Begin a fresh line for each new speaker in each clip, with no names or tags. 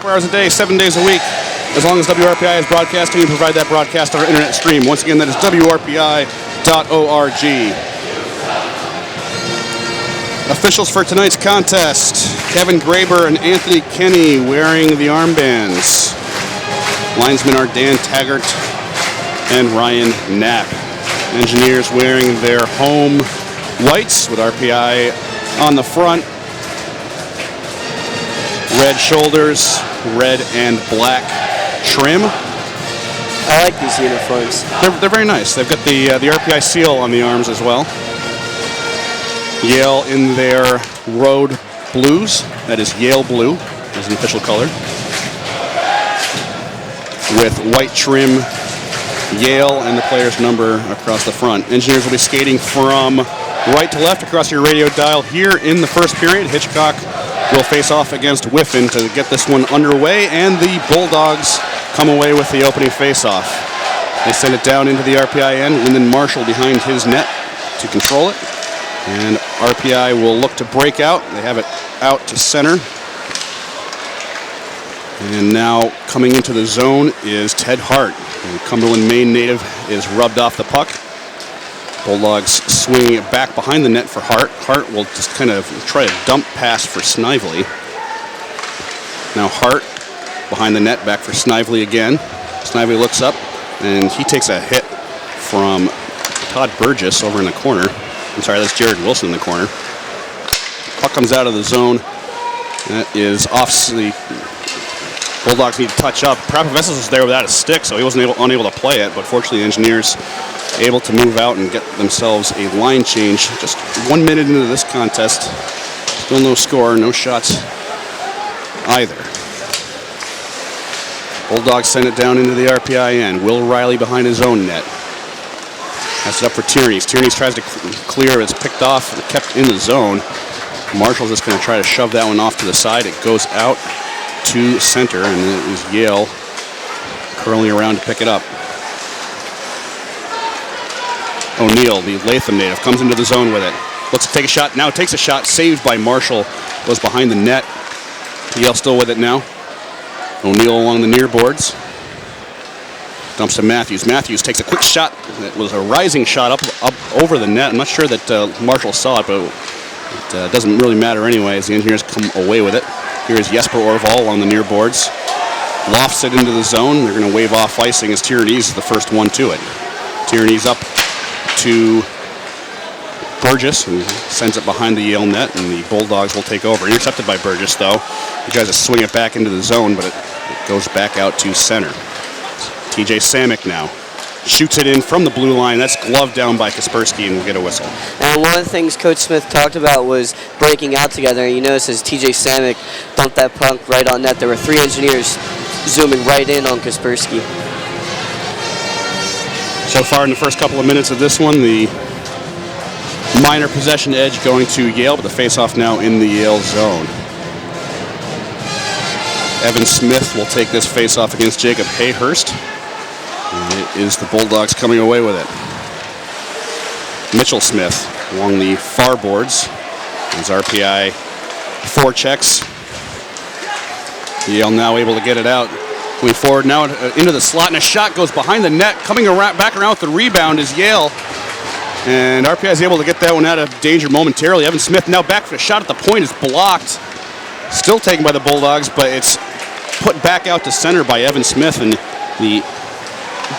24 hours a day, 7 days a week. As long as WRPI is broadcasting, we provide that broadcast on our internet stream. Once again, that is WRPI.org. Officials for tonight's contest: Kevin Graber and Anthony Kenny wearing the armbands. Linesmen are Dan Taggart and Ryan Knapp. Engineers wearing their home whites with RPI on the front. Red shoulders, red and black trim.
I like these uniforms.
They're very nice. They've got the RPI seal on the arms as well. Yale in their road blues. That is Yale blue as an official color. With white trim, Yale and the player's number across the front. Engineers will be skating from right to left across your radio dial here in the first period. Hitchcock will face off against Whiffing to get this one underway, and the Bulldogs come away with the opening face-off. They send it down into the RPI end. Lyndon Marshall behind his net to control it. And RPI will look to break out. They have it out to center. And now coming into the zone is Ted Hart. The Cumberland, Maine native is rubbed off the puck. Bulldogs swinging it back behind the net for Hart. Hart will just kind of try to dump pass for Snively. Now Hart behind the net, back for Snively again. Snively looks up, and he takes a hit from Todd Burgess over in the corner. I'm sorry, that's Jared Wilson in the corner. Puck comes out of the zone. That is off the Bulldogs need to touch up. Prapavessis was there without a stick, so he wasn't unable to play it, but fortunately the Engineers able to move out and get themselves a line change. Just 1 minute into this contest. Still no score, no shots either. Bulldogs send it down into the RPI end. Will Riley behind his own net. That's it up for Tierney. Tierney tries to clear. It's picked off and kept in the zone. Marshall's just going to try to shove that one off to the side. It goes out to center, and it is Yale curling around to pick it up. O'Neill, the Latham native, comes into the zone with it. Looks to take a shot. Now takes a shot. Saved by Marshall. Goes behind the net. Yale still with it now. O'Neill along the near boards. Dumps to Matthews. Matthews takes a quick shot. It was a rising shot up over the net. I'm not sure that Marshall saw it, but it doesn't really matter anyway as the Engineers come away with it. Here is Jesper Orval along the near boards. Lofts it into the zone. They're going to wave off icing as Tierney's the first one to it. Tierney's up to Burgess, who sends it behind the Yale net, and the Bulldogs will take over. Intercepted by Burgess, though. He tries to swing it back into the zone, but it goes back out to center. TJ Samick now shoots it in from the blue line. That's gloved down by Kaspersky, and we'll get a whistle.
And one of the things Coach Smith talked about was breaking out together. And you notice as TJ Samick dumped that puck right on net, there were 3 Engineers zooming right in on Kaspersky.
So far in the first couple of minutes of this one, the minor possession edge going to Yale, but the face-off now in the Yale zone. Evan Smith will take this face-off against Jacob Hayhurst. And it is the Bulldogs coming away with it. Mitchell Smith along the far boards. His RPI forechecks. Yale now able to get it out. Moving forward now into the slot, and a shot goes behind the net. Coming around, back around with the rebound is Yale. And RPI is able to get that one out of danger momentarily. Evan Smith now back for a shot at the point is blocked. Still taken by the Bulldogs, but it's put back out to center by Evan Smith, and the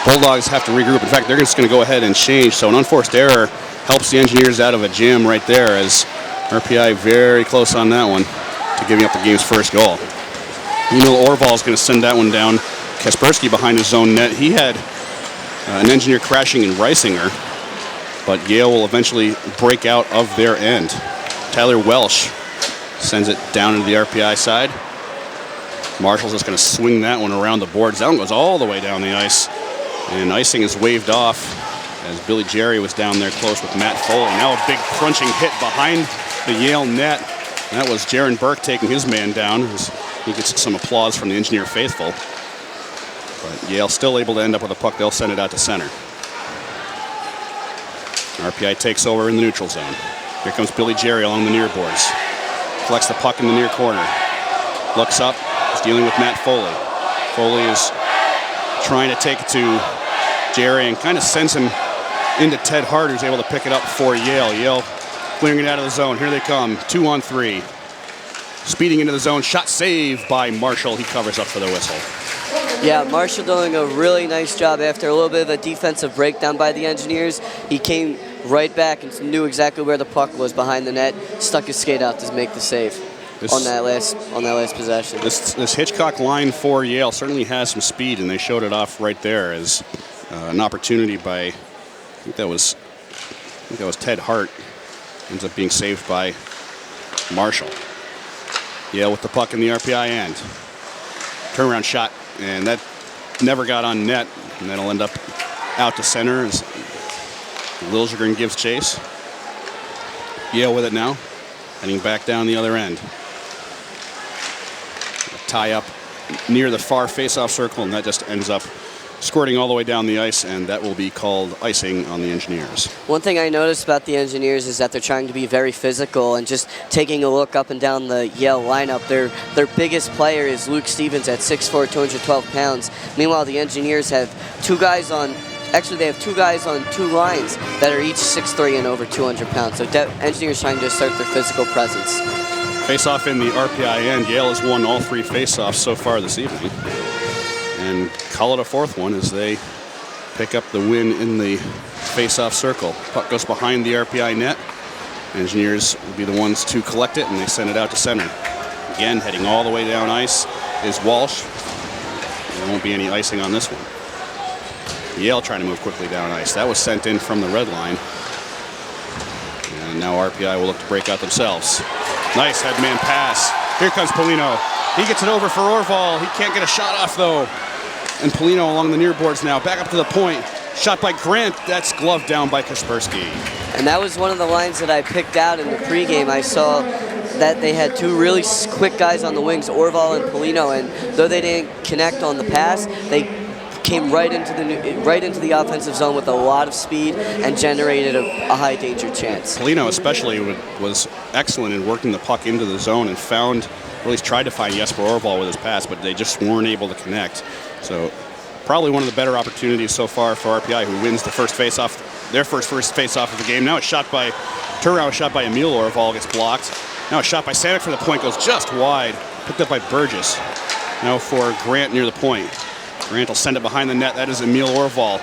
Bulldogs have to regroup. In fact, they're just going to go ahead and change. So an unforced error helps the Engineers out of a jam right there, as RPI very close on that one to giving up the game's first goal. Neil Orval is going to send that one down. Kaspersky behind his own net. He had an Engineer crashing in Reisinger, but Yale will eventually break out of their end. Tyler Welsh sends it down into the RPI side. Marshall's just going to swing that one around the boards. That one goes all the way down the ice, and icing is waved off as Billy Jerry was down there close with Matt Foley. Now a big crunching hit behind the Yale net. That was Jaron Burke taking his man down. He gets some applause from the Engineer faithful. But Yale still able to end up with a puck. They'll send it out to center. RPI takes over in the neutral zone. Here comes Billy Jerry along the near boards. Collects the puck in the near corner. Looks up. It's dealing with Matt Foley. Foley is trying to take it to Jerry and kind of sends him into Ted Hart, who's able to pick it up for Yale. Yale clearing it out of the zone. Here they come, 2-on-3. Speeding into the zone, shot saved by Marshall. He covers up for the whistle.
Yeah, Marshall doing a really nice job after a little bit of a defensive breakdown by the Engineers. He came right back and knew exactly where the puck was behind the net, stuck his skate out to make the save on that last possession.
This Hitchcock line for Yale certainly has some speed, and they showed it off right there as an opportunity by, I think that was Ted Hart, ends up being saved by Marshall. Yale with the puck in the RPI end. Turnaround shot, and that never got on net, and that'll end up out to center as Liljegren gives chase. Yale with it now, heading back down the other end. Tie up near the far face-off circle, and that just ends up squirting all the way down the ice, and that will be called icing on the Engineers. One
thing I noticed about the Engineers is that they're trying to be very physical, and just taking a look up and down the Yale lineup, their biggest player is Luke Stevens at 6'4", 212 pounds. Meanwhile, the Engineers have two guys on two lines that are each 6'3" and over 200 pounds. So Engineers trying to assert their physical presence.
Face-off in the RPI end. Yale has won all three face-offs so far this evening, and call it a fourth one as they pick up the win in the face-off circle. Puck goes behind the RPI net. Engineers will be the ones to collect it, and they send it out to center. Again, heading all the way down ice is Walsh. There won't be any icing on this one. Yale trying to move quickly down ice. That was sent in from the red line. And now RPI will look to break out themselves. Nice headman pass. Here comes Polino. He gets it over for Orval. He can't get a shot off, though. And Polino along the near boards now. Back up to the point. Shot by Grant. That's gloved down by Kaspersky.
And that was one of the lines that I picked out in the pregame. I saw that they had two really quick guys on the wings, Orval and Polino, and though they didn't connect on the pass, they came right into the offensive zone with a lot of speed and generated a high danger chance.
Polino especially was excellent in working the puck into the zone and found, or at least tried to find Jesper Orval with his pass, but they just weren't able to connect. So probably one of the better opportunities so far for RPI, who wins the first face-off, their first face-off of the game. Now a turnaround shot by Emil Orval gets blocked. Now a shot by Samek for the point goes just wide, picked up by Burgess. Now for Grant near the point. Grant will send it behind the net. That is Emil Orval.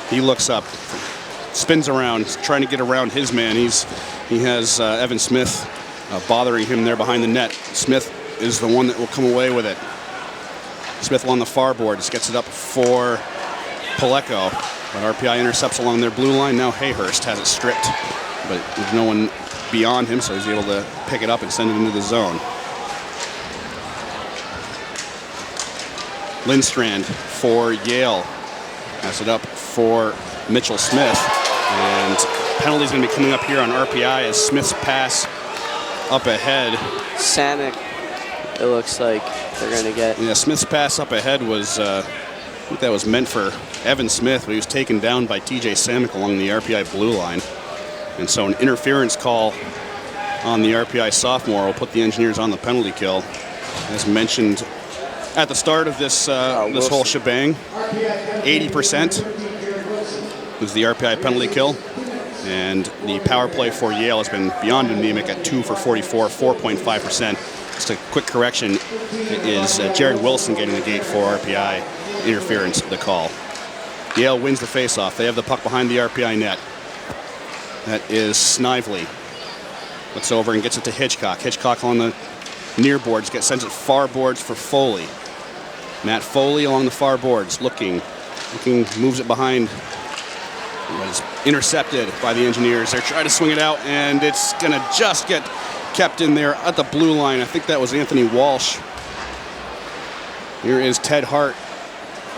He looks up, spins around, trying to get around his man. He has Evan Smith bothering him there behind the net. Smith is the one that will come away with it. Smith along the far boards, gets it up for Paleko, but RPI intercepts along their blue line. Now Hayhurst has it stripped, but there's no one beyond him, so he's able to pick it up and send it into the zone. Lindstrand for Yale has it up for Mitchell Smith, and penalty's going to be coming up here on RPI as Smith's pass up ahead.
Samek, it looks like they're going to get.
Yeah, Smith's pass up ahead was, I think that was meant for Evan Smith, but he was taken down by TJ Samek along the RPI blue line. And so an interference call on the RPI sophomore will put the Engineers on the penalty kill. As mentioned at the start of this this whole shebang, 80% was the RPI penalty kill. And the power play for Yale has been beyond anemic at 2 for 44, 4.5%. Just a quick correction, it is Jared Wilson getting the gate for RPI interference, the call. Yale wins the faceoff. They have the puck behind the RPI net. That is Snively. Looks over and gets it to Hitchcock. Hitchcock on the near boards, sends it far boards for Foley. Matt Foley along the far boards, looking, moves it behind. It was intercepted by the Engineers. They're trying to swing it out, and it's going to just get kept in there at the blue line. I think that was Anthony Walsh. Here is Ted Hart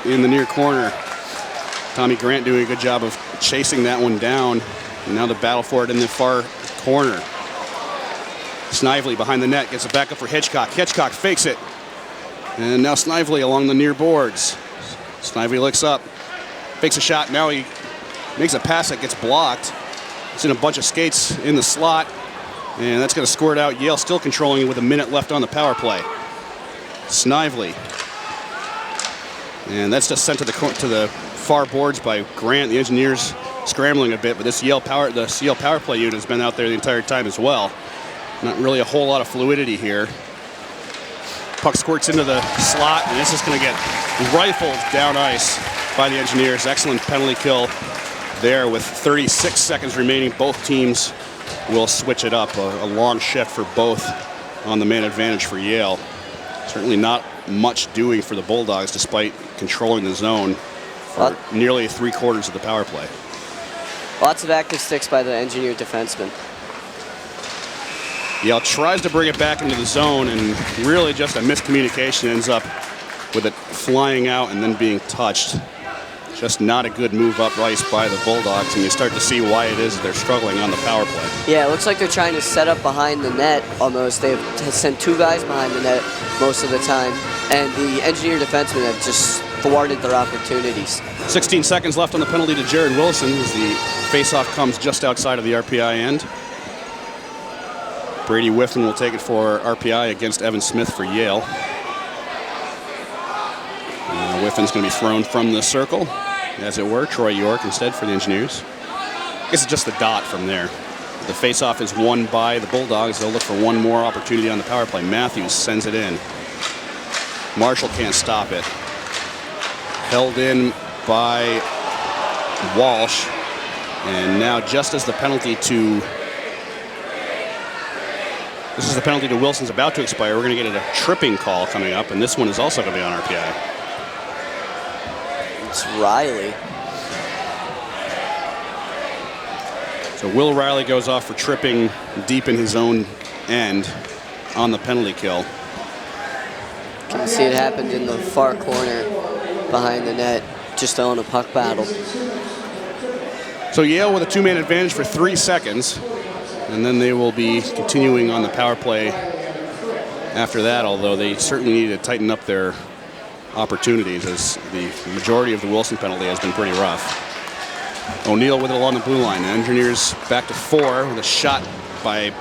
in the near corner. Tommy Grant doing a good job of chasing that one down. And now the battle for it in the far corner. Snively behind the net, gets it back up for Hitchcock. Hitchcock fakes it. And now Snively along the near boards. Snively looks up, fakes a shot. Now he makes a pass that gets blocked. It's in a bunch of skates in the slot. And that's going to score it out. Yale still controlling it with a minute left on the power play. Snively. And that's just sent to the far boards by Grant. The Engineers scrambling a bit, but this Yale power play unit has been out there the entire time as well. Not really a whole lot of fluidity here. Puck squirts into the slot, and this is going to get rifled down ice by the Engineers. Excellent penalty kill there with 36 seconds remaining. Both teams will switch it up. A long shift for both on the man advantage for Yale. Certainly not much doing for the Bulldogs despite controlling the zone for nearly 3/4 of the power play.
Lots of active sticks by the Engineer defenseman.
Yale tries to bring it back into the zone, and really just a miscommunication ends up with it flying out and then being touched. Just not a good move up ice by the Bulldogs, and you start to see why it is that they're struggling on the power play.
Yeah, it looks like they're trying to set up behind the net almost. They've sent 2 guys behind the net most of the time, and the Engineer defensemen have just thwarted their opportunities.
16 seconds left on the penalty to Jared Wilson as the faceoff comes just outside of the RPI end. Brady Whiffing will take it for RPI against Evan Smith for Yale. Whiffing's going to be thrown from the circle, as it were. Troy York instead for the Engineers. I guess it's just the dot from there. The faceoff is won by the Bulldogs. They'll look for one more opportunity on the power play. Matthews sends it in. Marshall can't stop it. Held in by Walsh. And now just as the penalty to Wilson's about to expire, we're going to get a tripping call coming up, and this one is also going to be on RPI.
It's Riley.
So Will Riley goes off for tripping deep in his own end on the penalty kill.
You can see it happened in the far corner behind the net, just on a puck battle.
So Yale with a 2-man advantage for 3 seconds, and then they will be continuing on the power play after that, although they certainly need to tighten up their opportunities as the majority of the Wilson penalty has been pretty rough. O'Neill with it along the blue line. The Engineers back to 4 with a shot by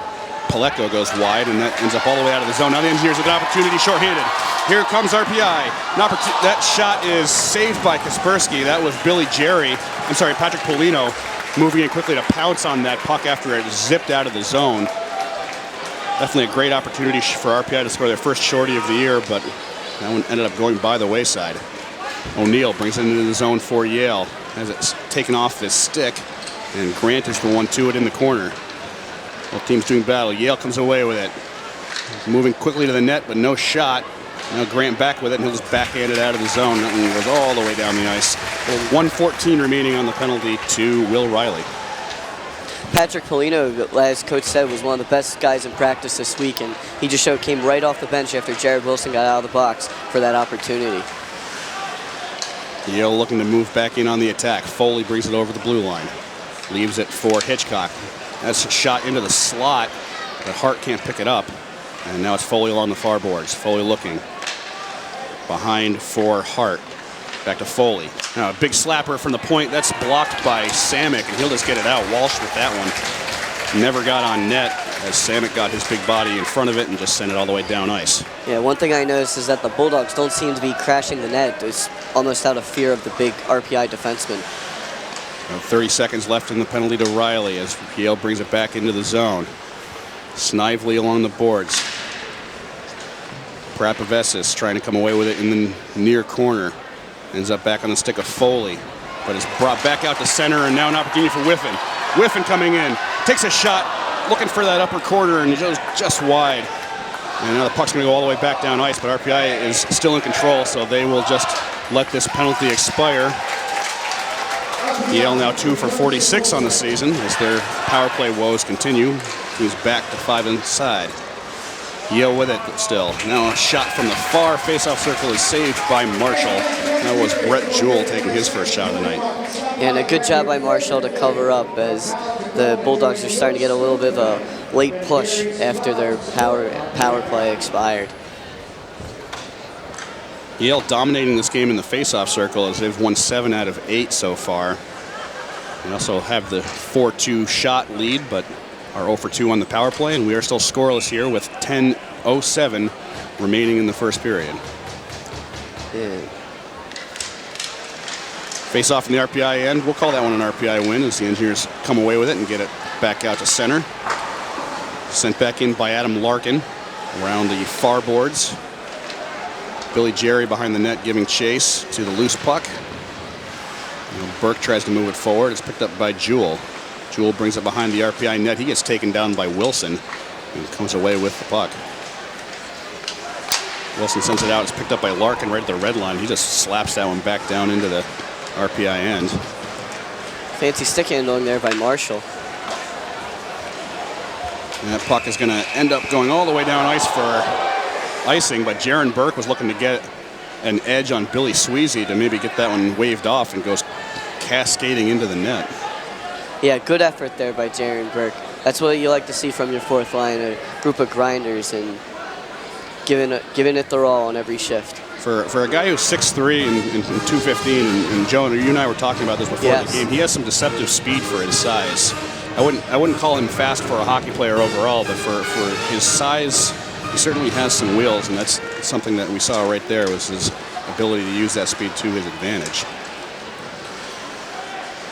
Paleko goes wide, and that ends up all the way out of the zone. Now the Engineers with an opportunity shorthanded. Here comes RPI. That shot is saved by Kaspersky. That was Patrick Polino moving in quickly to pounce on that puck after it zipped out of the zone. Definitely a great opportunity for RPI to score their first shorty of the year, but that one ended up going by the wayside. O'Neill brings it into the zone for Yale as it's taken off this stick, and Grant is the one to it in the corner. Both teams doing battle. Yale comes away with it. Moving quickly to the net, but no shot. Now Grant back with it, and he'll just backhand it out of the zone. That one goes all the way down the ice. 1:14 remaining on the penalty to Will Riley.
Patrick Polino, as Coach said, was one of the best guys in practice this week, and he just came right off the bench after Jared Wilson got out of the box for that opportunity.
Yale looking to move back in on the attack. Foley brings it over the blue line. Leaves it for Hitchcock. That's a shot into the slot, but Hart can't pick it up. And now it's Foley along the far boards. Foley looking. Behind for Hart. Back to Foley. Now a big slapper from the point. That's blocked by Samick, and he'll just get it out. Walsh with that one. Never got on net as Samick got his big body in front of it and just sent it all the way down ice.
Yeah, one thing I noticed is that the Bulldogs don't seem to be crashing the net. It's almost out of fear of the big RPI defenseman.
30 seconds left in the penalty to Riley as Yale brings it back into the zone. Snively along the boards. Prapavesis trying to come away with it in the near corner. Ends up back on the stick of Foley, but is brought back out to center, and now an opportunity for Whiffing. Whiffing coming in, takes a shot, looking for that upper corner, and he goes just wide. And now the puck's going to go all the way back down ice, but RPI is still in control, so they will just let this penalty expire. Yale now 2 for 46 on the season as their power play woes continue. He's back to 5 inside. Yale with it still. Now a shot from the far face-off circle is saved by Marshall. That was Brett Jewell taking his first shot of the night.
And a good job by Marshall to cover up as the Bulldogs are starting to get a little bit of a late push after their power play expired.
Yale dominating this game in the face-off circle as they've won 7 out of 8 so far. They also have the 4-2 shot lead, but are 0 for 2 on the power play, and we are still scoreless here with 2:07 remaining in the first period.
Yeah.
Face off in the RPI end. We'll call that one an RPI win as the Engineers come away with it and get it back out to center. Sent back in by Adam Larkin around the far boards. Billy Jerry behind the net giving chase to the loose puck. Burke tries to move it forward. It's picked up by Jewell. Jewell brings it behind the RPI net. He gets taken down by Wilson and comes away with the puck. Wilson sends it out. It's picked up by Larkin right at the red line. He just slaps that one back down into the RPI end.
Fancy stick handling there by Marshall.
And that puck is going to end up going all the way down ice for icing, but Jaron Burke was looking to get an edge on Billy Sweezy to maybe get that one waved off and goes cascading into the net.
Yeah, good effort there by Jaron Burke. That's what you like to see from your fourth line, a group of grinders and giving it their all on every shift.
For a guy who's 6'3" and 215, and Joe, you and I were talking about this before the game, he has some deceptive speed for his size. I wouldn't call him fast for a hockey player overall, but for his size, he certainly has some wheels, and that's something that we saw right there was his ability to use that speed to his advantage.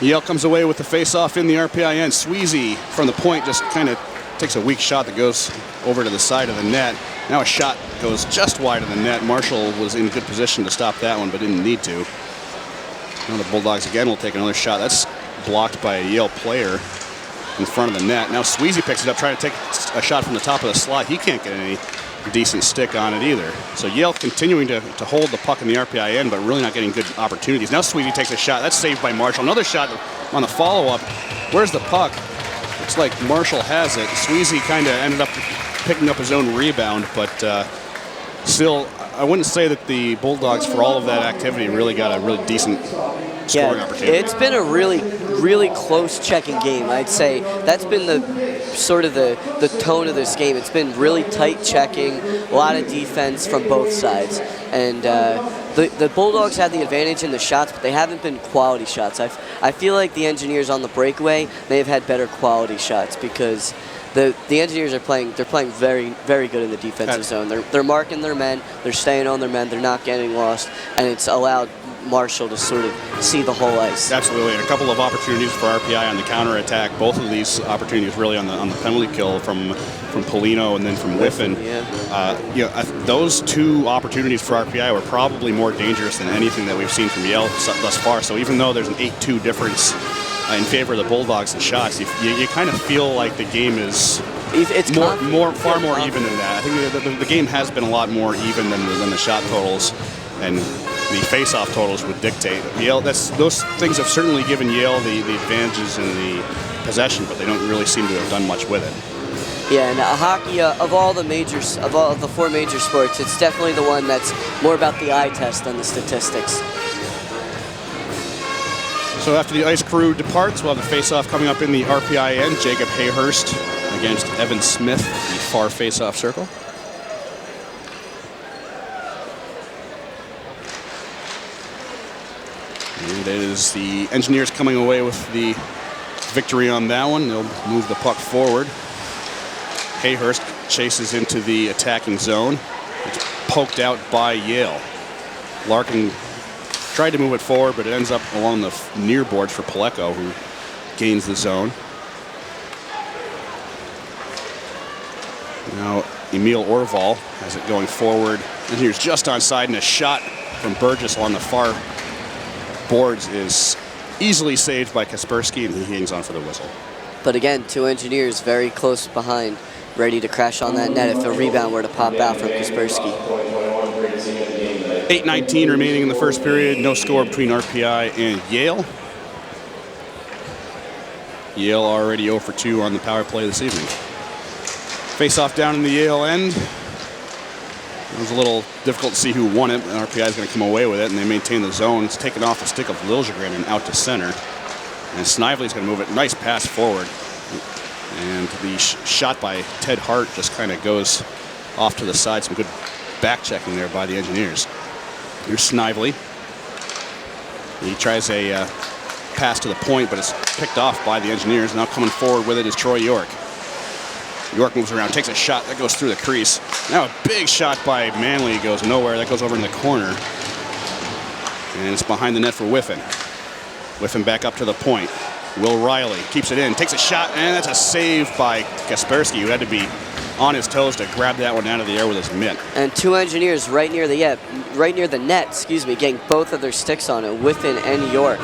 Yale comes away with the face-off in the RPI end. Sweezy from the point just kind of takes a weak shot that goes over to the side of the net. Now a shot goes just wide of the net. Marshall was in good position to stop that one, but didn't need to. Now the Bulldogs again will take another shot. That's blocked by a Yale player in front of the net. Now Sweezy picks it up, trying to take a shot from the top of the slot. He can't get any decent stick on it either. So Yale continuing to hold the puck in the RPI end, but really not getting good opportunities. Now Sweezy takes a shot. That's saved by Marshall. Another shot on the follow-up. Where's the puck? Looks like Marshall has it. Sweezy kind of ended up picking up his own rebound, but still, I wouldn't say that the Bulldogs, for all of that activity, really got a really decent scoring opportunity.
It's been a really, really close checking game. I'd say that's been the sort of the tone of this game. It's been really tight checking, a lot of defense from both sides, and the Bulldogs had the advantage in the shots, but they haven't been quality shots. I feel like the Engineers on the breakaway may have had better quality shots because the Engineers are playing very, very good in the defensive zone. They're marking their men, they're staying on their men, they're not getting lost, and it's allowed Marshall to sort of see the whole ice.
Absolutely, and a couple of opportunities for RPI on the counterattack. Both of these opportunities really on the penalty kill from Polino and then from Whiffing. Those two opportunities for RPI were probably more dangerous than anything that we've seen from Yale thus far. So even though there's an 8-2 difference in favor of the Bulldogs in shots, you kind of feel like the game is far more even than that. I think the game has been a lot more even than the shot totals and the face-off totals would dictate. Yale, those things have certainly given Yale the advantages in the possession, but they don't really seem to have done much with it.
Yeah, and hockey, of all the four major sports, it's definitely the one that's more about the eye test than the statistics.
So after the ice crew departs, we'll have the face-off coming up in the RPI end. Jacob Hayhurst against Evan Smith, the far face-off circle. And it is the Engineers coming away with the victory on that one. They'll move the puck forward. Hayhurst chases into the attacking zone. It's poked out by Yale. Larkin tried to move it forward, but it ends up along the near boards for Paleko, who gains the zone. Now Emil Orval has it going forward. Engineers just onside, and a shot from Burgess along the far boards is easily saved by Kaspersky, and he hangs on for the whistle.
But again, two Engineers very close behind, ready to crash on that net if a rebound were to pop out from Kaspersky.
8:19 remaining in the first period. No score between RPI and Yale. Yale already 0 for 2 on the power play this evening. Face-off down in the Yale end. It was a little difficult to see who won it. RPI is going to come away with it, and they maintain the zone. It's taken off the stick of Liljegren and out to center. And Snively's going to move it. Nice pass forward. And the shot by Ted Hart just kind of goes off to the side. Some good back-checking there by the Engineers. Here's Snively. He tries a pass to the point, but it's picked off by the Engineers. Now coming forward with it is Troy York. York moves around, takes a shot. That goes through the crease. Now a big shot by Manley goes nowhere. That goes over in the corner. And it's behind the net for Whiffing. Whiffing back up to the point. Will Riley keeps it in, takes a shot, and that's a save by Kaspersky, who had to be on his toes to grab that one out of the air with his mitt.
And two Engineers right near the net, getting both of their sticks on it, Whiffing and York,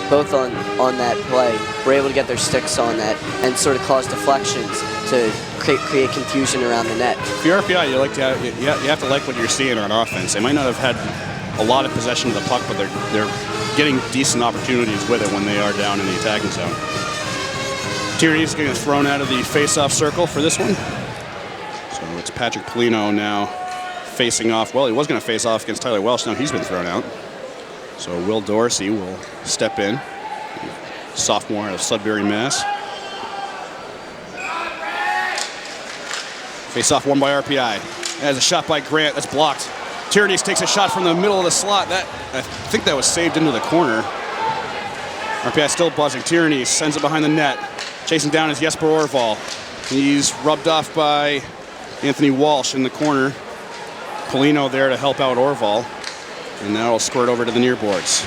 both on that play, were able to get their sticks on that and sort of cause deflections to create confusion around the net.
For your RPI, you have to like what you're seeing on offense. They might not have had a lot of possession of the puck, but they're getting decent opportunities with it when they are down in the attacking zone. Tierney's getting thrown out of the face-off circle for this one. So it's Patrick Polino now facing off. Well, he was going to face off against Tyler Welsh. Now he's been thrown out. So Will Dorsey will step in. Sophomore out of Sudbury, Mass. Face-off won by RPI. There's a shot by Grant. That's blocked. Tierney takes a shot from the middle of the slot. I think that was saved into the corner. RPI still buzzing. Tierney sends it behind the net. Chasing down is Jesper Orval. He's rubbed off by Anthony Walsh in the corner. Polino there to help out Orval. And now it'll squirt over to the near boards.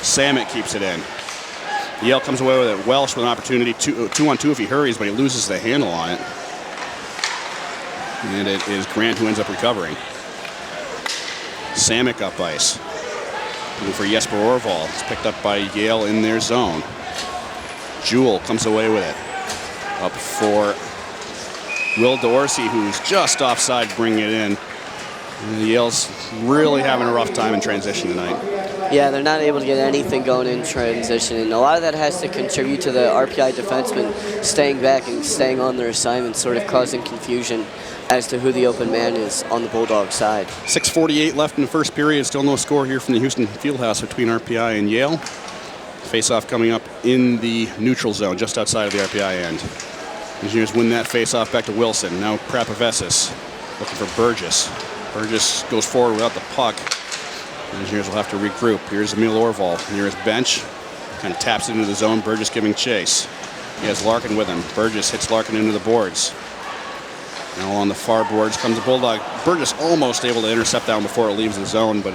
Samet keeps it in. Yale comes away with it. Welsh with an opportunity, 2-on-2 if he hurries, but he loses the handle on it. And it is Grant who ends up recovering. Samek up ice. Looking for Jesper Orval. It's picked up by Yale in their zone. Jewell comes away with it. Up for Will Dorsey, who's just offside, bringing it in. And Yale's really having a rough time in transition tonight.
Yeah, they're not able to get anything going in transition, and a lot of that has to contribute to the RPI defensemen staying back and staying on their assignment, sort of causing confusion as to who the open man is on the Bulldogs side.
6:48 left in the first period. Still no score here from the Houston Fieldhouse between RPI and Yale. Face-off coming up in the neutral zone, just outside of the RPI end. Engineers win that face-off back to Wilson. Now Prapavesis looking for Burgess. Burgess goes forward without the puck. Engineers will have to regroup. Here's Emil Orval near his bench. Kind of taps it into the zone. Burgess giving chase. He has Larkin with him. Burgess hits Larkin into the boards. Now on the far boards comes the Bulldog. Burgess almost able to intercept that one before it leaves the zone, but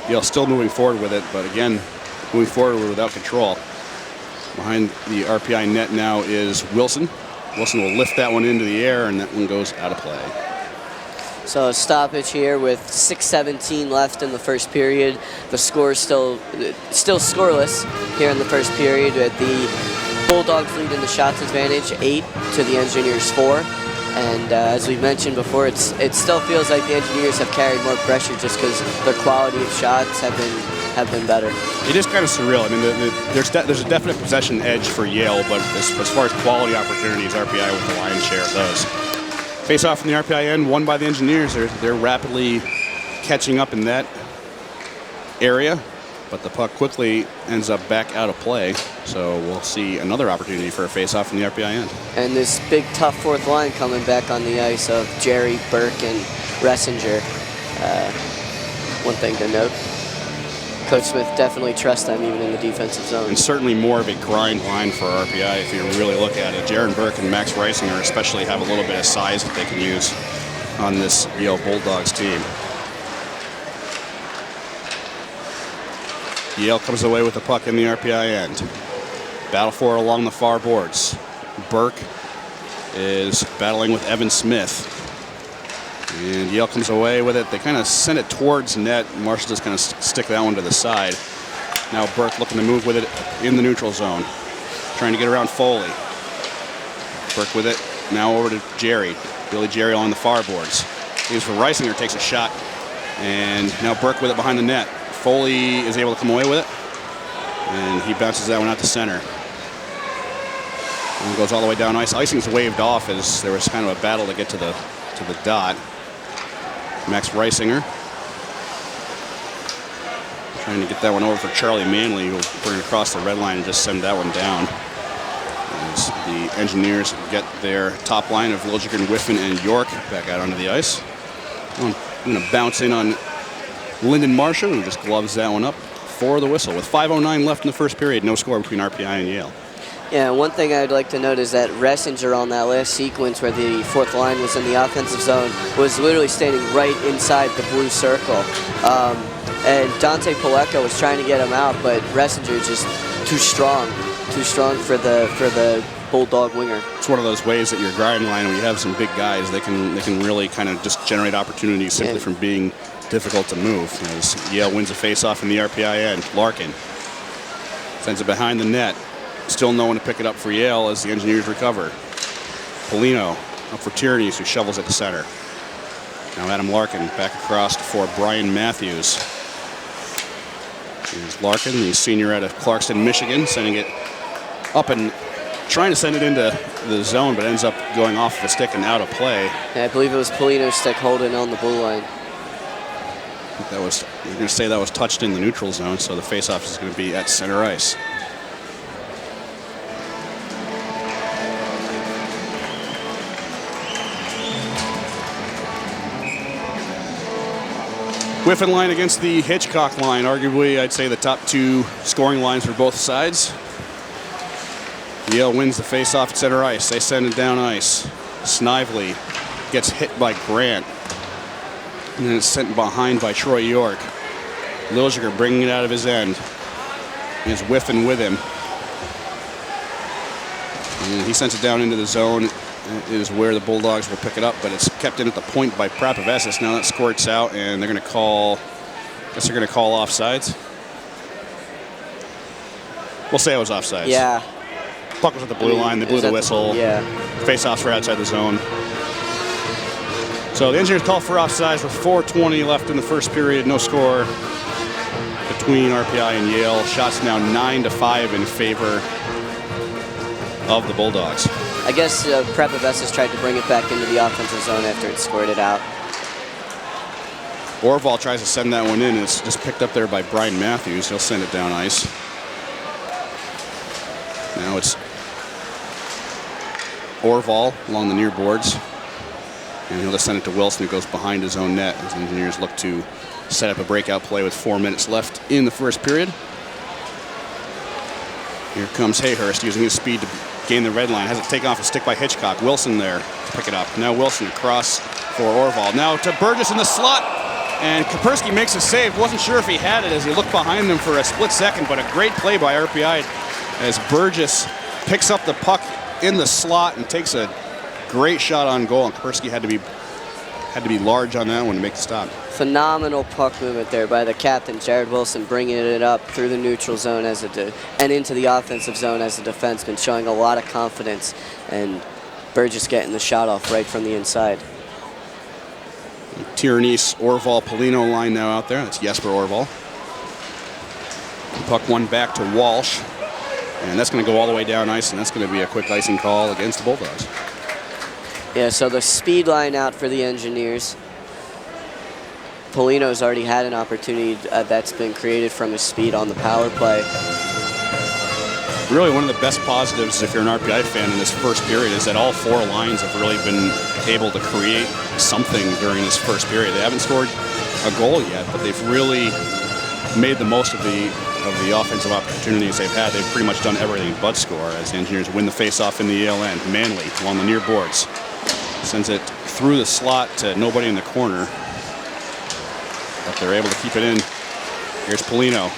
Yale still moving forward with it. But again, moving forward without control. Behind the RPI net now is Wilson. Wilson will lift that one into the air, and that one goes out of play.
So a stoppage here with 6:17 left in the first period. The score is still scoreless here in the first period. With the Bulldogs lead in the shots advantage, 8 to the Engineers 4. And as we mentioned before, it still feels like the Engineers have carried more pressure just because their quality of shots have been better.
It is kind of surreal. I mean, there's a definite possession edge for Yale, but as far as quality opportunities, RPI with the lion's share of those. Face-off from the RPI end, won by the Engineers. They're rapidly catching up in that area, but the puck quickly ends up back out of play. So we'll see another opportunity for a face-off from the RPI end.
And this big, tough fourth line coming back on the ice of Jerry, Burke, and Ressinger. One thing to note, Coach Smith definitely trusts them even in the defensive zone.
And certainly more of a grind line for RPI if you really look at it. Jaron Burke and Max Reisinger especially have a little bit of size that they can use on this Yale Bulldogs team. Yale comes away with the puck in the RPI end. Battle for it along the far boards. Burke is battling with Evan Smith. And Yale comes away with it. They kind of send it towards net. Marshall just kind of stick that one to the side. Now Burke looking to move with it in the neutral zone. Trying to get around Foley. Burke with it. Now over to Jerry. Billy Jerry along the far boards. He's for Reisinger, takes a shot. And now Burke with it behind the net. Foley is able to come away with it. And he bounces that one out to center. And goes all the way down ice. Icing's waved off as there was kind of a battle to get to the dot. Max Reisinger trying to get that one over for Charlie Manley, who will bring it across the red line and just send that one down. As the Engineers get their top line of Liljegren, Whiffin, and York back out onto the ice. I'm going to bounce in on Lyndon Marshall, who just gloves that one up for the whistle. With 5:09 left in the first period, no score between RPI and Yale.
Yeah, one thing I'd like to note is that Ressinger on that last sequence where the fourth line was in the offensive zone was literally standing right inside the blue circle. And Dante Paleka was trying to get him out, but Ressinger just too strong for the Bulldog winger.
It's one of those ways that your grind line, when you have some big guys, they can really kind of just generate opportunities simply from being difficult to move. As Yale wins a face-off in the RPI end, Larkin sends it behind the net. Still no one to pick it up for Yale as the Engineers recover. Polino up for Tierney's, who shovels at the center. Now Adam Larkin back across for Brian Matthews. Here's Larkin, the senior out of Clarkston, Michigan, sending it up and trying to send it into the zone, but ends up going off the stick and out of play.
Yeah, I believe it was Polino's stick holding on the blue line.
I think that was, you're going to say that was touched in the neutral zone, so the faceoff is going to be at center ice. Whiffing line against the Hitchcock line. Arguably, I'd say the top two scoring lines for both sides. Yale wins the face-off at center ice. They send it down ice. Snively gets hit by Grant. And then it's sent behind by Troy York. Liljiger bringing it out of his end. He's Whiffing with him. And he sends it down into the zone. It is where the Bulldogs will pick it up, but it's kept in at the point by Prapavesis. Now that squirts out, and they're going to call, I guess they're going to call offsides. We'll say it was offsides.
Yeah.
Puck was at the blue line. They blew the whistle.
Yeah.
Face-offs were outside the zone. So the Engineers call for offsides with 4:20 left in the first period. No score between RPI and Yale. Shots now 9-5 in favor of the Bulldogs.
I guess Prapavesis tried to bring it back into the offensive zone after it scored it out.
Orval tries to send that one in. It's just picked up there by Brian Matthews. He'll send it down ice. Now it's Orval along the near boards. And he'll just send it to Wilson, who goes behind his own net as the Engineers look to set up a breakout play with 4 minutes left in the first period. Here comes Hayhurst using his speed to gain the red line. Has it taken off a stick by Hitchcock. Wilson there to pick it up. Now Wilson across for Orval. Now to Burgess in the slot. And Kaspersky makes a save. Wasn't sure if he had it as he looked behind him for a split second, but a great play by RPI as Burgess picks up the puck in the slot and takes a great shot on goal. And Kaspersky had to be large on that one to make the stop.
Phenomenal puck movement there by the captain, Jared Wilson, bringing it up through the neutral zone and into the offensive zone as a defenseman, showing a lot of confidence, and Burgess getting the shot off right from the inside.
Tierney's Orval Polino line now out there. That's Jesper Orval. Puck one back to Walsh, and that's going to go all the way down ice, and that's going to be a quick icing call against the Bulldogs.
Yeah, so the speed line out for the Engineers. Polino's already had an opportunity that's been created from his speed on the power play.
Really, one of the best positives, if you're an RPI fan, in this first period is that all four lines have really been able to create something during this first period. They haven't scored a goal yet, but they've really made the most of the offensive opportunities they've had. They've pretty much done everything but score as the Engineers win the face-off in the Yale end. Manley along the near boards sends it through the slot to nobody in the corner. But they're able to keep it in. Here's Polino.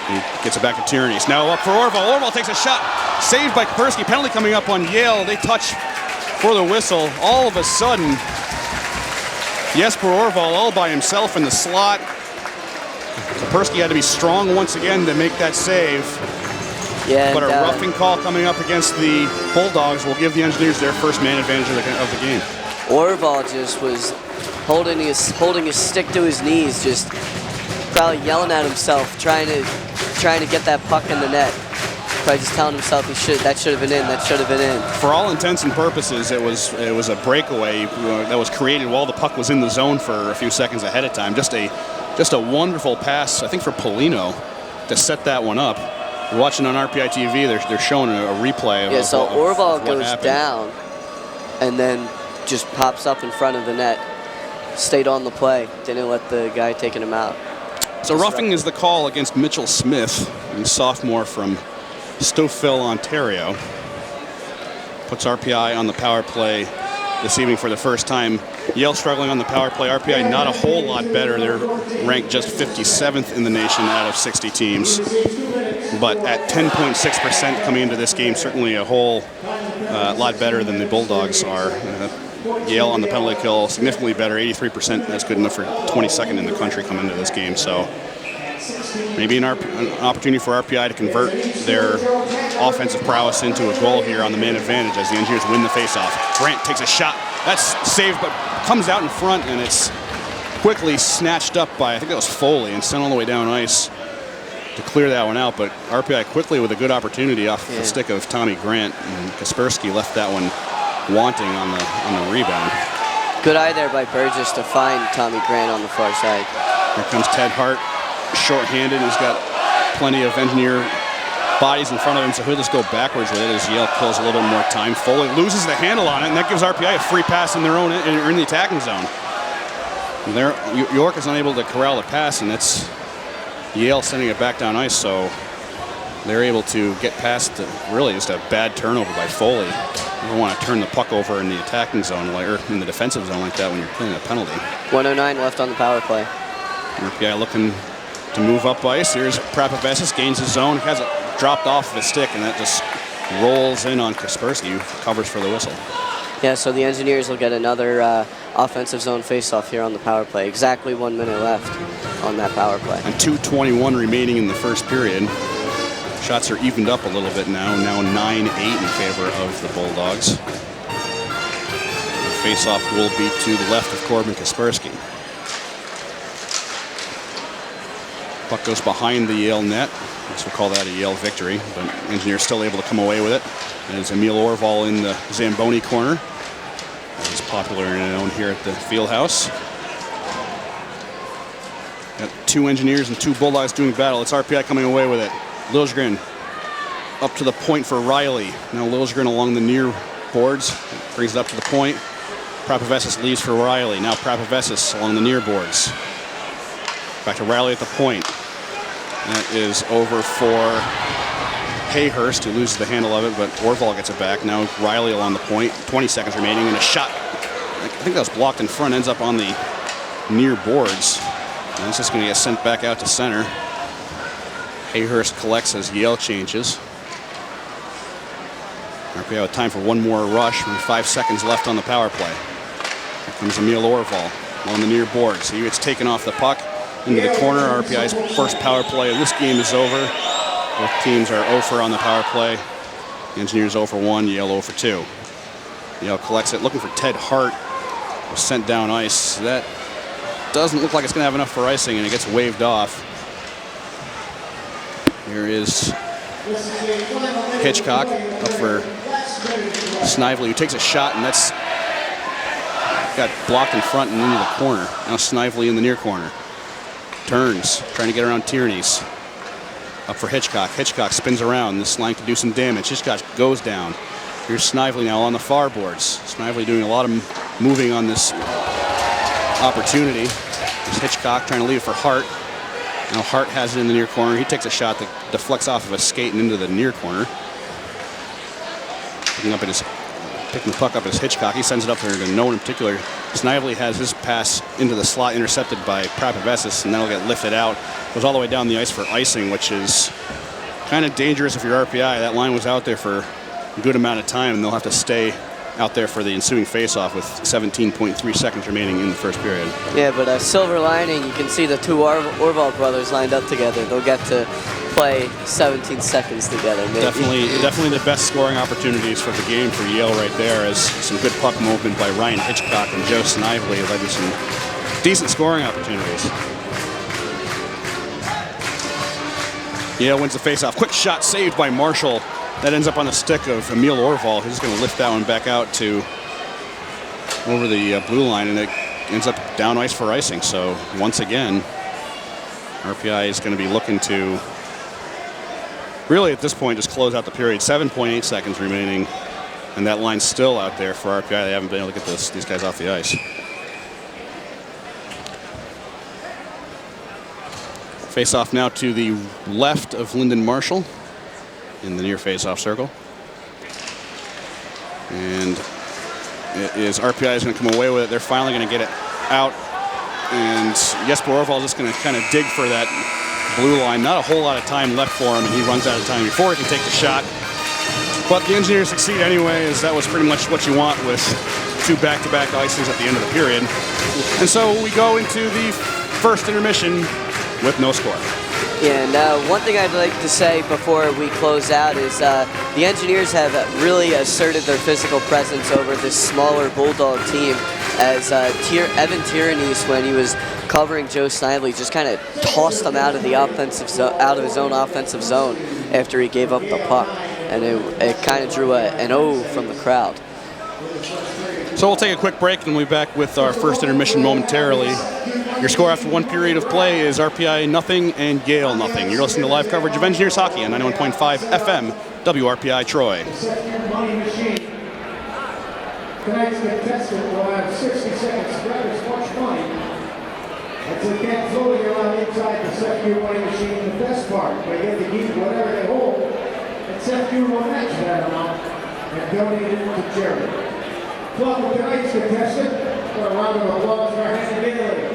He gets it back to Tierney. It's now up for Orval. Orval takes a shot. Saved by Kaspersky. Penalty coming up on Yale. They touch for the whistle. All of a sudden, Jesper Orval all by himself in the slot. Kaspersky had to be strong once again to make that save.
Yeah,
but a roughing call coming up against the Bulldogs will give the Engineers their first man advantage of the game.
Orval just was holding his stick to his knees, just probably yelling at himself, trying to get that puck in the net. Probably just telling himself that should have been in, that should have been in.
For all intents and purposes, it was a breakaway that was created while the puck was in the zone for a few seconds ahead of time. Just a wonderful pass, I think, for Polino to set that one up. You're watching on RPI TV, they're showing a replay of
so Orval
what
goes
happened.
down and then just pops up in front of the net. Stayed on the play, didn't let the guy taking him out.
So roughing is the call against Mitchell Smith, a sophomore from Stouffville, Ontario. Puts RPI on the power play this evening for the first time. Yale struggling on the power play. RPI not a whole lot better. They're ranked just 57th in the nation out of 60 teams. But at 10.6% coming into this game, certainly a whole lot better than the Bulldogs are. Yale on the penalty kill, significantly better, 83%. That's good enough for 22nd in the country coming into this game. So maybe an opportunity for RPI to convert their offensive prowess into a goal here on the man advantage as the Engineers win the faceoff. Grant takes a shot. That's saved, but comes out in front, and it's quickly snatched up by, I think that was Foley, and sent all the way down ice to clear that one out. But RPI quickly with a good opportunity off the stick of Tommy Grant, and Kaspersky left that one wanting on the rebound.
Good eye there by Burgess to find Tommy Grant on the far side.
Here comes Ted Hart, short-handed. He's got plenty of Engineer bodies in front of him, so he'll just go backwards with it as Yale kills a little bit more time. Foley loses the handle on it, and that gives RPI a free pass in their own in the attacking zone. And there, York is unable to corral the pass, and it's Yale sending it back down ice, so they're able to get past really just a bad turnover by Foley. You don't want to turn the puck over in the attacking zone or in the defensive zone like that when you're playing a penalty.
1:09 left on the power play.
RPI looking to move up ice. Here's Prapavesis, gains his zone, has it dropped off of his stick, and that just rolls in on Kaspersky, who covers for the whistle.
Yeah, so the Engineers will get another offensive zone faceoff here on the power play. Exactly 1 minute left on that power play.
And 2:21 remaining in the first period. Shots are evened up a little bit now 9-8 in favor of the Bulldogs. The faceoff will be to the left of Corbin Kaspersky. Puck goes behind the Yale net. I guess we'll call that a Yale victory, but Engineers still able to come away with it. And it's Emil Orval in the Zamboni corner. He's popular and known here at the Fieldhouse. Got 2 Engineers and 2 Bulldogs doing battle. It's RPI coming away with it. Liljegren up to the point for Riley. Now Liljegren along the near boards, brings it up to the point. Prapavesis leaves for Riley. Now Prapavesis along the near boards. Back to Riley at the point. That is over for Hayhurst, who loses the handle of it, but Orval gets it back. Now Riley along the point. 20 seconds remaining, and a shot. I think that was blocked in front, ends up on the near boards. And it's just going to get sent back out to center. Hayhurst collects as Yale changes. RPI with time for one more rush with 5 seconds left on the power play. Here comes Emil Orval on the near boards. He gets taken off the puck into the corner. RPI's first power play of this game is over. Both teams are 0 for on the power play. Engineers 0 for 1, Yale 0 for 2. Yale collects it, looking for Ted Hart. Was sent down ice. That doesn't look like it's going to have enough for icing, and it gets waved off. Here is Hitchcock up for Snively, who takes a shot, and that's got blocked in front and into the corner. Now Snively in the near corner. Turns, trying to get around Tierney's. Up for Hitchcock. Hitchcock spins around. This line could do some damage. Hitchcock goes down. Here's Snively now on the far boards. Snively doing a lot of moving on this opportunity. There's Hitchcock trying to leave it for Hart. Now Hart has it in the near corner. He takes a shot that deflects off of a skate and into the near corner. Picking the puck up as Hitchcock. He sends it up there to no one in particular. Snively has his pass into the slot intercepted by Prapavesis, and that'll get lifted out. Goes all the way down the ice for icing, which is kind of dangerous if you're RPI. That line was out there for a good amount of time, and they'll have to stay out there for the ensuing faceoff with 17.3 seconds remaining in the first period.
Yeah, but a silver lining, you can see the 2 Orval brothers lined up together. They'll get to play 17 seconds together. Maybe.
Definitely the best scoring opportunities for the game for Yale right there, as some good puck movement by Ryan Hitchcock and Joe Snively led to some decent scoring opportunities. Yale wins the faceoff. Quick shot saved by Marshall. That ends up on the stick of Emil Orval. He's going to lift that one back out to over the blue line, and it ends up down ice for icing. So once again, RPI is going to be looking to really at this point just close out the period. 7.8 seconds remaining, and that line's still out there for RPI. They haven't been able to get these guys off the ice. Face off now to the left of Lyndon Marshall. in the near face-off circle. And it is RPI is going to come away with it. They're finally going to get it out. And Jesper Orval is just going to kind of dig for that blue line. Not a whole lot of time left for him, and he runs out of time before he can take the shot. But the Engineers succeed anyway, as that was pretty much what you want with 2 back-to-back icings at the end of the period. And so we go into the first intermission with no score.
Yeah, and one thing I'd like to say before we close out is the Engineers have really asserted their physical presence over this smaller Bulldog team, as Evan Tyrannese, when he was covering Joe Snively, just kind of tossed him out of the out of his own offensive zone after he gave up the puck, and it kind of drew an O from the crowd.
So we'll take a quick break and we'll be back with our first intermission momentarily. Your score after 1 period of play is RPI nothing and Yale nothing. You're listening to live coverage of Engineers Hockey on 91.5 FM, WRPI Troy.
Tonight's contestant will have 60 seconds to grab as much money as they can floating around inside the Seth money machine. The best part, they get to keep whatever they hold, and Seth will match that amount and donate it to charity. Welcome tonight's contestant for a round of applause for Henry Bailey.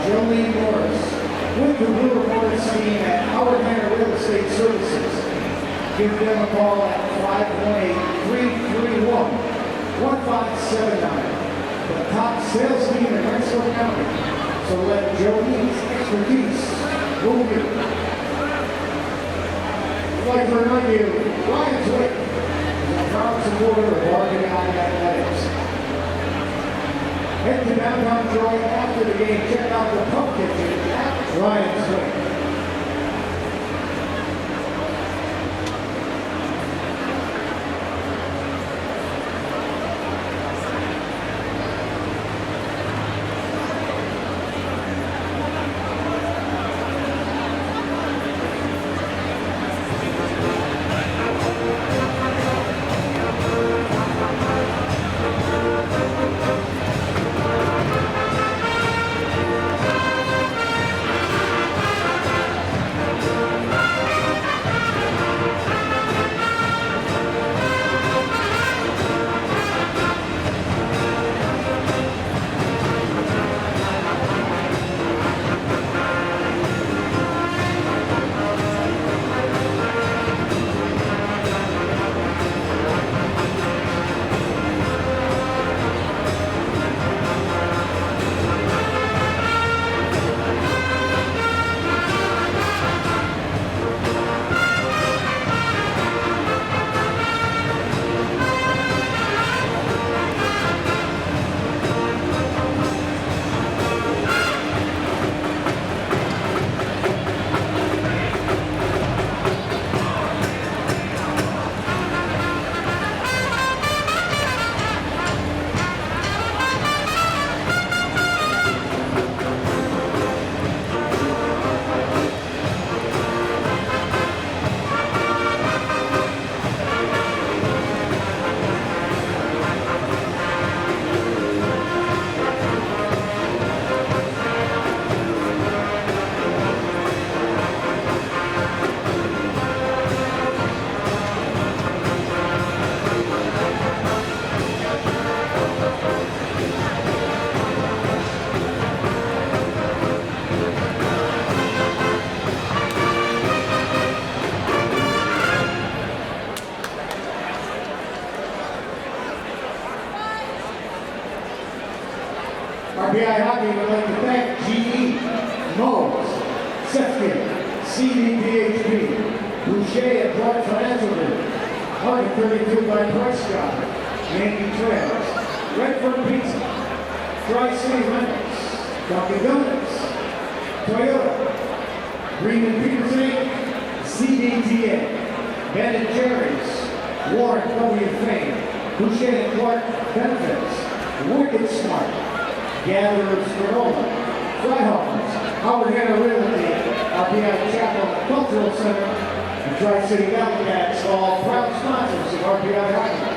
Jolene Morris with the Blue Report scheme at Howard Manor Real Estate Services. Give them a call at 518-331-1579. The top sales team in Rensselaer County. So let Jolene's expertise move you. I'd like to remind you, Ryan's Whiffing is a proud supporter of RPI Athletics. Head to downtown Troy after the game. Check out the pub kitchen at Ryan's Whiffing. RPI Hockey would like to thank GE, Moe's, Sefkin, CDPHP, Boucher and Clark Financial Group, Hardy 32 by Prescott, Yankee Trails, Redford Pizza, Tri-City Rentals, Dunkin' Donuts, Toyota, Green and Peters Inc., CDTA, Ben and Jerry's, Warren W. Fame, Boucher and Clark Benefits, Wicked Smart, Gatherers Granola, Fryhoffers, Howard Manor Realty, RPI Chapel Cultural Center, and Tri-City Valley Cats, all proud sponsors of RPI Hockey.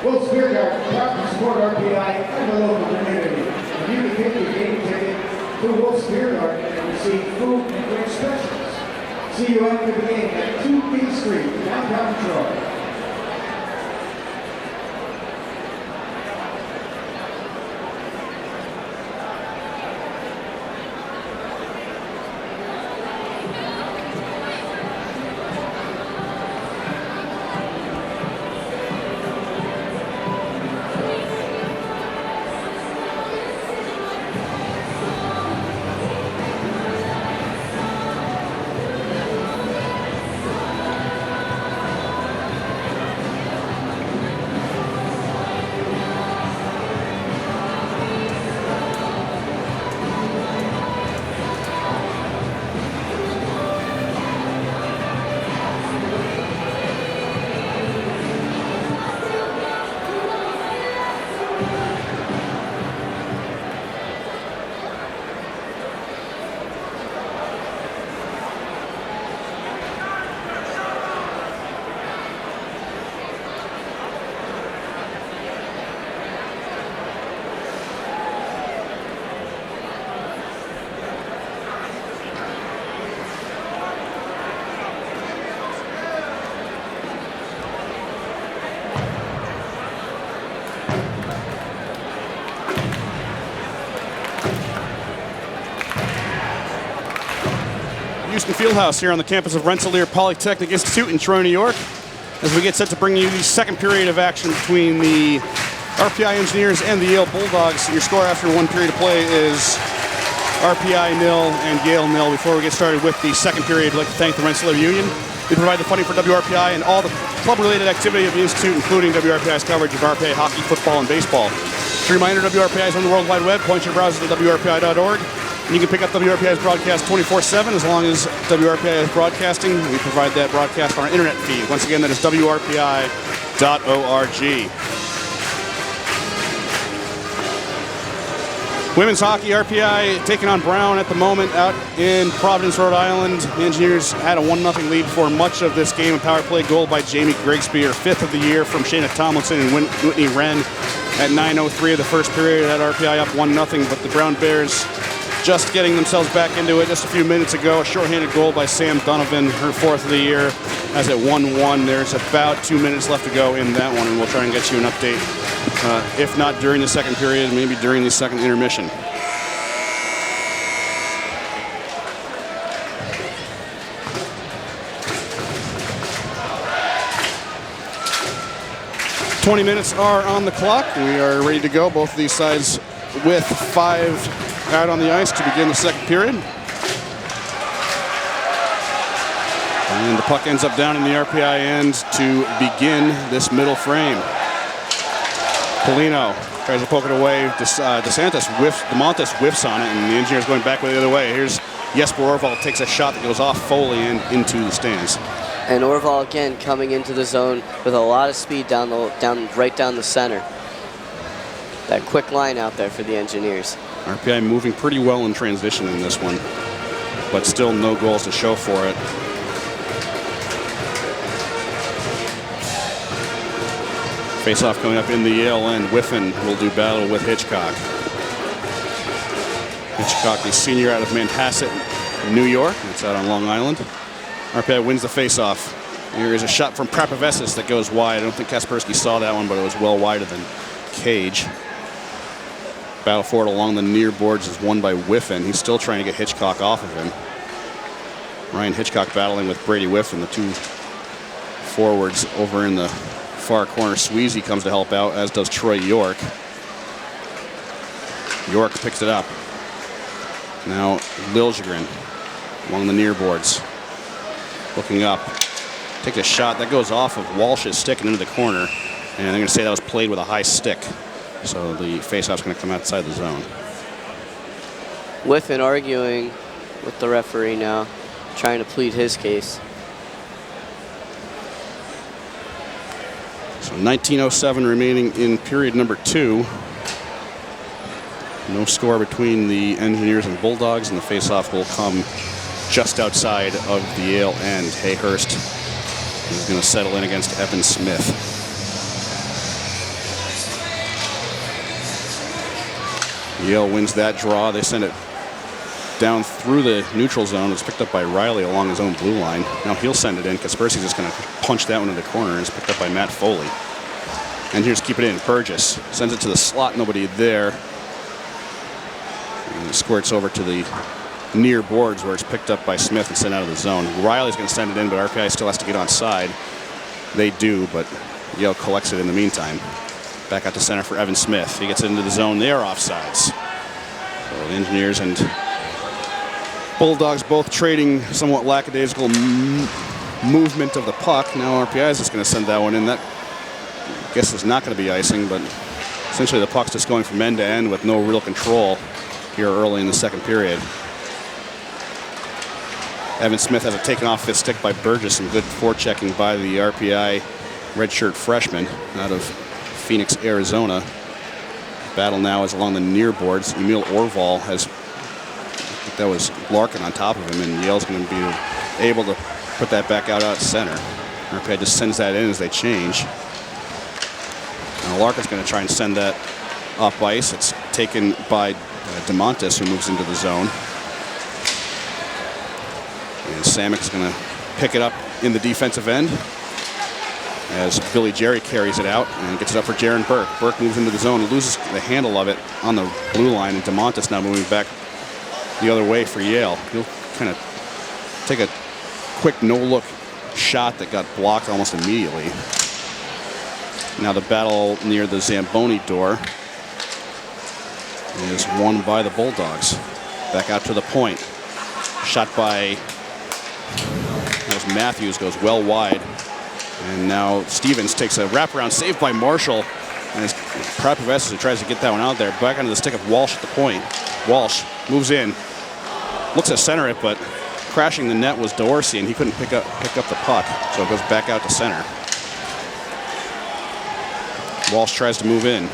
Will Spear Garden, proud to support RPI and the local community. If you can get your game ticket to Will Spear Garden and receive food and drink specials. See you after the game at 2 B Street, downtown Detroit.
Houston Fieldhouse here on the campus of Rensselaer Polytechnic Institute in Troy, New York, as we get set to bring you the second period of action between the RPI Engineers and the Yale Bulldogs. Your score after one period of play is RPI 0 and Yale 0. Before we get started with the second period, I'd like to thank the Rensselaer Union. They provide the funding for WRPI and all the club-related activity of the Institute, including WRPI's coverage of RPI hockey, football, and baseball. Just a reminder, WRPI is on the World Wide Web. Point your browser to WRPI.org. And you can pick up WRPI's broadcast 24/7 as long as WRPI is broadcasting. We provide that broadcast on our internet feed. Once again, that is WRPI.org. Women's hockey, RPI taking on Brown at the moment out in Providence, Rhode Island. The Engineers had a 1-0 lead for much of this game. A power play goal by Jamie Grigsby, her 5th of the year, from Shayna Tomlinson and Whitney Wren at 9:03 of the first period. Had RPI up 1-0, but the Brown Bears just getting themselves back into it just a few minutes ago. A shorthanded goal by Sam Donovan, her 4th of the year, as at 1-1. There's about 2 minutes left to go in that one, and we'll try and get you an update, if not during the second period, maybe during the second intermission. "20 minutes are on the clock. We are ready to go. Both of these sides with 5 out on the ice to begin the second period. And the puck ends up down in the RPI end to begin this middle frame. Polino tries to poke it away. DeSantis whiffs on it, and the Engineers going back the other way. Here's Jesper Orval, takes a shot that goes off Foley and into the stands.
And Orval again coming into the zone with a lot of speed right down the center. That quick line out there for the Engineers.
RPI moving pretty well in transition in this one, but still no goals to show for it. Face-off coming up in the Yale end. Whiffing will do battle with Hitchcock. Hitchcock, the senior out of Manhasset, New York. It's out on Long Island. RPI wins the face-off. Here is a shot from Prapavesis that goes wide. I don't think Kaspersky saw that one, but it was well wider than Cage. Battle for it along the near boards is won by Whiffin. He's still trying to get Hitchcock off of him. Ryan Hitchcock battling with Brady Whiffin, the two forwards over in the far corner. Sweezy comes to help out, as does Troy York. York picks it up. Now Liljegren along the near boards. Looking up. Takes a shot that goes off of Walsh's stick and into the corner. And they're going to say that was played with a high stick. So the faceoff's going to come outside the zone.
Whiffin arguing with the referee now, trying to plead his case.
So 19:07 remaining in period number 2. No score between the Engineers and Bulldogs, and the faceoff will come just outside of the Yale end. Hayhurst is going to settle in against Evan Smith. Yale wins that draw. They send it down through the neutral zone. It was picked up by Riley along his own blue line. Now he'll send it in. Kaspersky's just going to punch that one in the corner. It's picked up by Matt Foley. And here's keep it in. Burgess sends it to the slot. Nobody there. And it squirts over to the near boards where it's picked up by Smith and sent out of the zone. Riley's going to send it in, but RPI still has to get on side. They do, but Yale collects it in the meantime. Back out to center for Evan Smith. He gets it into the zone. They are offsides. So the Engineers and Bulldogs both trading somewhat lackadaisical movement of the puck. Now RPI is just going to send that one in. That, I guess, is not going to be icing, but essentially the puck's just going from end to end with no real control here early in the second period. Evan Smith has it taken off his stick by Burgess. Some good forechecking by the RPI redshirt freshman out of Phoenix, Arizona. Battle now is along the near boards. Emil Orval has, I think that was Larkin on top of him, and Yale's going to be able to put that back out center. RPI just sends that in as they change. Now Larkin's going to try and send that up ice. It's taken by DeMontis, who moves into the zone. And Samick is going to pick it up in the defensive end as Billy Jerry carries it out and gets it up for Jaron Burke. Burke moves into the zone and loses the handle of it on the blue line, and DeMontis now moving back the other way for Yale. He'll kind of take a quick no-look shot that got blocked almost immediately. Now the battle near the Zamboni door is won by the Bulldogs. Back out to the point. Shot by Matthews, goes well wide. And now Stevens takes a wraparound save by Marshall. And it's Prapavessis who tries to get that one out there. Back onto the stick of Walsh at the point. Walsh moves in. Looks to center it, but crashing the net was Dorsey, and he couldn't pick up the puck. So it goes back out to center. Walsh tries to move in.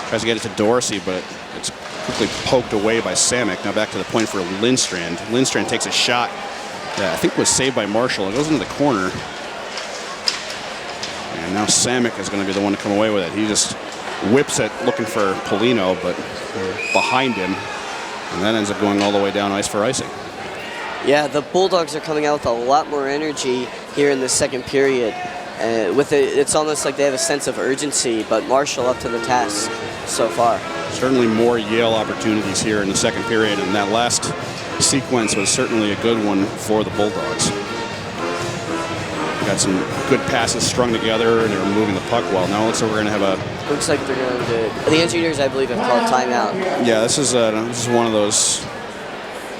Tries to get it to Dorsey, but it's quickly poked away by Samick. Now back to the point for Lindstrand. Lindstrand takes a shot that I think was saved by Marshall. It goes into the corner. And now Samick is going to be the one to come away with it. He just whips it looking for Polino, but behind him. And that ends up going all the way down ice for icing.
Yeah, the Bulldogs are coming out with a lot more energy here in the second period. It's almost like they have a sense of urgency, but Marshall up to the task so far. Certainly
more Yale opportunities here in the second period, and that last sequence was certainly a good one for the Bulldogs. Got some good passes strung together, and they were moving the puck well. Now it looks like we're going to have a...
Looks like they're going to... The Engineers, I believe, have called timeout.
Yeah, this is one of those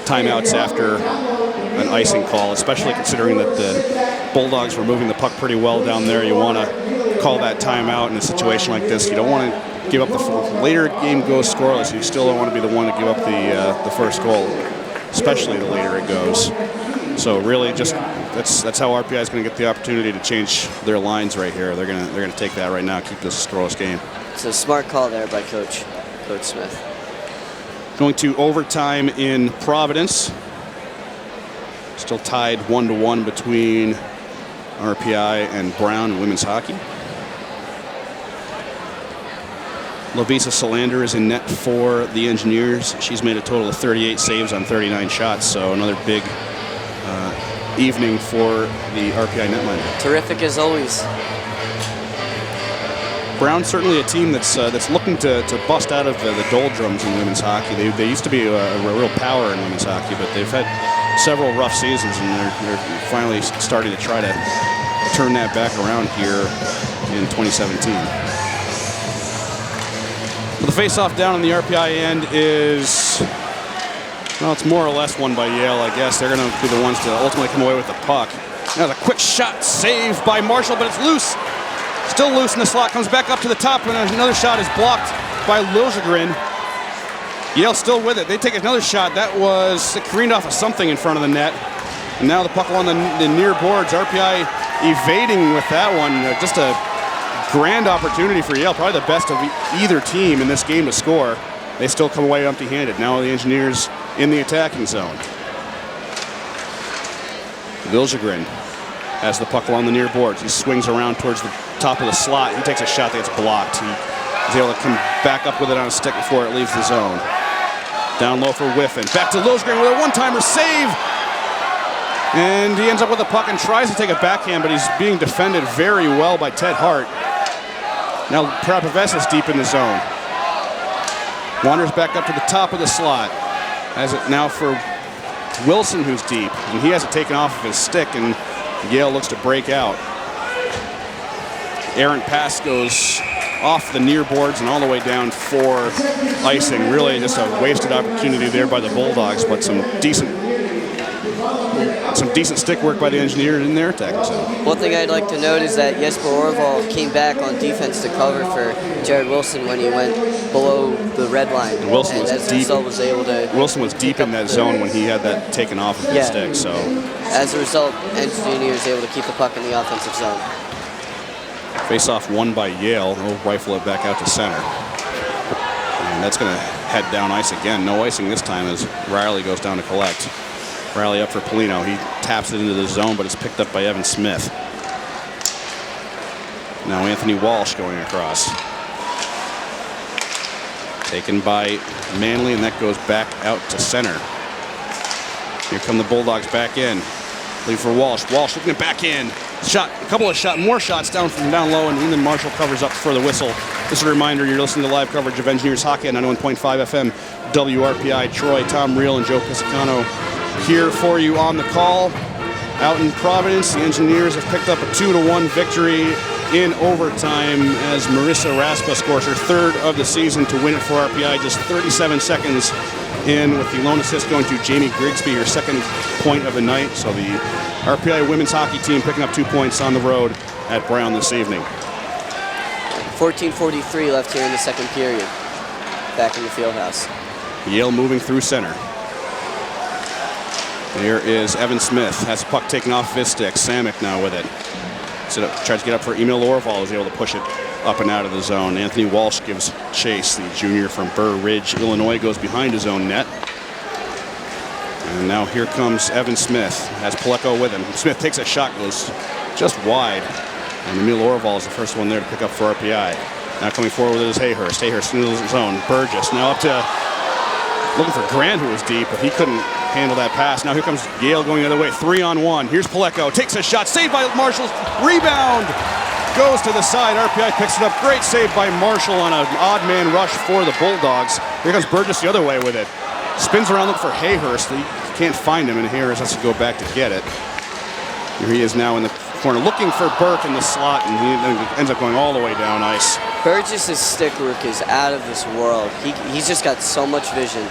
timeouts after an icing call, especially considering that the Bulldogs were moving the puck pretty well down there. You want to call that timeout in a situation like this. You don't want to give up the later game goes scoreless. You still don't want to be the one to give up the first goal, especially the later it goes. So really, just that's how RPI is going to get the opportunity to change their lines right here. They're going to take that right now, keep this a scoreless game.
It's a smart call there by Coach Smith.
Going to overtime in Providence. Still tied 1-1 between RPI and Brown in women's hockey. Lovisa Solander is in net for the Engineers. She's made a total of 38 saves on 39 shots, so another big evening for the RPI netminder.
Terrific as always.
Brown's certainly a team that's looking to bust out of the doldrums in women's hockey. They used to be a real power in women's hockey, but they've had several rough seasons, and they're finally starting to try to turn that back around here in 2017. Well, the face-off down on the RPI end is, well, it's more or less won by Yale, I guess. They're going to be the ones to ultimately come away with the puck. Now the quick shot saved by Marshall, but it's loose. Still loose in the slot, comes back up to the top, and another shot is blocked by Liljegren. Yale still with it. They take another shot. That was careened off of something in front of the net. And now the puck along the near boards. RPI evading with that one. Just a grand opportunity for Yale. Probably the best of either team in this game to score. They still come away empty-handed. Now the Engineers in the attacking zone. Liljegren has the puck along the near boards. He swings around towards the top of the slot. He takes a shot that gets blocked. He is able to come back up with it on a stick before it leaves the zone. Down low for Whiffing. Back to Lilsgren with a one-timer save. And he ends up with the puck and tries to take a backhand, but he's being defended very well by Ted Hart. Now Prapaves is deep in the zone. Wanders back up to the top of the slot. Has it now for Wilson, who's deep. And he has it taken off of his stick, and Yale looks to break out. Errant pass goes off the near boards and all the way down for icing. Really just a wasted opportunity there by the Bulldogs, but some decent stick work by the Engineers in their attacking zone.
One thing I'd like to note is that Jesper Orval came back on defense to cover for Jared Wilson when he went below the red line.
And Wilson was
as a
deep.
result, was able to
Wilson was deep in that zone when he had that taken off of his stick. So
as a result, Engineers able to keep the puck in the offensive zone.
face-off won by Yale. They'll rifle it back out to center. And that's going to head down ice again. No icing this time as Riley goes down to collect. Riley up for Polino. He taps it into the zone, but it's picked up by Evan Smith. Now Anthony Walsh going across. Taken by Manley, and that goes back out to center. Here come the Bulldogs back in. Lead for Walsh. Walsh looking to back in. Shot, a couple of more shots down from down low, and then Marshall covers up for the whistle. Just a reminder, you're listening to live coverage of Engineers Hockey at 91.5 FM, WRPI. Troy, Tom Reel, and Joe Piscicano here for you on the call. Out in Providence, the Engineers have picked up a 2-1 victory in overtime as Marissa Raspa scores her third of the season to win it for RPI, just 37 seconds in, with the lone assist going to Jamie Grigsby, her second point of the night. So the RPI women's hockey team picking up 2 points on the road at Brown this evening.
14:43 left here in the second period. Back in the fieldhouse.
Yale moving through center. Here is Evan Smith. Has the puck taken off his stick. Samick now with it. Tries to get up for Emil Orval. Is able to push it up and out of the zone. Anthony Walsh gives chase. The junior from Burr Ridge, Illinois, goes behind his own net. And now here comes Evan Smith. Has Paleko with him. Smith takes a shot, goes just wide. And Emil Orval is the first one there to pick up for RPI. Now coming forward with it is Hayhurst. Hayhurst into the zone. Burgess now up to looking for Grant, who was deep, but he couldn't handle that pass. Now here comes Yale going the other way. 3-on-1. Here's Paleko. Takes a shot. Saved by Marshall. Rebound. Goes to the side. RPI picks it up. Great save by Marshall on an odd man rush for the Bulldogs. Here comes Burgess the other way with it. Spins around looking for Hayhurst. He can't find him, and Hayhurst has to go back to get it. Here he is now in the corner looking for Burke in the slot, and he ends up going all the way down ice.
Burgess's stick work is out of this world. He's just got so much vision.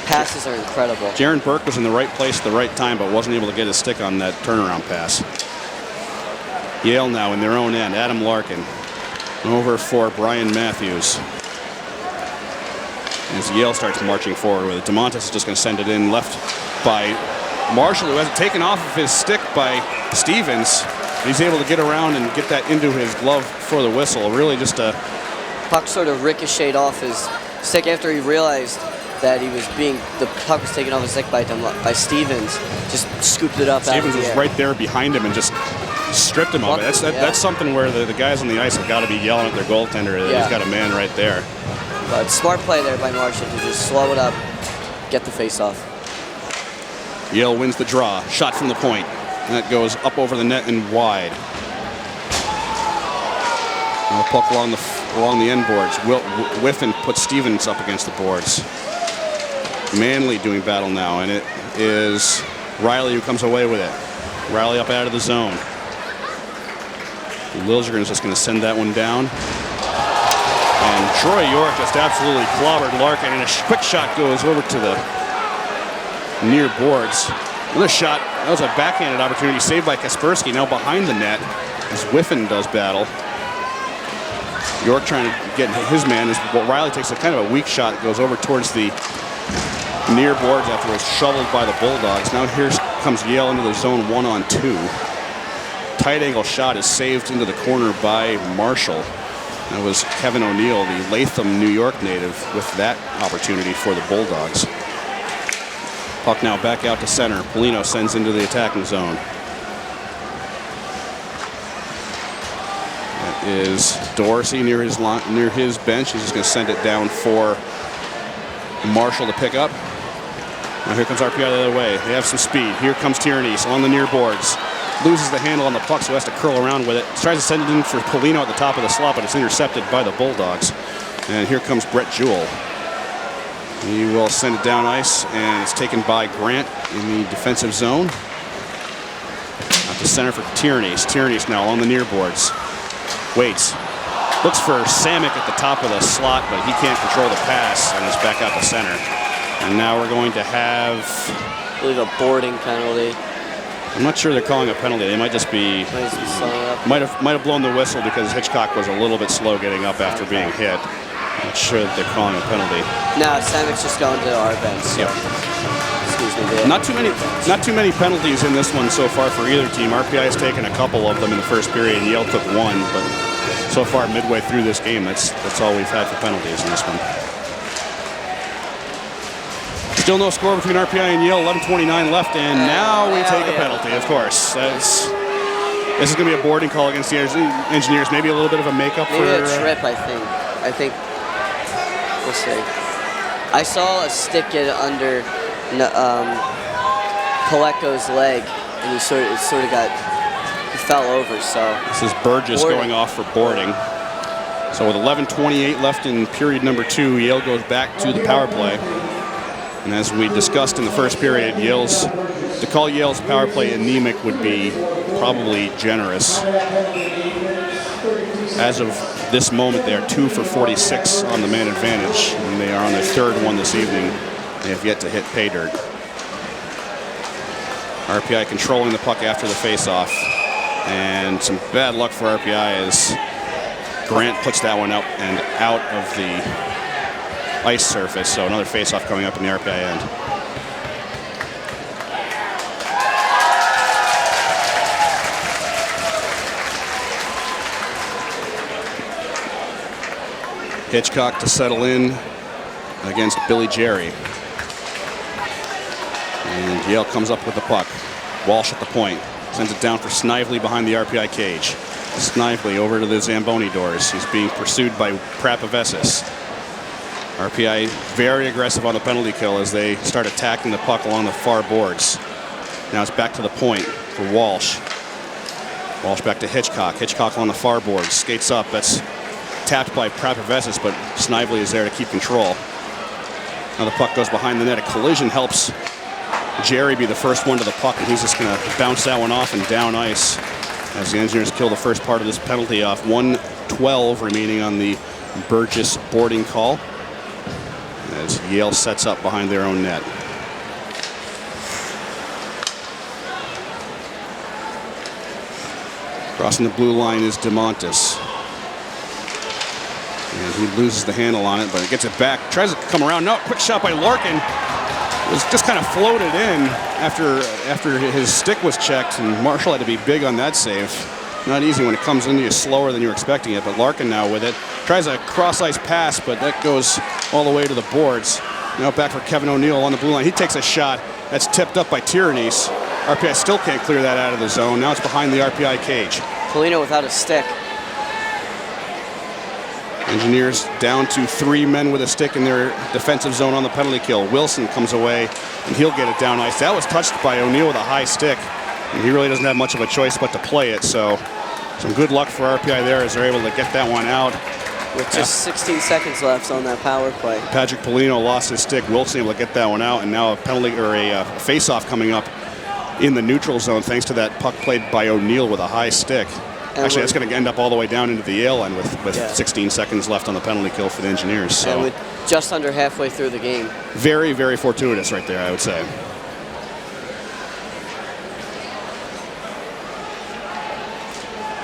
Passes are incredible.
Jaron Burke was in the right place at the right time, but wasn't able to get his stick on that turnaround pass. Yale now in their own end. Adam Larkin over for Brian Matthews. As Yale starts marching forward with it. DeMontis is just going to send it in, left by Marshall, who has it taken off of his stick by Stevens. He's able to get around and get that into his glove for the whistle. Really just a...
Puck sort of ricocheted off his stick after he realized that the puck was taken off his stick by Stevens. Just scooped it up.
Stevens was right there behind him and just stripped him of it. That's something where the guys on the ice have got to be yelling at their goaltender that he's got a man right there.
But smart play there by Marshall to just slow it up, get the face-off.
Yale wins the draw. Shot from the point. And that goes up over the net and wide. Now puck along the end boards. Whiffing puts Stevens up against the boards. Manley doing battle now, and it is Riley who comes away with it. Riley up out of the zone. Lilsgren is just going to send that one down. And Troy York just absolutely clobbered Larkin, and a quick shot goes over to the near boards. Another shot. That was a backhanded opportunity saved by Kaspersky, now behind the net as Whiffin does battle. York trying to get his man as Riley takes a kind of a weak shot, goes over towards the near boards after it was shoveled by the Bulldogs. Now here comes Yale into the zone 1-on-2. Tight angle shot is saved into the corner by Marshall. That was Kevin O'Neill, the Latham, New York native, with that opportunity for the Bulldogs. Puck now back out to center. Polino sends into the attacking zone. That is Dorsey near his bench. He's just going to send it down for Marshall to pick up. Now here comes RPI the other way. They have some speed. Here comes Tyrannese on the near boards. Loses the handle on the puck, so has to curl around with it. Tries to send it in for Polino at the top of the slot, but it's intercepted by the Bulldogs. And here comes Brett Jewell. He will send it down ice, and it's taken by Grant in the defensive zone. Out to center for Tyrannese. Tyrannese now on the near boards. Waits. Looks for Samick at the top of the slot, but he can't control the pass, and it's back out to center. And now we're going to have,
I believe, a boarding penalty.
I'm not sure they're calling a penalty. They might just be
slowing up.
might have blown the whistle because Hitchcock was a little bit slow getting up after being hit. I'm not sure that they're calling a penalty.
No, Samick's just going to our bench. So.
Yep.
Excuse me.
Not too many penalties in this one so far for either team. RPI has taken a couple of them in the first period, and Yale took one, but so far midway through this game, that's all we've had for penalties in this one. Still no score between RPI and Yale, 11:29 left, and now we take a penalty, of course. This is going to be a boarding call against the Engineers, maybe a little bit of a makeup
maybe
for...
a trip, I think, we'll see. I saw a stick get under Koleko's leg, and he sort of he fell over, so...
This is Burgess going off for boarding. So with 11:28 left in period number 2, Yale goes back to the power play. And as we discussed in the first period, to call Yale's power play anemic would be probably generous. As of this moment, they are 2 for 46 on the man advantage, and they are on their third one this evening. They have yet to hit pay dirt. RPI controlling the puck after the faceoff, and some bad luck for RPI as Grant puts that one up and out of the ice surface, so another face-off coming up in the RPI end. Hitchcock to settle in against Billy Jerry. And Yale comes up with the puck. Walsh at the point. Sends it down for Snively behind the RPI cage. Snively over to the Zamboni doors. He's being pursued by Prapavesis. RPI very aggressive on the penalty kill as they start attacking the puck along the far boards. Now it's back to the point for Walsh. Walsh back to Hitchcock. Hitchcock on the far boards. Skates up. That's tapped by Prapavesis, but Snively is there to keep control. Now the puck goes behind the net. A collision helps Jerry be the first one to the puck, and he's just going to bounce that one off and down ice as the Engineers kill the first part of this penalty off. 1:12 remaining on the Burgess boarding call as Yale sets up behind their own net. Crossing the blue line is DeMontis. And he loses the handle on it, but he gets it back. Tries to come around. No, quick shot by Larkin. It was just kind of floated in after his stick was checked, and Marshall had to be big on that save. Not easy when it comes into you slower than you're expecting it, but Larkin now with it. Tries a cross-ice pass, but that goes all the way to the boards. Now back for Kevin O'Neill on the blue line. He takes a shot. That's tipped up by Tyrannese. RPI still can't clear that out of the zone. Now it's behind the RPI cage.
Polino without a stick.
Engineers down to 3 men with a stick in their defensive zone on the penalty kill. Wilson comes away, and he'll get it down ice. That was touched by O'Neill with a high stick, and he really doesn't have much of a choice but to play it. So some good luck for RPI there as they're able to get that one out.
With just 16 seconds left on that power play.
Patrick Polino lost his stick. Wilson able to get that one out, and now a penalty or a face-off coming up in the neutral zone thanks to that puck played by O'Neill with a high stick. And actually, that's going to end up all the way down into the Yale end with 16 seconds left on the penalty kill for the Engineers. So.
And with just under halfway through the game.
Very, very fortuitous right there, I would say.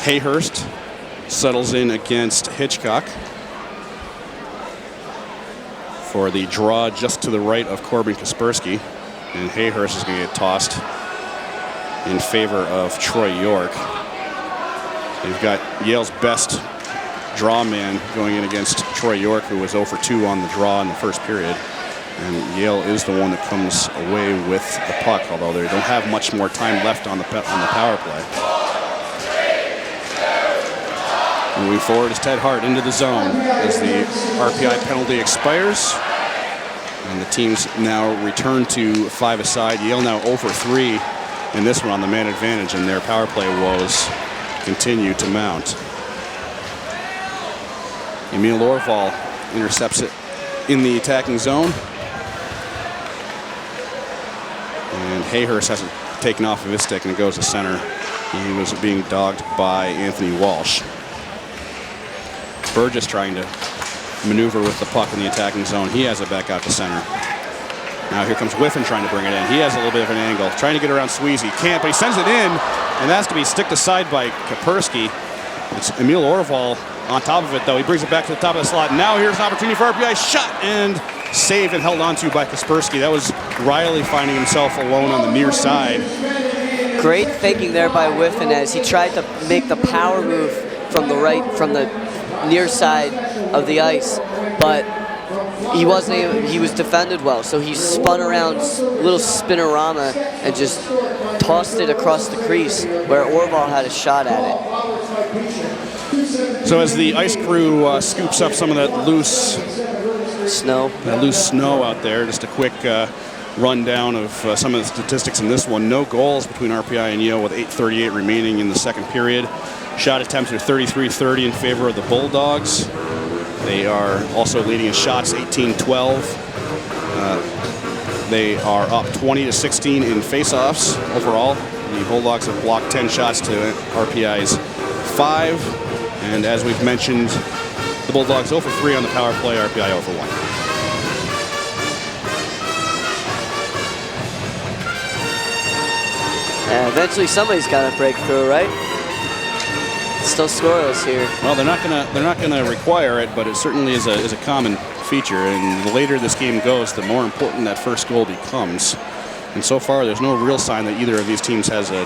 Hayhurst settles in against Hitchcock for the draw just to the right of Corbin Kaspersky. And Hayhurst is going to get tossed in favor of Troy York. You've got Yale's best draw man going in against Troy York, who was 0 for 2 on the draw in the first period. And Yale is the one that comes away with the puck, although they don't have much more time left on the power play. Moving forward is Ted Hart into the zone as the RPI penalty expires. And the teams now return to 5 aside. Yale now 0 for 3 in this one on the man advantage, and their power play woes continue to mount. Emil Orval intercepts it in the attacking zone. And Hayhurst hasn't taken off of his stick, and it goes to center. He was being dogged by Anthony Walsh. Burgess trying to maneuver with the puck in the attacking zone. He has it back out to center. Now here comes Whiffing trying to bring it in. He has a little bit of an angle, trying to get around Sweezy. Can't, but he sends it in, and that's to be sticked aside by Kaspersky. It's Emil Orval on top of it, though. He brings it back to the top of the slot. Now here's an opportunity for RPI. Shot and saved and held onto by Kaspersky. That was Riley finding himself alone on the near side.
Great thinking there by Whiffing as he tried to make the power move from the near side of the ice, but he wasn't able, he was defended well, so he spun around, little spinorama, and just tossed it across the crease where Orval had a shot at it.
So as the ice crew scoops up some of that loose
snow
out there, just a quick rundown of some of the statistics in this one. No goals between RPI and Yale with 8:38 remaining in the second period. Shot attempts are 33-30 in favor of the Bulldogs. They are also leading in shots 18-12. They are up 20-16 in faceoffs overall. The Bulldogs have blocked 10 shots to RPI's 5. And as we've mentioned, the Bulldogs 0 for 3 on the power play, RPI 0 for 1.
Eventually somebody's got to break through, right? Still scoreless here.
Well, they're not gonna require it, but it certainly is a common feature. And the later this game goes, the more important that first goal becomes. And so far, there's no real sign that either of these teams has a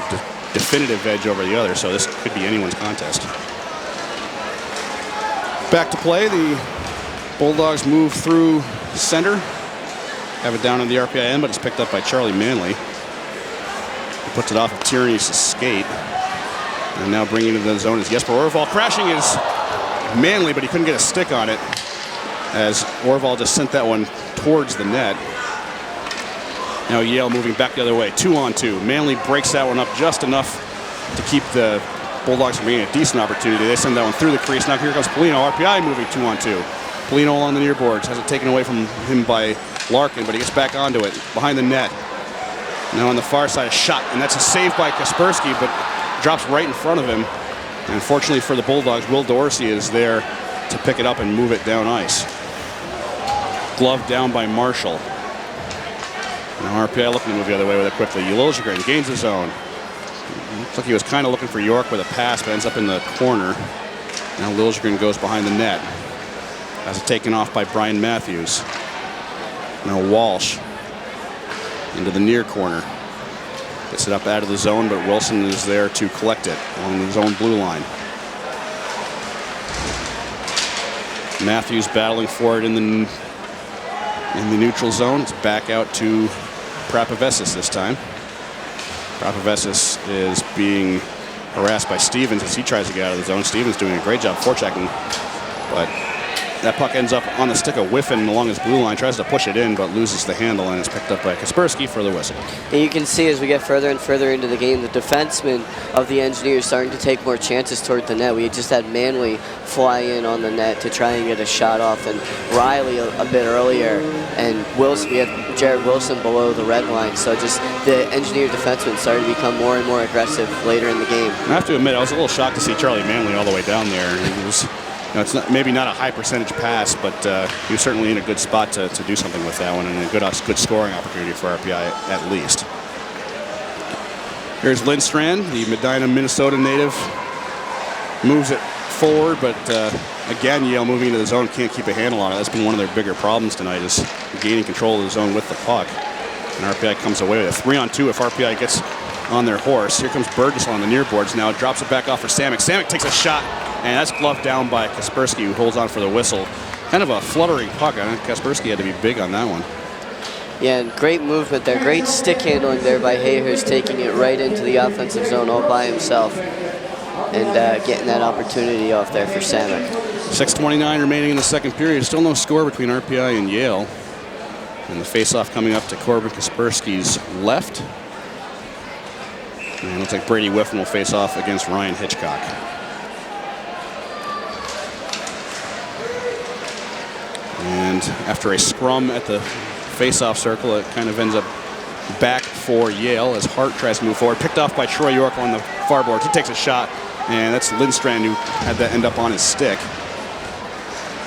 definitive edge over the other. So this could be anyone's contest. Back to play. The Bulldogs move through center, have it down on the RPI end, but it's picked up by Charlie Manley. He puts it off of Tierney's skate. And now bringing it into the zone is Jesper Orval. Crashing is Manley, but he couldn't get a stick on it as Orval just sent that one towards the net. Now Yale moving back the other way, 2-on-2. Manley breaks that one up just enough to keep the Bulldogs from getting a decent opportunity. They send that one through the crease. Now here comes Polino. RPI moving 2-on-2. Polino along the near boards. Has it taken away from him by Larkin, but he gets back onto it behind the net. Now on the far side, a shot, and that's a save by Kaspersky, but drops right in front of him. And unfortunately for the Bulldogs, Will Dorsey is there to pick it up and move it down ice. Glove down by Marshall. Now RPI looking to move the other way with it quickly. Liljegren gains the zone. Looks like he was kind of looking for York with a pass, but ends up in the corner. Now Liljegren goes behind the net. Has it taken off by Brian Matthews. Now Walsh into the near corner. Gets it up out of the zone, but Wilson is there to collect it along the zone blue line. Matthews battling for it in the neutral zone. It's back out to Prapavesis this time. Prapavesis is being harassed by Stevens as he tries to get out of the zone. Stevens doing a great job forechecking, but that puck ends up on the stick of Whiffing along his blue line, tries to push it in, but loses the handle, and it's picked up by Kaspersky for the whistle.
And you can see as we get further and further into the game, the defensemen of the Engineers starting to take more chances toward the net. We just had Manley fly in on the net to try and get a shot off, and Riley a bit earlier, and Wilson, we had Jared Wilson below the red line. So just the Engineer defensemen started to become more and more aggressive later in the game.
I have to admit, I was a little shocked to see Charlie Manley all the way down there. It was, it's maybe not a high percentage pass, but he was certainly in a good spot to do something with that one, and a good scoring opportunity for RPI at least. Here's Lindstrand, the Medina, Minnesota native. Moves it forward, but again, Yale moving into the zone can't keep a handle on it. That's been one of their bigger problems tonight, is gaining control of the zone with the puck. And RPI comes away with a 3-on-2 if RPI gets on their horse. Here comes Burgess on the near boards now. Drops it back off for Samek. Samek takes a shot, and that's gloved down by Kaspersky, who holds on for the whistle. Kind of a fluttering puck. I think Kaspersky had to be big on that one.
Yeah, and great movement there. Great stick handling there by Hayhurst, taking it right into the offensive zone all by himself and getting that opportunity off there for Samek.
6:29 remaining in the second period. Still no score between RPI and Yale. And the face-off coming up to Corbin Kaspersky's left. And it looks like Brady Whiffing will face off against Ryan Hitchcock. And after a scrum at the face-off circle, it kind of ends up back for Yale as Hart tries to move forward. Picked off by Troy York on the far boards. He takes a shot, and that's Lindstrand who had that end up on his stick.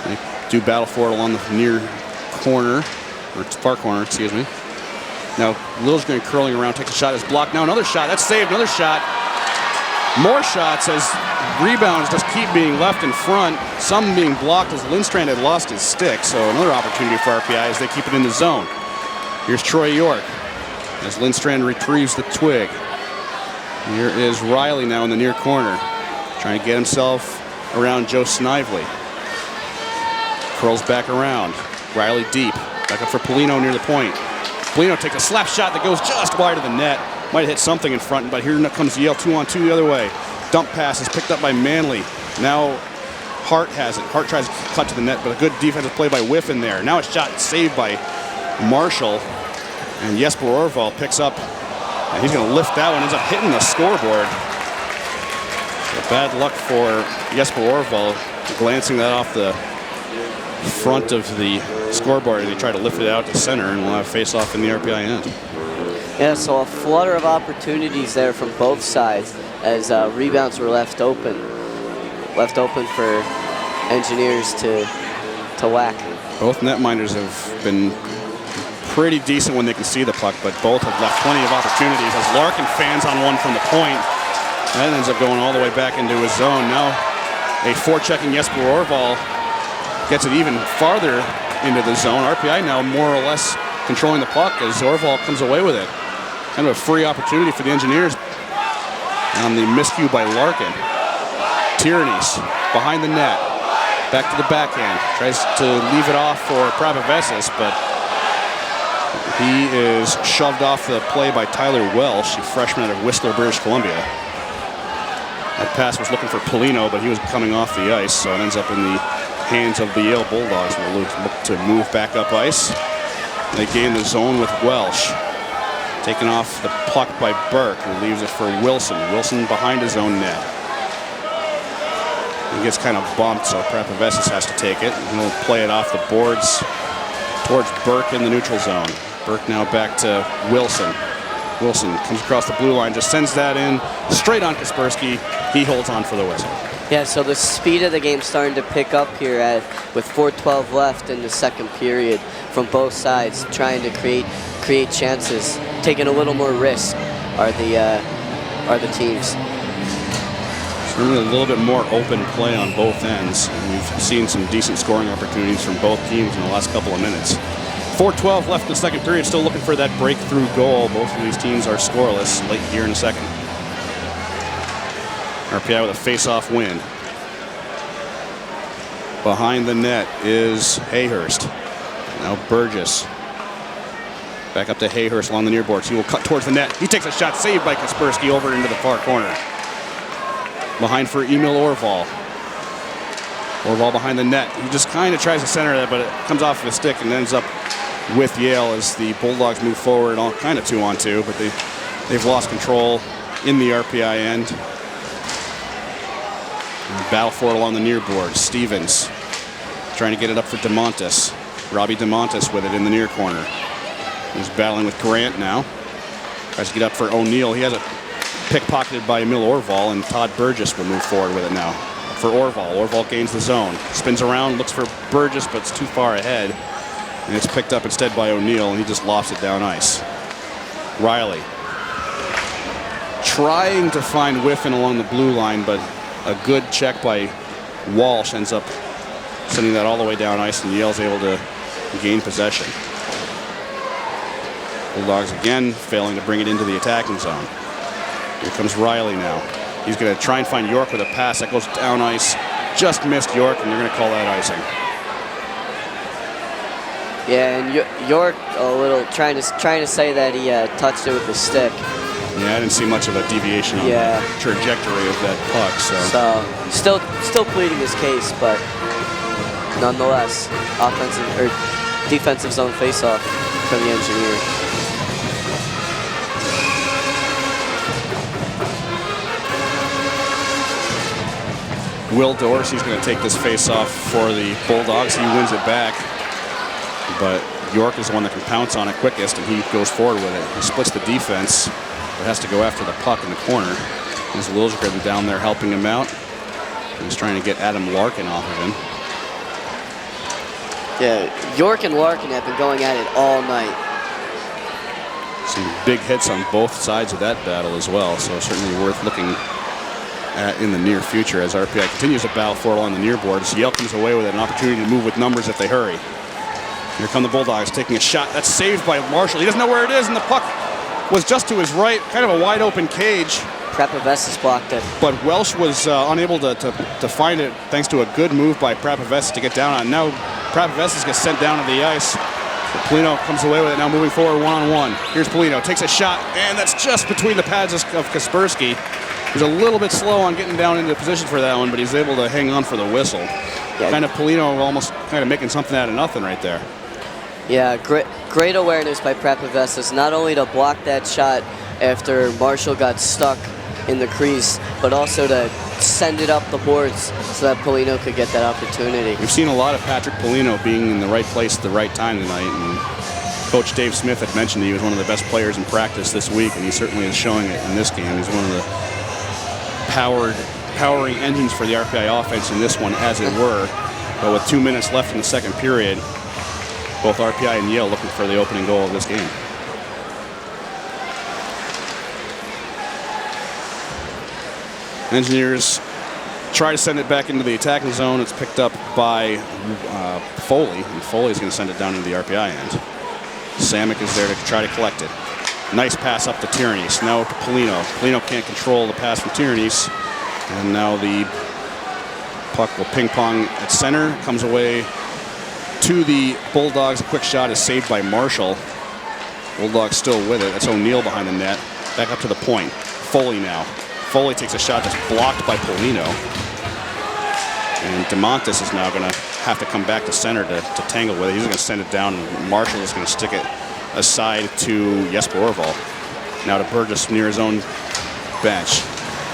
They do battle for it along the near corner, or far corner, excuse me. Now, Liljegren curling around, takes a shot, is blocked. Now another shot, that's saved, another shot. More shots as rebounds just keep being left in front, some being blocked as Lindstrand had lost his stick. So another opportunity for RPI as they keep it in the zone. Here's Troy York as Lindstrand retrieves the twig. Here is Riley now in the near corner, trying to get himself around Joe Snively. Curls back around. Riley deep, back up for Polino near the point. Polino takes a slap shot that goes just wide of the net. Might have hit something in front, but here comes Yale 2-on-2 the other way. Dump pass is picked up by Manley. Now Hart has it. Hart tries to cut to the net, but a good defensive play by Whiffing there. Now a shot saved by Marshall. And Jesper Orval picks up, and he's going to lift that one, ends up hitting the scoreboard. So bad luck for Jesper Orval, glancing that off the front of the scoreboard, and he tried to lift it out to center, and we'll have face-off in the RPI end.
Yeah, so a flutter of opportunities there from both sides as rebounds were left open for Engineers to whack.
Both netminders have been pretty decent when they can see the puck, but both have left plenty of opportunities as Larkin fans on one from the point. That ends up going all the way back into his zone. Now a forechecking Jesper Orval gets it even farther into the zone. RPI now more or less controlling the puck as Orval comes away with it. Kind of a free opportunity for the Engineers on the miscue by Larkin. Tyrannies behind the net. Back to the backhand. Tries to leave it off for Prabhavessis, but he is shoved off the play by Tyler Welsh, a freshman out of Whistler, British Columbia. That pass was looking for Polino, but he was coming off the ice, so it ends up in the hands of the Yale Bulldogs, who will look to move back up ice. They gain the zone with Welsh. Taken off the puck by Burke, who leaves it for Wilson. Wilson behind his own net. He gets kind of bumped, so Prabhavessis has to take it. And he'll play it off the boards towards Burke in the neutral zone. Burke now back to Wilson. Wilson comes across the blue line, just sends that in straight on Kaspersky. He holds on for the whistle.
Yeah, so the speed of the game starting to pick up here with 4:12 left in the second period from both sides, trying to create chances, taking a little more risk are the teams.
Certainly a little bit more open play on both ends. And we've seen some decent scoring opportunities from both teams in the last couple of minutes. 4:12 left in the second period, still looking for that breakthrough goal. Both of these teams are scoreless late here in the second. RPI with a face-off win. Behind the net is Hayhurst. Now Burgess. Back up to Hayhurst along the near boards. He will cut towards the net. He takes a shot saved by Kaspersky over into the far corner. Behind for Emil Orval. Orval behind the net. He just kind of tries to center that, but it comes off of his stick and ends up with Yale as the Bulldogs move forward, all kind of 2-on-2, but they've lost control in the RPI end. And battle for it along the near board. Stevens trying to get it up for DeMontis. Robbie DeMontis with it in the near corner. He's battling with Grant now. Tries to get up for O'Neill. He has it pickpocketed by Emil Orval, and Todd Burgess will move forward with it now. For Orval. Orval gains the zone. Spins around, looks for Burgess, but it's too far ahead. And it's picked up instead by O'Neill, and he just lofts it down ice. Riley trying to find Whiffing along the blue line, but a good check by Walsh ends up sending that all the way down ice, and Yale's able to gain possession. Bulldogs again failing to bring it into the attacking zone. Here comes Riley now. He's going to try and find York with a pass that goes down ice. Just missed York, and they're going to call that icing.
Yeah, and York a little trying to say that he touched it with his stick.
Yeah, I didn't see much of a deviation on the trajectory of that puck.
So still pleading his case, but nonetheless, offensive or defensive zone faceoff. for the Engineers.
Will Dorsey's going to take this face-off for the Bulldogs. He wins it back, but York is the one that can pounce on it quickest, and he goes forward with it. He splits the defense, but has to go after the puck in the corner. There's Liljegren down there helping him out. He's trying to get Adam Larkin off of him.
Yeah, York and Larkin have been going at it all night.
Some big hits on both sides of that battle as well, so certainly worth looking at in the near future as RPI continues to battle for it along the near boards. Yale comes away with an opportunity to move with numbers if they hurry. Here come the Bulldogs taking a shot. That's saved by Marshall. He doesn't know where it is, and the puck was just to his right, kind of a wide open cage.
Prapavessis blocked it.
But Welsh was unable to find it thanks to a good move by Prapavessis to get down on it. Now Prapavessis gets sent down to the ice. Polino comes away with it, now moving forward one-on-one. Here's Polino, takes a shot, and that's just between the pads of Kaspersky. He's a little bit slow on getting down into position for that one, but he's able to hang on for the whistle. Yeah. Kind of Polino almost kind of making something out of nothing right there.
Yeah, great awareness by Prapavessis, not only to block that shot after Marshall got stuck in the crease, but also to send it up the boards so that Polino could get that opportunity.
We've seen a lot of Patrick Polino being in the right place at the right time tonight, and Coach Dave Smith had mentioned he was one of the best players in practice this week, and he certainly is showing it in this game. He's one of the powering engines for the RPI offense in this one, as it were. But with 2 minutes left in the second period, both RPI and Yale looking for the opening goal of this game. Engineers try to send it back into the attacking zone. It's picked up by Foley, and Foley's going to send it down into the RPI end. Samick is there to try to collect it. Nice pass up to Tyrannese. Now to Polino. Polino can't control the pass from Tyrannese. And now the puck will ping pong at center. Comes away to the Bulldogs. A quick shot is saved by Marshall. Bulldogs still with it. That's O'Neill behind the net. Back up to the point. Foley now. Foley takes a shot that's blocked by Polino. And DeMontis is now going to have to come back to center to tangle with it. He's going to send it down. And Marshall is going to stick it aside to Jesper Orval. Now to Burgess near his own bench.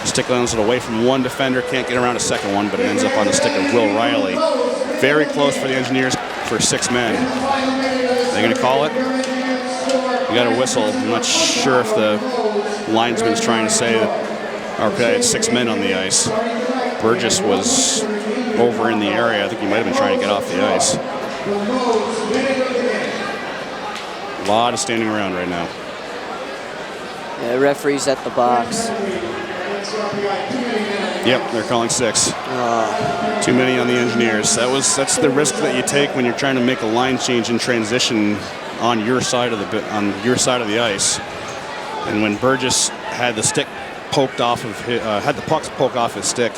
Stick lands it away from one defender. Can't get around a second one, but it ends up on the stick of Will Riley. Very close for the Engineers for 6 men. They're going to call it. We got a whistle. I'm not sure if the linesman's trying to say that RPI had 6 men on the ice. Burgess was over in the area. I think he might have been trying to get off the ice. A lot of standing around right now.
Yeah, referee's at the box.
Yep, they're calling 6. Too many on the Engineers. That's the risk that you take when you're trying to make a line change in transition on your side of the ice. And when Burgess had the stick poked off of had the pucks poke off his stick,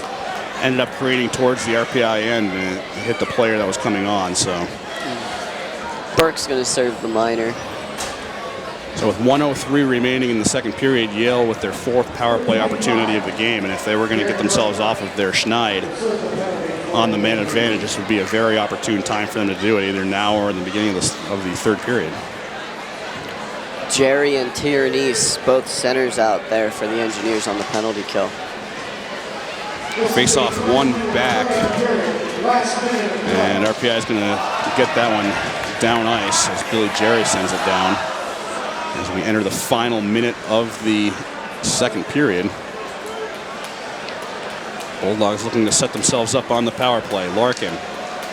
ended up creating towards the RPI end, and it hit the player that was coming on. So
Burke's going to serve the minor.
So with 1:03 remaining in the second period, Yale with their 4th power play opportunity of the game, and if they were going to get themselves off of their schneid on the man advantage, this would be a very opportune time for them to do it, either now or in the beginning of the third period.
Jerry and Tyrannese, both centers out there for the Engineers on the penalty kill.
Face off one back, and RPI is going to get that one down ice as Billy Jerry sends it down. As we enter the final minute of the second period. Bulldogs looking to set themselves up on the power play. Larkin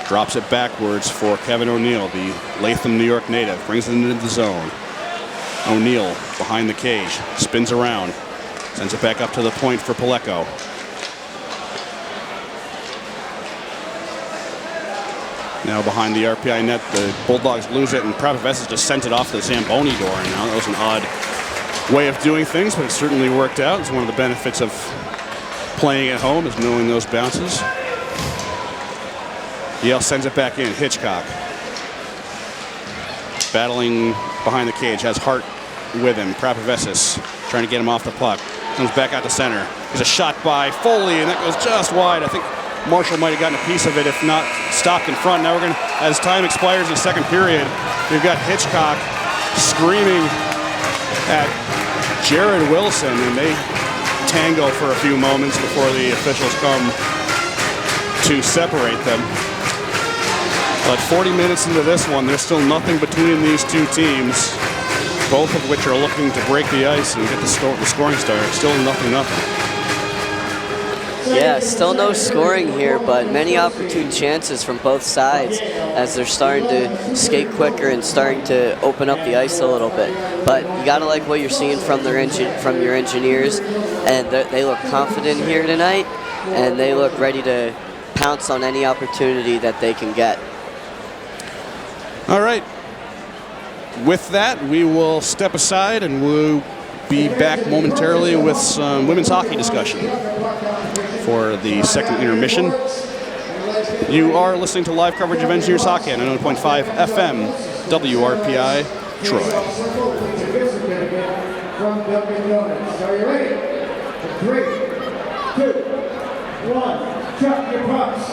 drops it backwards for Kevin O'Neill, the Latham, New York native. Brings it into the zone. O'Neill behind the cage. Spins around. Sends it back up to the point for Paleko. Now behind the RPI net, the Bulldogs lose it, and Prapavessis just sent it off to the Zamboni door. And now that was an odd way of doing things, but it certainly worked out. It's one of the benefits of playing at home, is knowing those bounces. Yale sends it back in. Hitchcock battling behind the cage, has Hart with him. Prapavessis trying to get him off the puck. Comes back out to center. There's a shot by Foley, and that goes just wide. I think Marshall might have gotten a piece of it, if not stopped in front. Now we're going to, as time expires in the second period, we've got Hitchcock screaming at Jared Wilson, and they tango for a few moments before the officials come to separate them. But 40 minutes into this one, there's still nothing between these two teams, both of which are looking to break the ice and get the scoring started. Still nothing.
Yeah, still no scoring here, but many opportune chances from both sides as they're starting to skate quicker and starting to open up the ice a little bit. But you gotta like what you're seeing from your engineers, and they look confident here tonight, and they look ready to pounce on any opportunity that they can get.
All right. With that, we will step aside and we'll be back momentarily with some women's hockey discussion for the second intermission. You are listening to live coverage of Engineers Hockey on 101.5 FM, WRPI, Troy.
Are you ready? 3, 2, 1, chuck your pucks.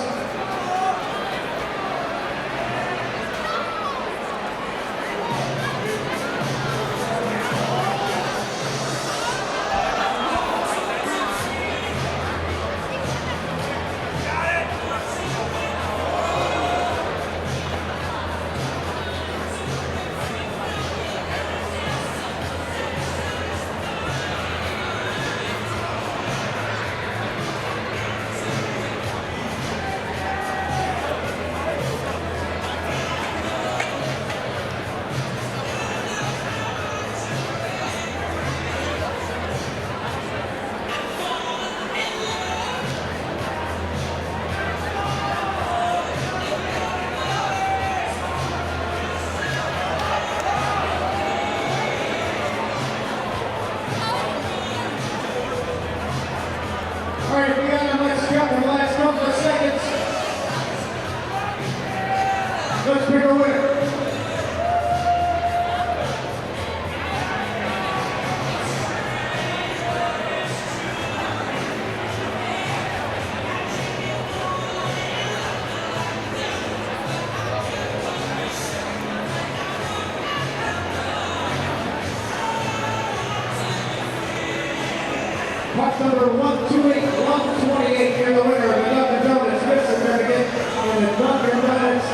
Puck number 128, 128, you're the winner of the Dunkin' Donuts gift certificate and the Dunkin' Donuts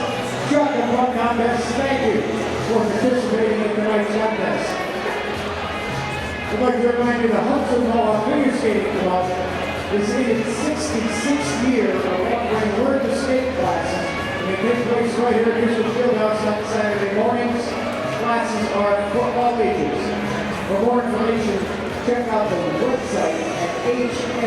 Truck and Puck Contest. Thank you for participating in tonight's contest. I'd like to remind you the Hudson Hall Figure Skating Club is in its 66th year of offering Learn to Skate classes. And they take place right here at Houston Fieldhouse on Saturday mornings. Classes are for all ages. For more information, check out the website at hnfsc.org.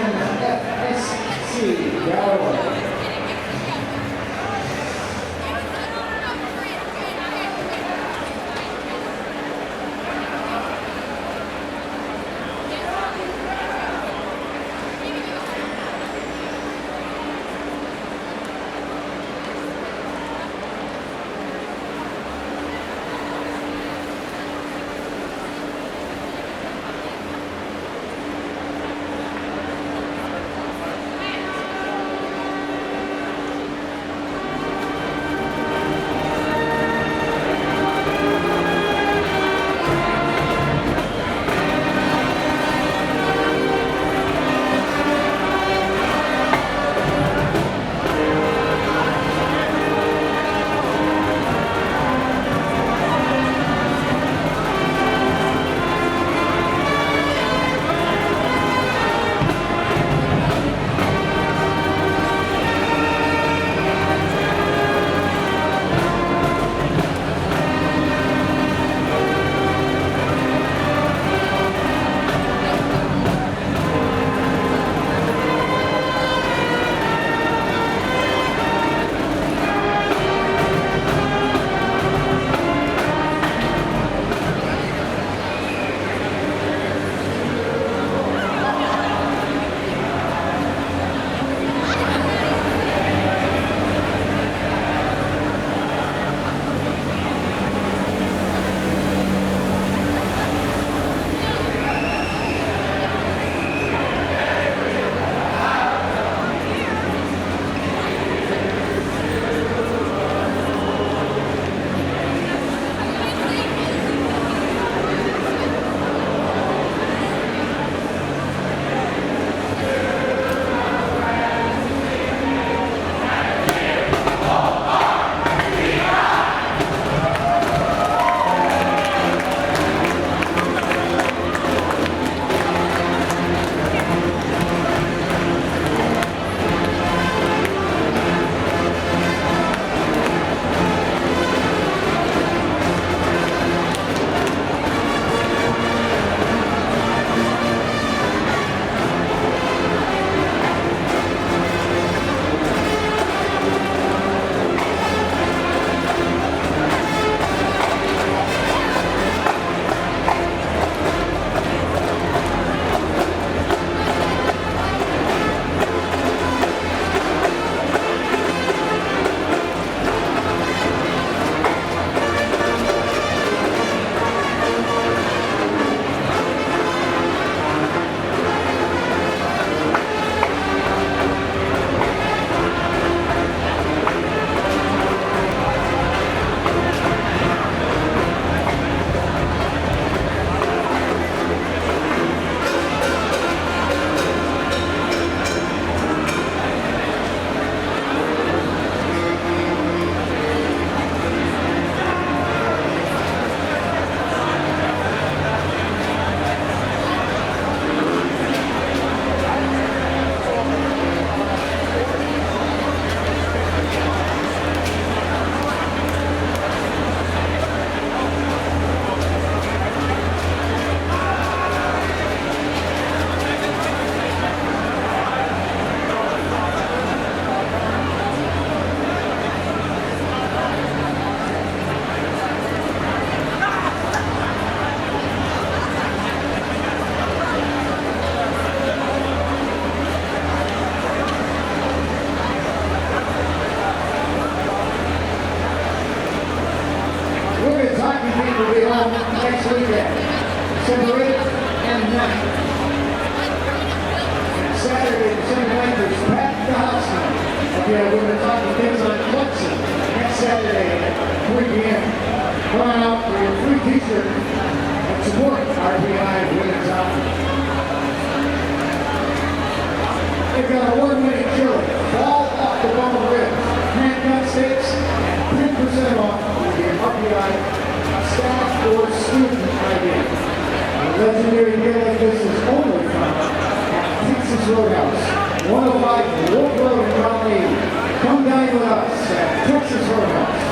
home next weekend, December 8th and 9th. And Saturday, December 9th, is Pat the House night. Okay, we're going to talk to things on Clemson next Saturday at 3 p.m. Come on out for your free t-shirt and support RPI Women's Hockey. They've got award-winning chili, ball off the bone ribs, hand-cut steaks, and 10% off with your RPI staff or student ID. A legendary meal like this is only found at Texas Roadhouse, 105 Wolf Road in Raleigh. Come dine with us at Texas Roadhouse.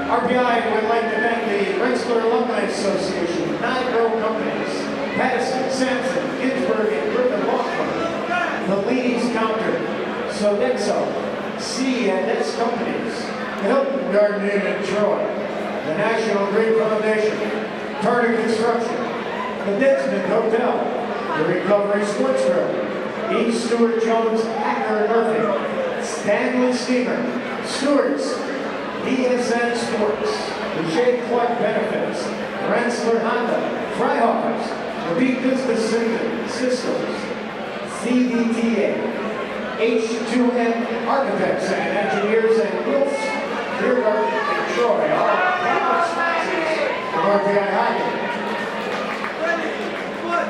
RPI would like to thank the Rensselaer Alumni Association, 9 Row Companies, Patterson, Sampson, Ginsburg, and Griffin Law Firm, the Ladies Counter, Sodexo, C&S Companies, the Hilton Garden Inn in Troy, the National Grid Foundation, Carter Construction, the Desmond Hotel, the Recovery Sports Group, E. Stewart Jones Hacker Murphy, Stanley Steamer, Stewart's, ESN Sports, the Shea Clark Benefits, Rensselaer Honda, Freihoffers, the Beat Business Systems, CDTA, H2M Architects and Engineers, and Wills, Dearborn, and Troy, all proud sponsors of RPI Hockey.
Ready? 1,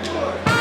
2, 4.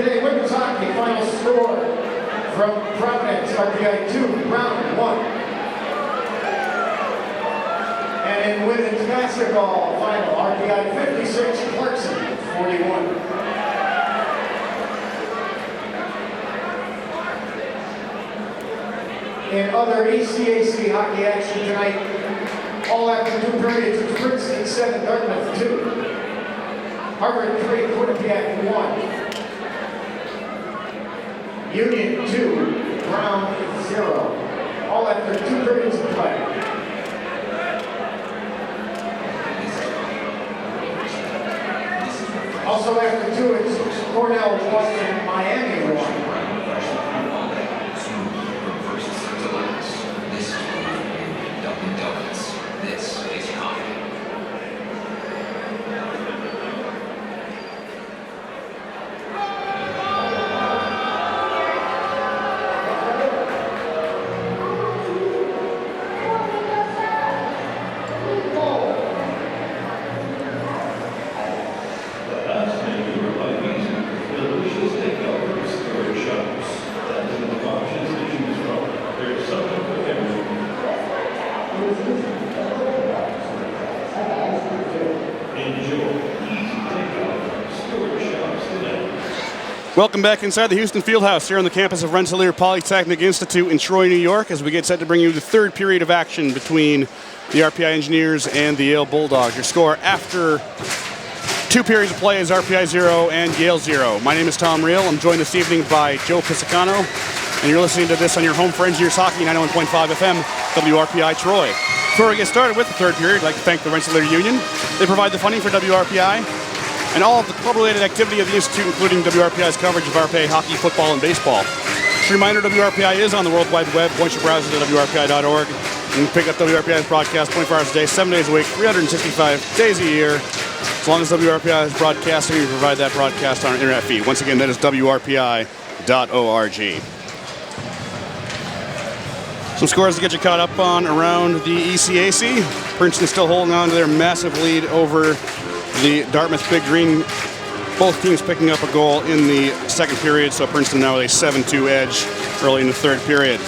today, women's hockey final score from Providence, RPI 2, Brown 1. And in women's basketball final, RPI 56, Clarkson 41. In other ECAC hockey action tonight, all after 2 periods, it's Princeton 7, Dartmouth 2. Harvard 3, Quinnipiac 1. Union 2, Brown 0. All after 2 periods of play. Also after 2, it's Cornell 1 and Miami 1.
Welcome back inside the Houston Fieldhouse here on the campus of Rensselaer Polytechnic Institute in Troy, New York, as we get set to bring you the third period of action between the RPI Engineers and the Yale Bulldogs. Your score after 2 periods of play is RPI 0 and Yale 0. My name is Tom Reel. I'm joined this evening by Joe Pisacano, and you're listening to this on your home for Engineers Hockey, 91.5 FM, WRPI Troy. Before we get started with the third period, I'd like to thank the Rensselaer Union. They provide the funding for WRPI and all of the club-related activity of the Institute, including WRPI's coverage of RPI hockey, football, and baseball. Just a reminder, WRPI is on the World Wide Web. Point your browser to WRPI.org. You can pick up WRPI's broadcast 24 hours a day, 7 days a week, 365 days a year. As long as WRPI is broadcasting, we provide that broadcast on our internet feed. Once again, that is WRPI.org. Some scores to get you caught up on around the ECAC. Princeton still holding on to their massive lead over the Dartmouth Big Green. Both teams picking up a goal in the second period, so Princeton now with a 7-2 edge early in the third period.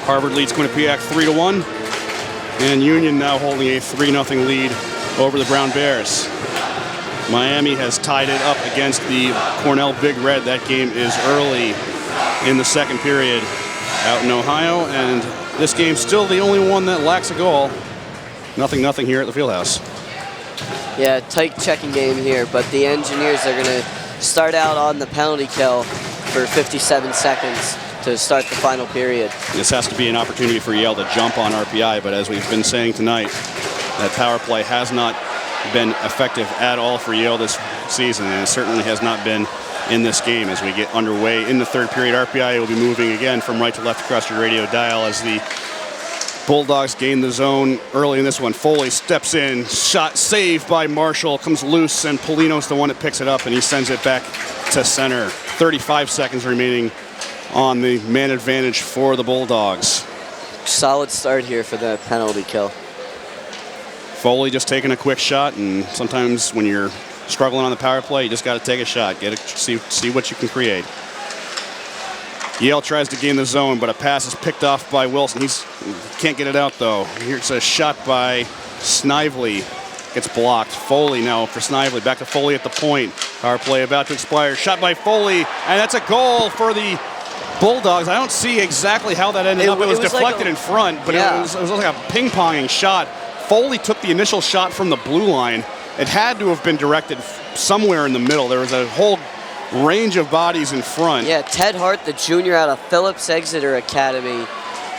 Harvard leads Quinnipiac 3-1, and Union now holding a 3-0 lead over the Brown Bears. Miami has tied it up against the Cornell Big Red. That game is early in the second period out in Ohio, and this game's still the only one that lacks a goal. 0-0 here at the Fieldhouse.
Yeah, tight checking game here, but the Engineers are going to start out on the penalty kill for 57 seconds to start the final period.
This has to be an opportunity for Yale to jump on RPI, but as we've been saying tonight, that power play has not been effective at all for Yale this season, and it certainly has not been in this game. As we get underway in the third period, RPI will be moving again from right to left across your radio dial as the Bulldogs gain the zone early in this one. Foley steps in, shot saved by Marshall, comes loose, and Polino's the one that picks it up, and he sends it back to center. 35 seconds remaining on the man advantage for the Bulldogs.
Solid start here for the penalty kill.
Foley just taking a quick shot, and sometimes when you're struggling on the power play, you just got to take a shot, see what you can create. Yale tries to gain the zone, but a pass is picked off by Wilson. He can't get it out, though. Here's a shot by Snively. Gets blocked. Foley now for Snively. Back to Foley at the point. Power play about to expire. Shot by Foley, and that's a goal for the Bulldogs. I don't see exactly how that ended up. It was deflected in front, but yeah, it was like a ping-ponging shot. Foley took the initial shot from the blue line. It had to have been directed somewhere in the middle. There was a whole range of bodies in front.
Yeah, Ted Hart, the junior out of Phillips Exeter Academy,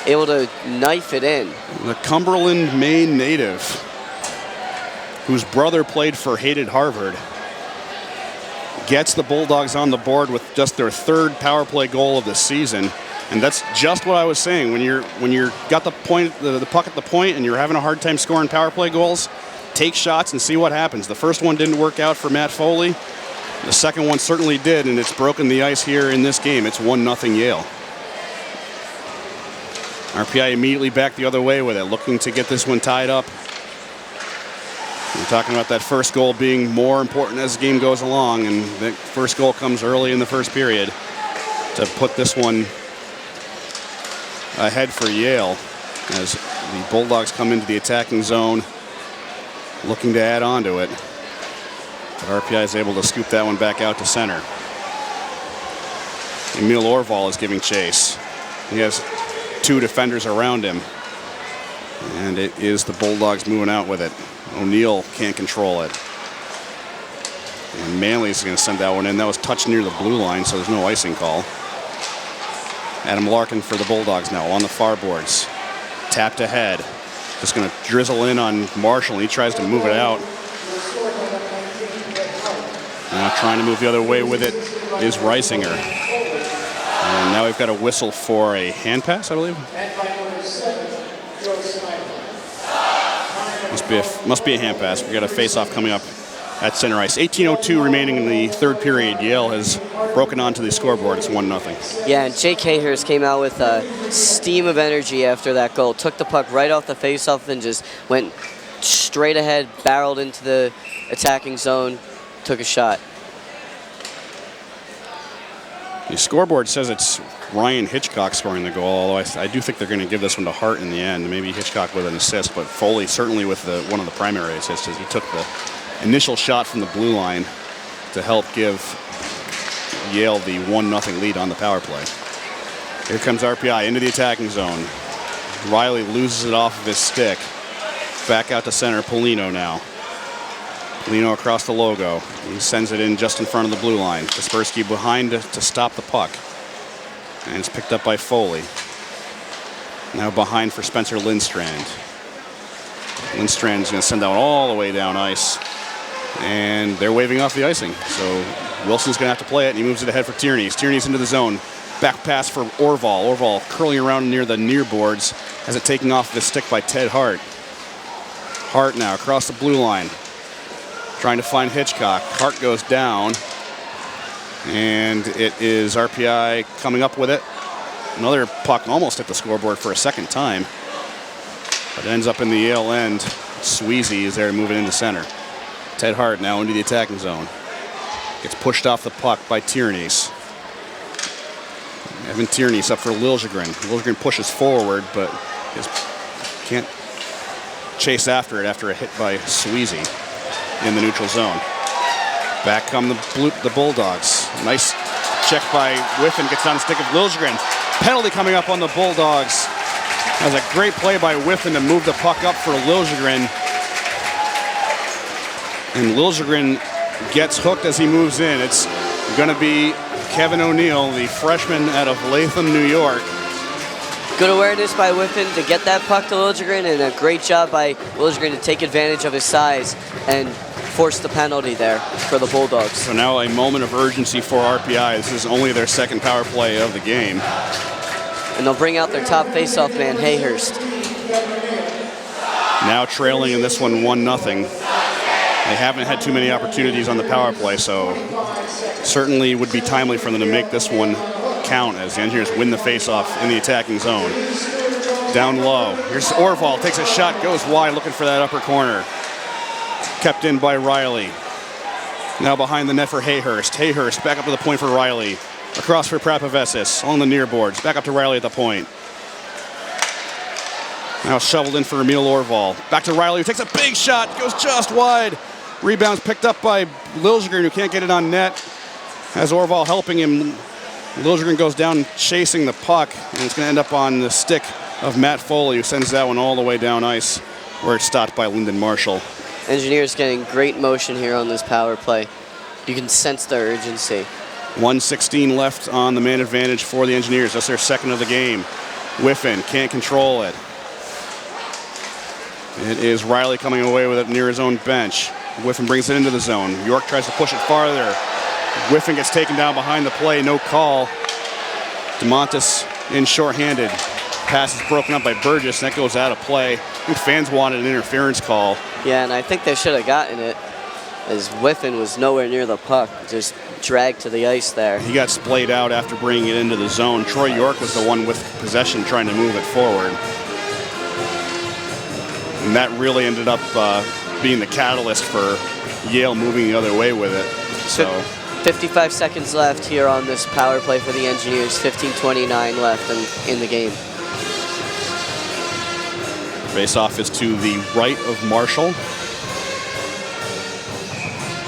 able to knife it in.
The Cumberland, Maine native, whose brother played for hated Harvard, gets the Bulldogs on the board with just their third power play goal of the season. And that's just what I was saying. When you're got the puck at the point and you're having a hard time scoring power play goals, take shots and see what happens. The first one didn't work out for Matt Foley. The second one certainly did, and it's broken the ice here in this game. It's 1-0 Yale. RPI immediately back the other way with it, looking to get this one tied up. We're talking about that first goal being more important as the game goes along, and the first goal comes early in the first period to put this one ahead for Yale as the Bulldogs come into the attacking zone looking to add on to it. But RPI is able to scoop that one back out to center. Emil Orval is giving chase. He has 2 defenders around him. And it is the Bulldogs moving out with it. O'Neill can't control it. And Manley's going to send that one in. That was touched near the blue line, so there's no icing call. Adam Larkin for the Bulldogs now on the far boards. Tapped ahead. Just going to drizzle in on Marshall, and he tries to move it out. Now trying to move the other way with it is Reisinger. And now we've got a whistle for a hand pass, I believe. Must be a hand pass. We've got a face-off coming up at center ice. 18:02 remaining in the third period. Yale has broken onto the scoreboard. It's 1-0.
Yeah, and Jake Hayhurst came out with a steam of energy after that goal. Took the puck right off the face-off and just went straight ahead, barreled into the attacking zone, took a shot.
The scoreboard says it's Ryan Hitchcock scoring the goal, although I do think they're going to give this one to Hart in the end. Maybe Hitchcock with an assist, but Foley certainly with one of the primary assists as he took the initial shot from the blue line to help give Yale the 1-0 lead on the power play. Here comes RPI into the attacking zone. Riley loses it off of his stick. Back out to center, Polino now. Polino across the logo. He sends it in just in front of the blue line. Kaspersky behind to stop the puck. And it's picked up by Foley. Now behind for Spencer Lindstrand. Lindstrand's going to send that one all the way down ice. And they're waving off the icing. So Wilson's going to have to play it, and he moves it ahead for Tierney. Tierney's into the zone. Back pass for Orval. Orval curling around near the near boards. Has it taken off the stick by Ted Hart. Hart now across the blue line. Trying to find Hitchcock. Hart goes down. And it is RPI coming up with it. Another puck almost hit the scoreboard for a second time. But it ends up in the Yale end. Sweezy is there to move it into center. Ted Hart now into the attacking zone. Gets pushed off the puck by Tierney's. Evan Tierney's up for Liljegren. Liljegren pushes forward, but just can't chase after it after a hit by Sweezy in the neutral zone. Back come the Bulldogs. Nice check by Whiffing. Gets on the stick of Liljegren. Penalty coming up on the Bulldogs. That was a great play by Whiffing to move the puck up for Liljegren. And Liljegren gets hooked as he moves in. It's going to be Kevin O'Neill, the freshman out of Latham, New York.
Good awareness by Whiffin to get that puck to Liljegren, and a great job by Liljegren to take advantage of his size and force the penalty there for the Bulldogs.
So now a moment of urgency for RPI. This is only their second power play of the game.
And they'll bring out their top faceoff man, Hayhurst.
Now trailing in this one 1-0. They haven't had too many opportunities on the power play, so certainly would be timely for them to make this one count as the Engineers win the faceoff in the attacking zone. Down low. Here's Orval, takes a shot, goes wide, looking for that upper corner. Kept in by Riley. Now behind the net for Hayhurst. Hayhurst back up to the point for Riley. Across for Prapavesis on the near boards. Back up to Riley at the point. Now shoveled in for Emil Orval. Back to Riley, who takes a big shot, goes just wide. Rebounds picked up by Liljegren, who can't get it on net. Has Orval helping him. Liljegren goes down chasing the puck, and it's going to end up on the stick of Matt Foley, who sends that one all the way down ice, where it's stopped by Lyndon Marshall.
Engineers getting great motion here on this power play. You can sense their urgency.
1:16 left on the man advantage for the Engineers. That's their second of the game. Whiffin can't control it. It is Riley coming away with it near his own bench. Whiffin brings it into the zone. York tries to push it farther. Whiffin gets taken down behind the play, no call. DeMontis in shorthanded. Pass is broken up by Burgess, and that goes out of play. I think fans wanted an interference call.
Yeah, and I think they should have gotten it, as Whiffin was nowhere near the puck, just dragged to the ice there.
He got splayed out after bringing it into the zone. Troy York was the one with possession trying to move it forward. And that really ended up being the catalyst for Yale moving the other way with it. So
55 seconds left here on this power play for the Engineers. 15:29 left in the game.
Face-off is to the right of Marshall.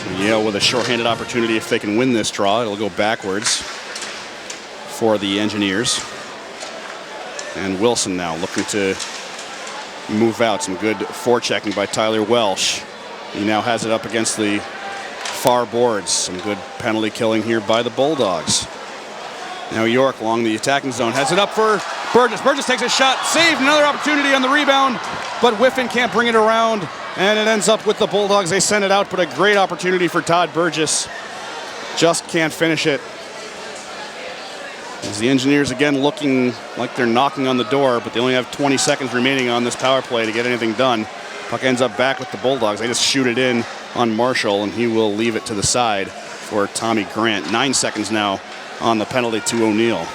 So Yale with a shorthanded opportunity. If they can win this draw, it'll go backwards for the Engineers. And Wilson now looking to move out. Some good forechecking by Tyler Welsh. He now has it up against the far boards. Some good penalty killing here by the Bulldogs. Now York along the attacking zone has it up for Burgess. Burgess takes a shot, saved, another opportunity on the rebound, but Whiffing can't bring it around, and it ends up with the Bulldogs. They send it out, but a great opportunity for Todd Burgess. Just can't finish it. As the Engineers again looking like they're knocking on the door, but they only have 20 seconds remaining on this power play to get anything done. Puck ends up back with the Bulldogs. They just shoot it in on Marshall, and he will leave it to the side for Tommy Grant. 9 seconds now on the penalty to O'Neill.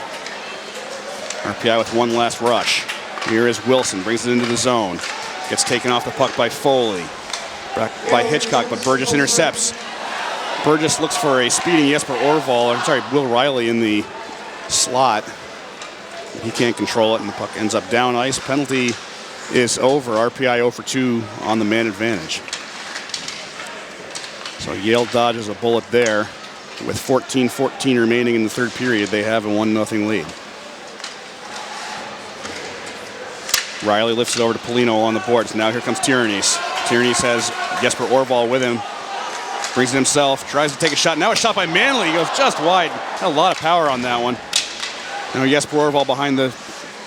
RPI with one last rush. Here is Wilson, brings it into the zone. Gets taken off the puck by Foley. Back by Hitchcock, but Burgess intercepts. Burgess looks for a speeding Will Riley in the slot. He can't control it, and the puck ends up down ice. Penalty is over. RPI 0 for 2 on the man advantage. So Yale dodges a bullet there. With 14-14 remaining in the third period, they have a 1-0 lead. Riley lifts it over to Polino on the boards. Now here comes Tyrannese. Tyrannese has Jesper Orval with him. Brings it himself, tries to take a shot. Now a shot by Manley. He goes just wide. Had a lot of power on that one. Now Jesper Orval behind the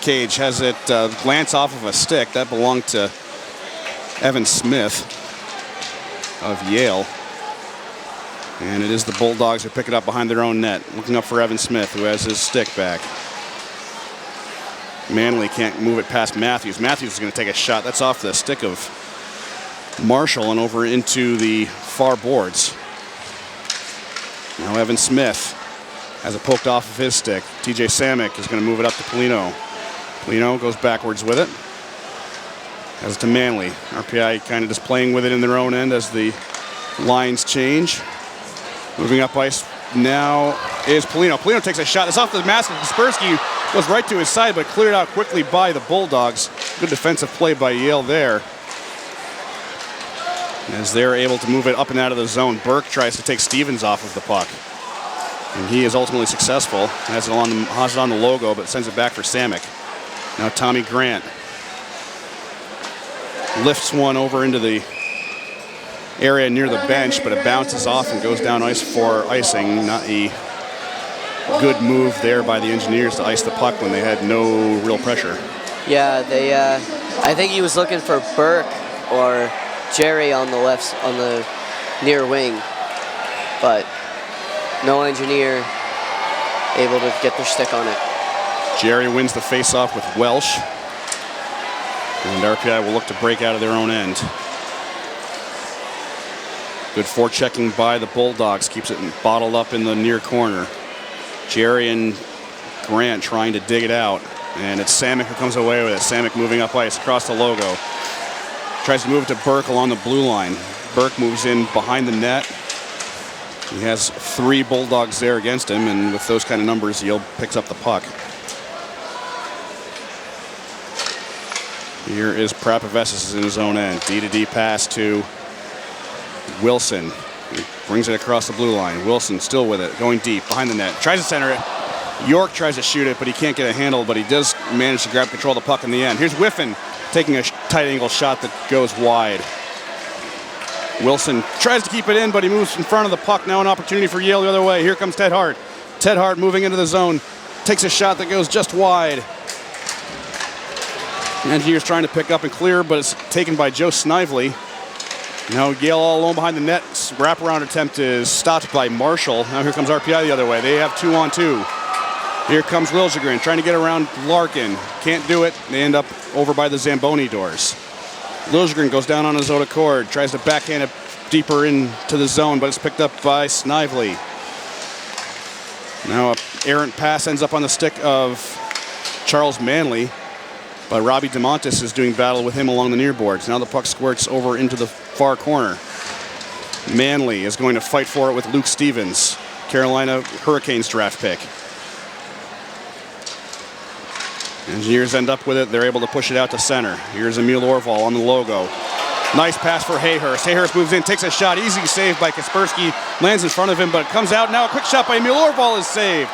cage has it glance off of a stick. That belonged to Evan Smith of Yale. And it is the Bulldogs who pick it up behind their own net. Looking up for Evan Smith, who has his stick back. Manley can't move it past Matthews. Matthews is going to take a shot. That's off the stick of Marshall and over into the far boards. Now Evan Smith has it poked off of his stick. TJ Samick is going to move it up to Polino. Polino goes backwards with it. Has it to Manley. RPI kind of just playing with it in their own end as the lines change. Moving up ice now is Polino. Polino takes a shot. It's off the mask of Kaspersky. Goes right to his side, but cleared out quickly by the Bulldogs. Good defensive play by Yale there. As they're able to move it up and out of the zone, Burke tries to take Stevens off of the puck. And he is ultimately successful. Has it on the logo, but sends it back for Samick. Now Tommy Grant lifts one over into the area near the bench, but it bounces off and goes down ice for icing. Not a good move there by the Engineers to ice the puck when they had no real pressure.
Yeah, I think he was looking for Burke or Jerry on the near wing, but no Engineer able to get their stick on it.
Jerry wins the face-off with Welsh, and RPI will look to break out of their own end. Good forechecking by the Bulldogs. Keeps it bottled up in the near corner. Jerry and Grant trying to dig it out. And it's Samick who comes away with it. Samick moving up ice across the logo. Tries to move it to Burke along the blue line. Burke moves in behind the net. He has 3 Bulldogs there against him. And with those kind of numbers, Yale picks up the puck. Here is Prapavesis in his own end. D-to-D pass to Wilson. He brings it across the blue line. Wilson still with it, going deep, behind the net. Tries to center it. York tries to shoot it, but he can't get a handle, but he does manage to grab control of the puck in the end. Here's Whiffing taking a tight angle shot that goes wide. Wilson tries to keep it in, but he moves in front of the puck. Now an opportunity for Yale the other way. Here comes Ted Hart. Ted Hart moving into the zone. Takes a shot that goes just wide. Engineers trying to pick up and clear, but it's taken by Joe Snively. Now Yale all alone behind the net. Wraparound attempt is stopped by Marshall. Now here comes RPI the other way. They have 2-on-2. Here comes Liljegren trying to get around Larkin. Can't do it. They end up over by the Zamboni doors. Liljegren goes down on his own accord. Tries to backhand it deeper into the zone, but it's picked up by Snively. Now an errant pass ends up on the stick of Charles Manley. But Robbie DeMontis is doing battle with him along the near boards. Now the puck squirts over into the far corner. Manley is going to fight for it with Luke Stevens, Carolina Hurricanes draft pick. Engineers end up with it. They're able to push it out to center. Here's Emil Orval on the logo. Nice pass for Hayhurst. Hayhurst moves in, takes a shot. Easy save by Kaspersky. Lands in front of him, but it comes out. Now a quick shot by Emil Orval is saved.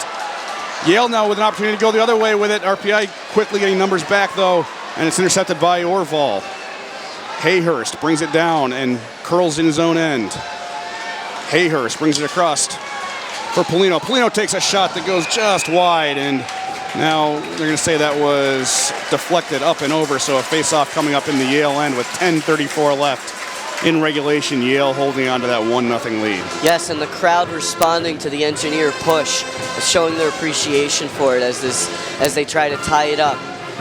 Yale now with an opportunity to go the other way with it. RPI quickly getting numbers back, though, and it's intercepted by Orval. Hayhurst brings it down and curls in his own end. Hayhurst brings it across for Polino. Polino takes a shot that goes just wide, and now they're going to say that was deflected up and over, so a face-off coming up in the Yale end with 10:34 left in regulation. Yale holding on to that 1-0 lead.
Yes, and the crowd responding to the Engineer push, showing their appreciation for it as they try to tie it up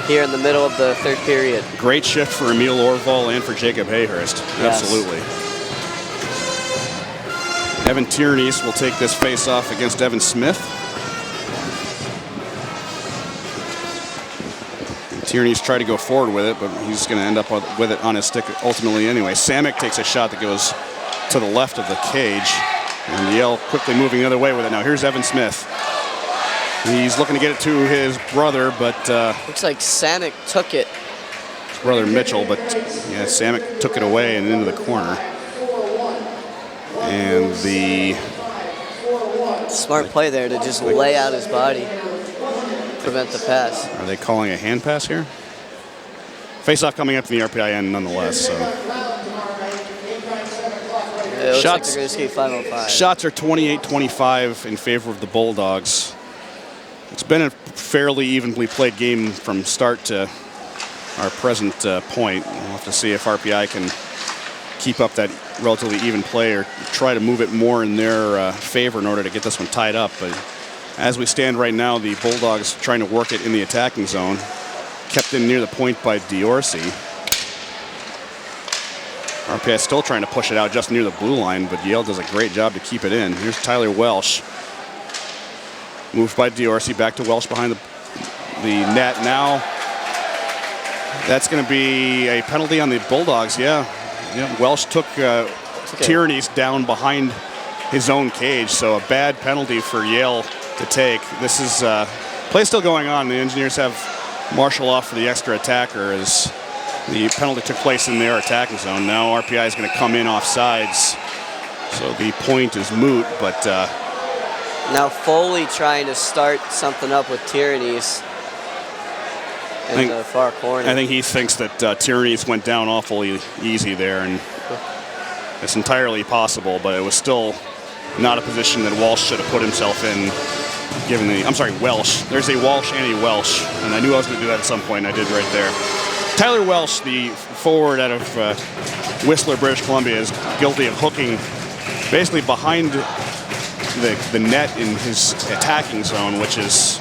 here in the middle of the third period.
Great shift for Emil Orval and for Jacob Hayhurst.
Yes.
Absolutely. Evan Tierney's will take this face-off against Evan Smith. Tierney's tried to go forward with it, but he's going to end up with it on his stick ultimately anyway. Samek takes a shot that goes to the left of the cage, and Yale quickly moving the other way with it. Now here's Evan Smith. He's looking to get it to his brother, but
looks like Samek took it.
His brother Mitchell, but yeah, Samek took it away and into the corner. And the
smart play there to just lay out his body, prevent the pass.
Are they calling a hand pass here? Face-off coming up from the RPI end nonetheless. So.
It looks like they're going to skate 5:05.
Shots are 28-25 in favor of the Bulldogs. It's been a fairly evenly played game from start to our present point. We'll have to see if RPI can keep up that relatively even play or try to move it more in their favor in order to get this one tied up. But as we stand right now, the Bulldogs trying to work it in the attacking zone. Kept in near the point by Diorsi. RPI still trying to push it out just near the blue line, but Yale does a great job to keep it in. Here's Tyler Welsh. Moved by Diorsi, back to Welsh behind the net. Now that's going to be a penalty on the Bulldogs. Yeah, Welsh took Tierney's down behind his own cage, so a bad penalty for Yale to take. This is play still going on. The Engineers have Marshall off for the extra attacker as the penalty took place in their attacking zone. Now RPI is going to come in off sides, so the point is moot, but
now Foley trying to start something up with Tierney's in the far corner.
I think he thinks that Tierney's went down awfully easy there, and it's entirely possible, but it was still not a position that Walsh should have put himself in, given the, I'm sorry, Welsh. There's a Walsh and a Welsh, and I knew I was going to do that at some point, and I did right there. Tyler Welsh, the forward out of Whistler, British Columbia, is guilty of hooking basically behind the net in his attacking zone, which is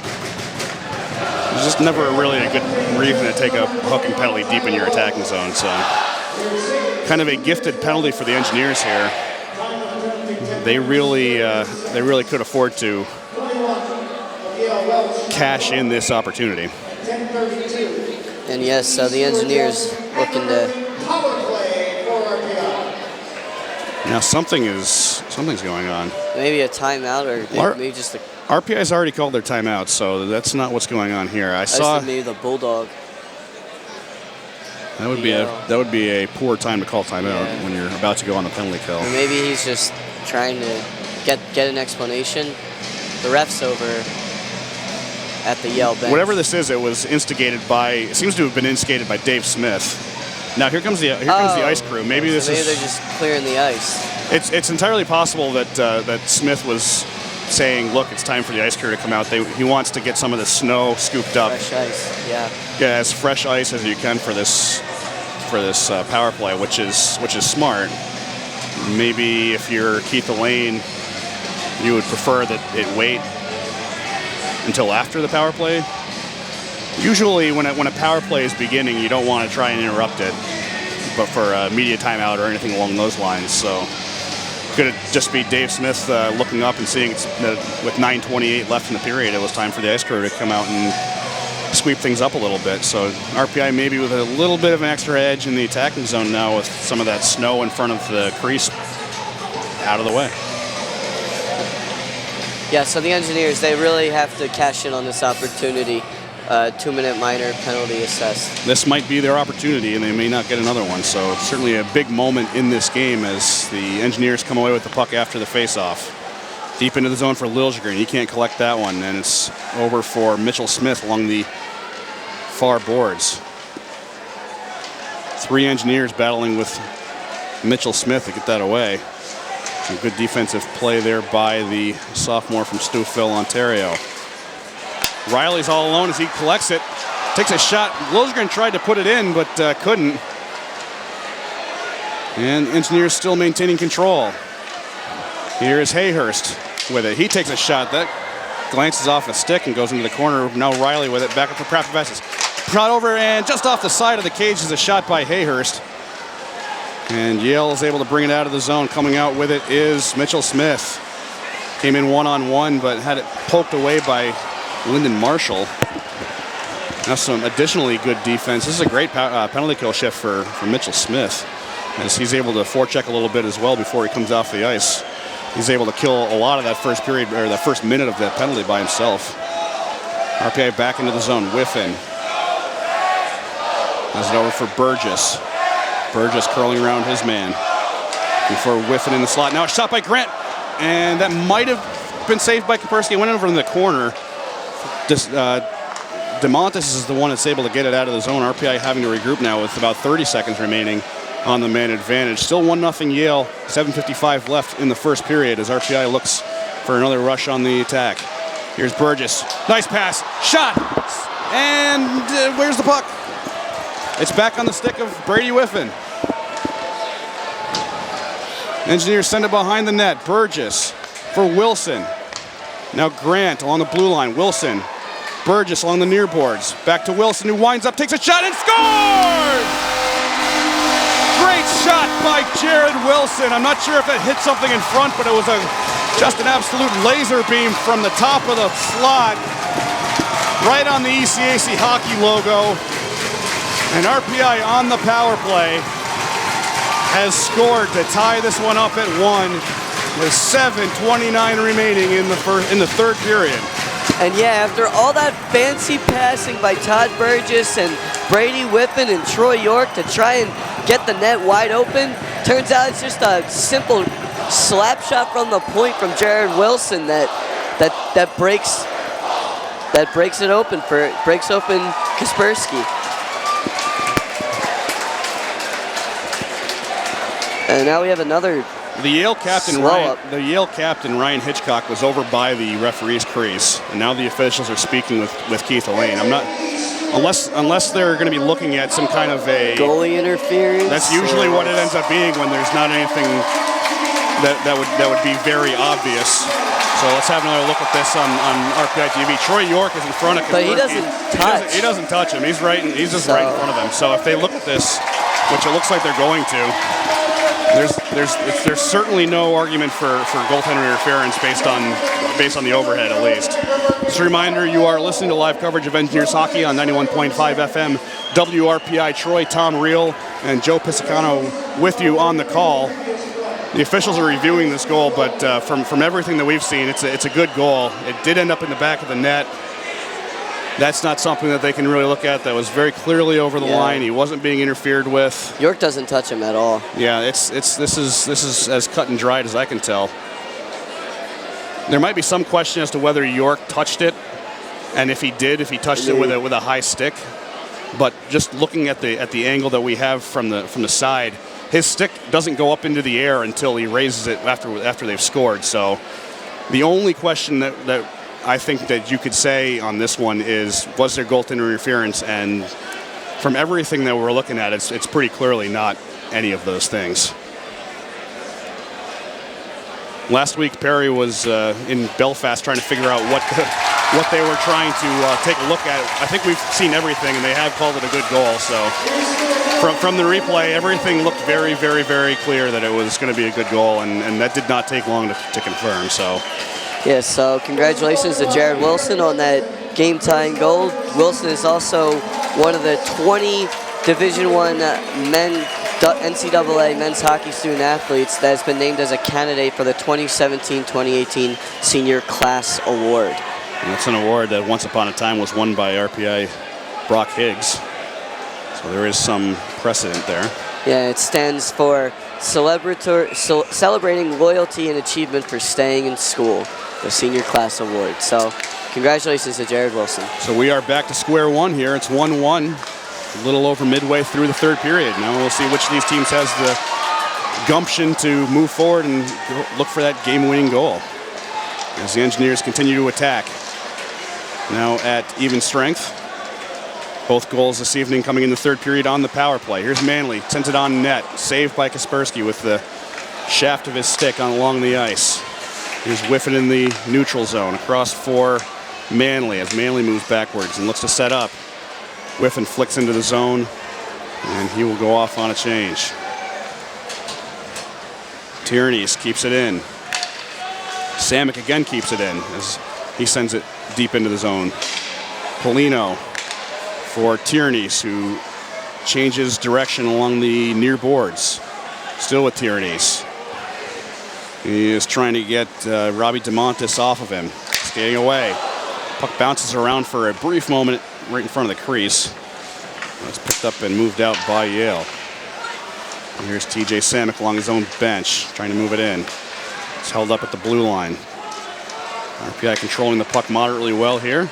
just never really a good reason to take a hooking penalty deep in your attacking zone. So kind of a gifted penalty for the Engineers here. They really could afford to cash in this opportunity.
And yes, the Engineers looking to.
Now something's going on.
Maybe a timeout, or maybe just a.
RPI's already called their timeout, so that's not what's going on here. I saw
maybe the Bulldog.
That would be a poor time to call timeout when you're about to go on the penalty kill.
Or maybe he's just trying to get an explanation. The ref's over at the Yale bench.
Whatever this is, it was instigated by. It seems to have been instigated by Dave Smith. Now here comes the ice crew. Maybe
they're just clearing the ice.
It's entirely possible that that Smith was saying, "Look, it's time for the ice crew to come out." He wants to get some of the snow scooped up.
Fresh ice, yeah.
Yeah, as fresh ice as you can for this power play, which is smart. Maybe if you're Keith Elaine, you would prefer that it wait until after the power play. Usually when a power play is beginning, you don't want to try and interrupt it, but for a media timeout or anything along those lines. So could it just be Dave Smith looking up and seeing with 9:28 left in the period, it was time for the ice crew to come out and scoop sweep things up a little bit. So RPI maybe with a little bit of an extra edge in the attacking zone now with some of that snow in front of the crease out of the way.
Yeah, so the Engineers, they really have to cash in on this opportunity. 2-minute minor penalty assessed.
This might be their opportunity, and they may not get another one. So it's certainly a big moment in this game as the Engineers come away with the puck after the face-off. Deep into the zone for Liljegren. He can't collect that one, and it's over for Mitchell Smith along the far boards. 3 Engineers battling with Mitchell Smith to get that away. A good defensive play there by the sophomore from Stouffville, Ontario. Riley's all alone as he collects it. Takes a shot. Liljegren tried to put it in, but couldn't. And Engineers still maintaining control. Here is Hayhurst with it. He takes a shot. That glances off a stick and goes into the corner. Now Riley with it. Back up for Prapavessis. Brought over and just off the side of the cage is a shot by Hayhurst. And Yale is able to bring it out of the zone. Coming out with it is Mitchell Smith. Came in one-on-one, but had it poked away by Lyndon Marshall. Now some additionally good defense. This is a great penalty kill shift for Mitchell Smith, as he's able to forecheck a little bit as well before he comes off the ice. He's able to kill a lot of that first period, or that first minute of that penalty by himself. RPI back into the zone. Whiffing. Has it over for Burgess. Burgess curling around his man. Before Whiffing in the slot. Now a shot by Grant. And that might have been saved by Kaspersky. It went over in the corner. DeMontis is the one that's able to get it out of the zone. RPI having to regroup now with about 30 seconds remaining on the man advantage. Still 1-0 Yale. 7:55 left in the first period as RPI looks for another rush on the attack. Here's Burgess. Nice pass. Shot. And where's the puck? It's back on the stick of Brady Whiffin. Engineers send it behind the net. Burgess for Wilson. Now Grant along the blue line. Wilson. Burgess along the near boards. Back to Wilson, who winds up, takes a shot, and scores! Great shot by Jared Wilson. I'm not sure if that hit something in front, but it was just an absolute laser beam from the top of the slot, right on the ECAC hockey logo. And RPI on the power play has scored to tie this one up at 1 with 7:29 remaining in the third period.
And yeah, after all that fancy passing by Todd Burgess and Brady Whiffin and Troy York to try and get the net wide open, turns out it's just a simple slap shot from the point from Jared Wilson that breaks it open breaks open Kaspersky. And now we have another.
The Yale captain Ryan Hitchcock was over by the referee's crease, and now the officials are speaking with Keith Elaine. I'm not, unless they're going to be looking at some kind of a
goalie interference.
That's usually what it ends up being when there's not anything that would be very obvious. So let's have another look at this on RPI TV. Troy York is in front of Kaspersky.
But he doesn't touch.
He doesn't touch him. He's just right in front of him. So if they look at this, which it looks like they're going to, there's certainly no argument for goaltender interference based on the overhead, at least. Just a reminder, you are listening to live coverage of Engineers hockey on 91.5 FM WRPI Troy. Tom Reel and Joe Pisacano with you on the call. The officials are reviewing this goal, but from everything that we've seen, it's a good goal. It did end up in the back of the net. That's not something that they can really look at. That was very clearly over the line. He wasn't being interfered with.
York doesn't touch him at all.
Yeah, this is as cut and dried as I can tell. There might be some question as to whether York touched it, and if he touched it with a high stick. But just looking at the angle that we have from the side, his stick doesn't go up into the air until he raises it after they've scored. So the only question that I think that you could say on this one is, was there goaltender interference? And from everything that we're looking at, it's pretty clearly not any of those things. Last week, Perry was in Belfast trying to figure out what they were trying to take a look at. I think we've seen everything, and they have called it a good goal. So from the replay, everything looked very, very, very clear that it was going to be a good goal, and that did not take long to confirm. So.
Yeah, so congratulations to Jared Wilson on that game-tying goal. Wilson is also one of the 20 Division I NCAA men's hockey student athletes that has been named as a candidate for the 2017-2018 Senior Class Award.
And that's an award that once upon a time was won by RPI Brock Higgs. So there is some precedent there.
Yeah, it stands for Celebrating Loyalty and Achievement for Staying in School, the Senior Class Award. So congratulations to Jared Wilson.
So we are back to square one here. It's 1-1, a little over midway through the third period. Now we'll see which of these teams has the gumption to move forward and look for that game-winning goal as the Engineers continue to attack. Now at even strength. Both goals this evening coming in the third period on the power play. Here's Manley, sends it on net, saved by Kaspersky with the shaft of his stick along the ice. Here's Whiffing in the neutral zone, across for Manley as Manley moves backwards and looks to set up. Whiffing flicks into the zone, and he will go off on a change. Tierney's keeps it in. Samick again keeps it in as he sends it deep into the zone. Polino for Tierney's, who changes direction along the near boards. Still with Tierney's. He is trying to get Robbie DeMontis off of him. Skating away. Puck bounces around for a brief moment right in front of the crease. It's picked up and moved out by Yale. And here's TJ Samick along his own bench, trying to move it in. It's held up at the blue line. RPI controlling the puck moderately well here.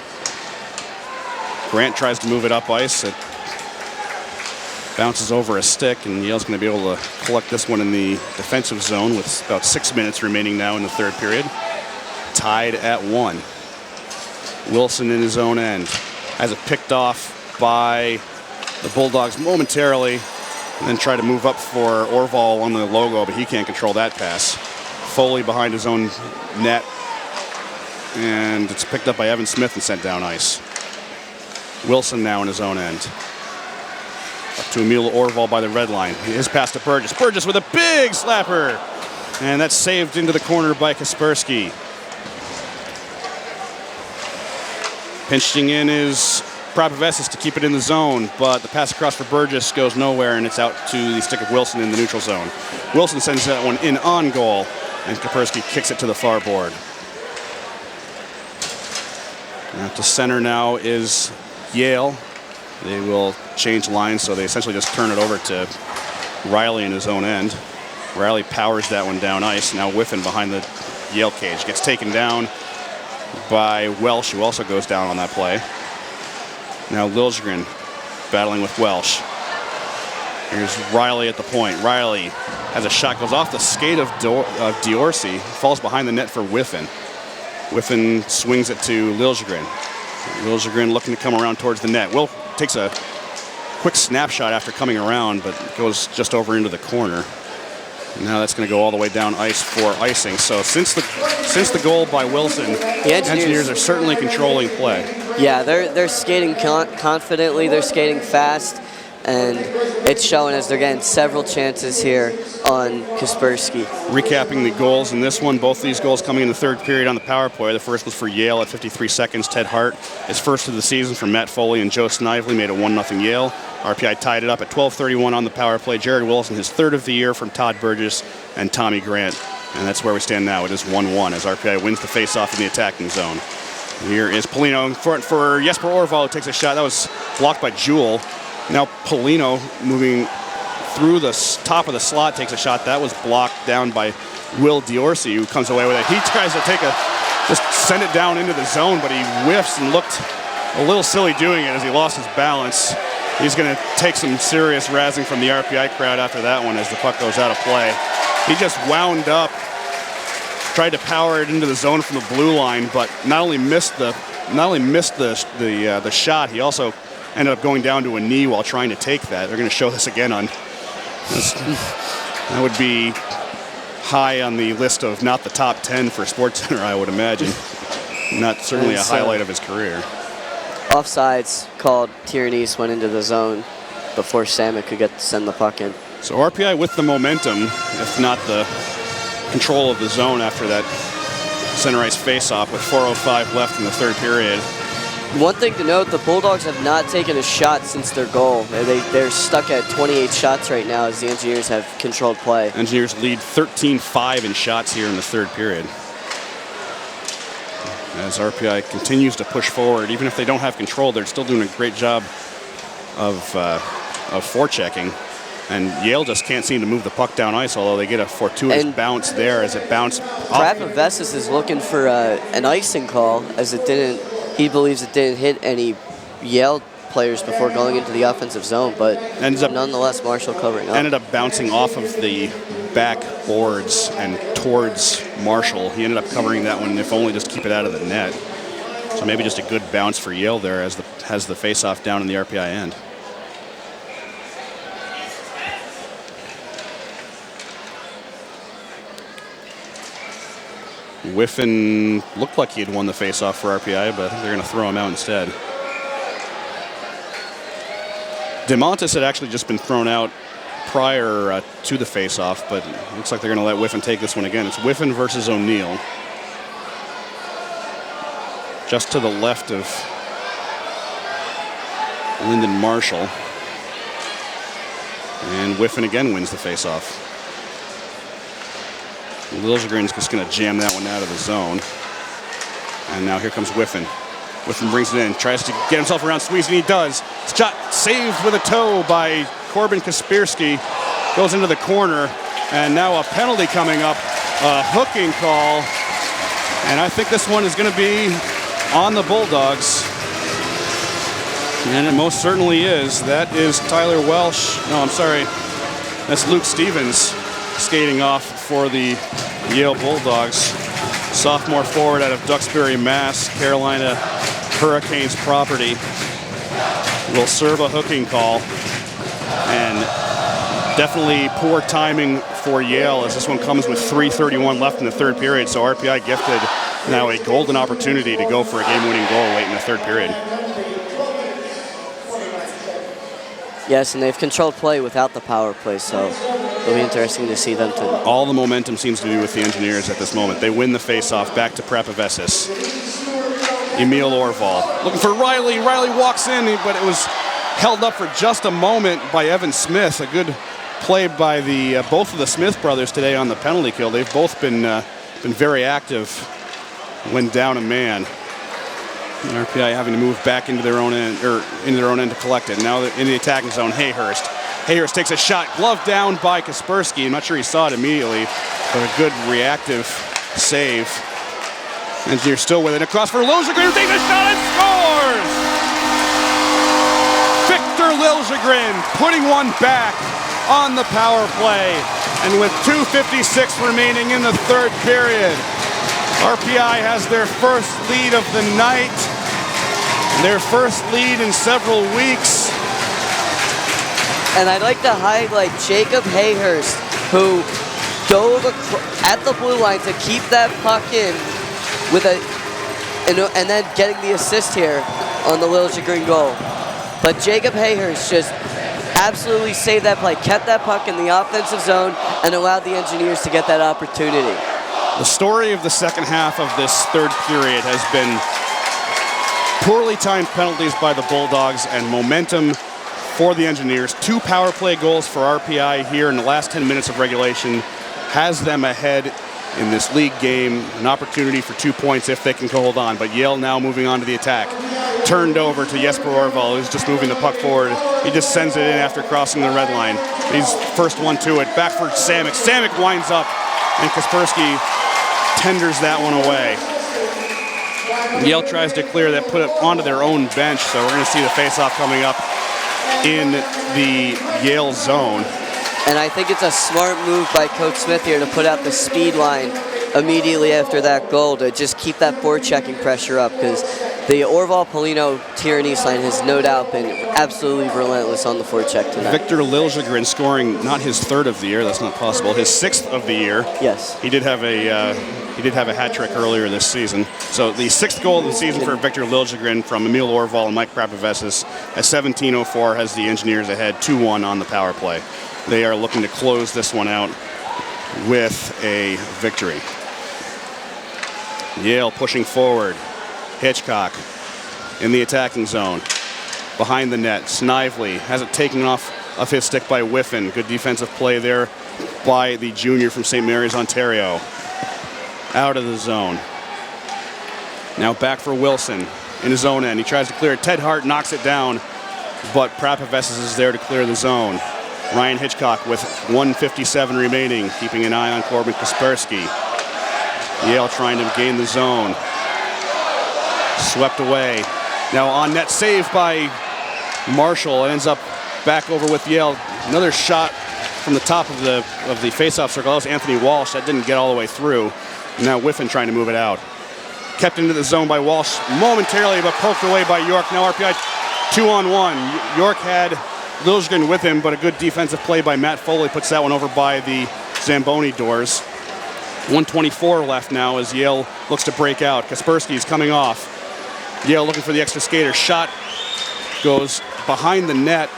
Grant tries to move it up ice. It bounces over a stick, and Yale's going to be able to collect this one in the defensive zone with about 6 minutes remaining now in the third period. Tied at 1. Wilson in his own end has it picked off by the Bulldogs momentarily, and then try to move up for Orval on the logo, but he can't control that pass. Foley behind his own net, and it's picked up by Evan Smith and sent down ice. Wilson now in his own end. Up to Emil Orval by the red line. His pass to Burgess. Burgess with a big slapper. And that's saved into the corner by Kaspersky. Pinching in is Prapavessis to keep it in the zone, but the pass across for Burgess goes nowhere, and it's out to the stick of Wilson in the neutral zone. Wilson sends that one in on goal, and Kaspersky kicks it to the far board. Now to center now is Yale. They will change lines, so they essentially just turn it over to Riley in his own end. Riley powers that one down ice. Now Whiffing behind the Yale cage. Gets taken down by Welsh, who also goes down on that play. Now Liljegren battling with Welsh. Here's Riley at the point. Riley has a shot, goes off the skate of Diorsi, falls behind the net for Whiffing. Whiffing swings it to Liljegren. Liljegren looking to come around towards the net. Will takes a quick snapshot after coming around, but goes just over into the corner. Now that's going to go all the way down ice for icing. So since the goal by Wilson, the Engineers are certainly controlling play.
Yeah, they're skating confidently. They're skating fast, and it's showing as they're getting several chances here on Kaspersky.
Recapping the goals in this one, both these goals coming in the third period on the power play. The first was for Yale at 53 seconds. Ted Hart, his first of the season from Matt Foley and Joe Snively, made it 1-0 Yale. RPI tied it up at 12:31 on the power play. Jared Wilson, his third of the year from Todd Burgess and Tommy Grant. And that's where we stand now. It is 1-1 as RPI wins the faceoff in the attacking zone. Here is Polino in front for Jesper Orval, who takes a shot. That was blocked by Jewell. Now Polino moving through the top of the slot takes a shot. That was blocked down by Will Diorsi, who comes away with it. He tries to just send it down into the zone, but he whiffs and looked a little silly doing it as he lost his balance. He's going to take some serious razzing from the RPI crowd after that one as the puck goes out of play. He just wound up, tried to power it into the zone from the blue line, but not only missed the shot, he also ended up going down to a knee while trying to take that. They're going to show this again on. That would be high on the list of not the top 10 for SportsCenter, I would imagine. Not certainly a highlight of his career.
Offsides called. Tierney's went into the zone before Samick could send the puck in.
So RPI with the momentum, if not the control of the zone after that center ice face-off with 4:05 left in the third period.
One thing to note, the Bulldogs have not taken a shot since their goal. They're stuck at 28 shots right now as the Engineers have controlled play.
Engineers lead 13-5 in shots here in the third period. As RPI continues to push forward, even if they don't have control, they're still doing a great job of forechecking. And Yale just can't seem to move the puck down ice, although they get a fortuitous bounce there as it bounced off.
Krapavessis is looking for an icing call, as he believes it didn't hit any Yale players before going into the offensive zone, but nonetheless, Marshall covering up.
Ended up bouncing off of the back boards and towards Marshall. He ended up covering that one, if only just keep it out of the net. So maybe just a good bounce for Yale there as has the face-off down in the RPI end. Whiffing looked like he had won the face-off for RPI, but I think they're going to throw him out instead. DeMontis had actually just been thrown out prior to the face-off, but it looks like they're going to let Whiffin take this one again. It's Whiffin versus O'Neill. Just to the left of Lyndon Marshall. And Whiffin again wins the face-off. Liljegren's just going to jam that one out of the zone. And now here comes Whiffin. Whiffin brings it in, tries to get himself around Squeeze, and he does. Shot saved with a toe by Corbin Kaspersky. Goes into the corner, and now a penalty coming up. A hooking call. And I think this one is going to be on the Bulldogs. And it most certainly is. That is Tyler Welsh. No, I'm sorry. That's Luke Stevens skating off for the Yale Bulldogs. Sophomore forward out of Duxbury, Mass. Carolina Hurricanes property. Will serve a hooking call. And definitely poor timing for Yale as this one comes with 3:31 left in the third period. So RPI gifted now a golden opportunity to go for a game-winning goal late in the third period.
Yes, and they've controlled play without the power play, so it'll be interesting to see them too.
All the momentum seems to be with the Engineers at this moment. They win the face-off back to Prapavessis. Emil Orval looking for Riley. Riley walks in, but it was held up for just a moment by Evan Smith. A good play by the both of the Smith brothers today on the penalty kill. They've both been very active when down a man. And RPI having to move back into their own end, to collect it. Now in the attacking zone, Hayhurst. Hayhurst takes a shot, glove down by Kaspersky. I'm not sure he saw it immediately, but a good reactive save. Engineer still with it. Across for Liljegren, takes a shot and scores! Victor Liljegren putting one back on the power play. And with 2:56 remaining in the third period, RPI has their first lead of the night, their first lead in several weeks.
And I'd like to highlight Jacob Hayhurst, who dove at the blue line to keep that puck in and then getting the assist here on the Liljegren goal. But Jacob Hayhurst just absolutely saved that play, kept that puck in the offensive zone, and allowed the Engineers to get that opportunity.
The story of the second half of this third period has been poorly timed penalties by the Bulldogs and momentum for the Engineers. 2 power play goals for RPI here in the last 10 minutes of regulation has them ahead in this league game. An opportunity for 2 points if they can hold on. But Yale now moving on to the attack. Turned over to Jesper Orval, who's just moving the puck forward. He just sends it in after crossing the red line. He's first one to it. Back for Samick. Samick winds up, and Kaspersky tenders that one away. Yale tries to clear that, put it onto their own bench, so we're going to see the face-off coming up in the Yale zone.
And I think it's a smart move by Coach Smith here to put out the speed line immediately after that goal to just keep that forechecking pressure up, because the Orval-Polino-Tyranese line has no doubt been absolutely relentless on the forecheck tonight.
Victor Liljegren scoring not his 3rd of the year, that's not possible, his 6th of the year.
Yes.
He did have a hat trick earlier this season. So the 6th goal of the season for Victor Liljegren from Emil Orval and Mike Prapavessis at 17:04 has the Engineers ahead 2-1 on the power play. They are looking to close this one out with a victory. Yale pushing forward. Hitchcock in the attacking zone. Behind the net, Snively has it taken off of his stick by Whiffing. Good defensive play there by the junior from St. Mary's, Ontario. Out of the zone. Now back for Wilson in his own end. He tries to clear it. Ted Hart knocks it down, but Prapavesis is there to clear the zone. Ryan Hitchcock with 1:57 remaining, keeping an eye on Corbin Kaspersky. Yale trying to gain the zone. Swept away. Now on net save by Marshall. It ends up back over with Yale. Another shot from the top of the face-off circle. That was Anthony Walsh. That didn't get all the way through. Now Whiffin trying to move it out. Kept into the zone by Walsh momentarily, but poked away by York. Now RPI 2-on-1. York had Liljegren with him, but a good defensive play by Matt Foley puts that one over by the Zamboni doors. 1:24 left now as Yale looks to break out. Kaspersky's coming off. Yale looking for the extra skater. Shot goes behind the net.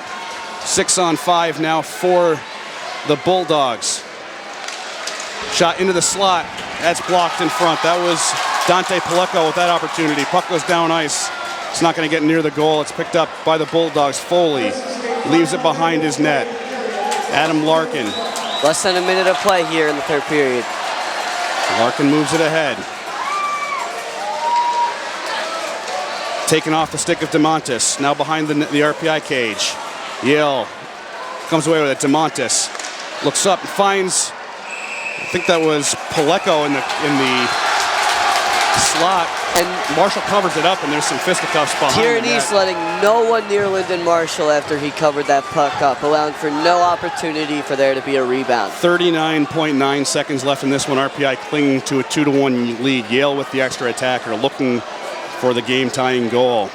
6-on-5 now for the Bulldogs. Shot into the slot. That's blocked in front. That was Dante Paleko with that opportunity. Puck goes down ice. It's not going to get near the goal. It's picked up by the Bulldogs. Foley leaves it behind his net. Adam Larkin.
Less than a minute of play here in the third period.
Larkin moves it ahead. Taken off the stick of DeMontis. Now behind the RPI cage. Yale comes away with it. DeMontis looks up and finds, I think that was Paleko in the slot. And Marshall covers it up, and there's some fisticuffs behind
Tierney's letting no one near Lyndon Marshall after he covered that puck up, allowing for no opportunity for there to be a rebound.
39.9 seconds left in this one. RPI clinging to a 2-1 lead. Yale with the extra attacker looking for the game-tying goal.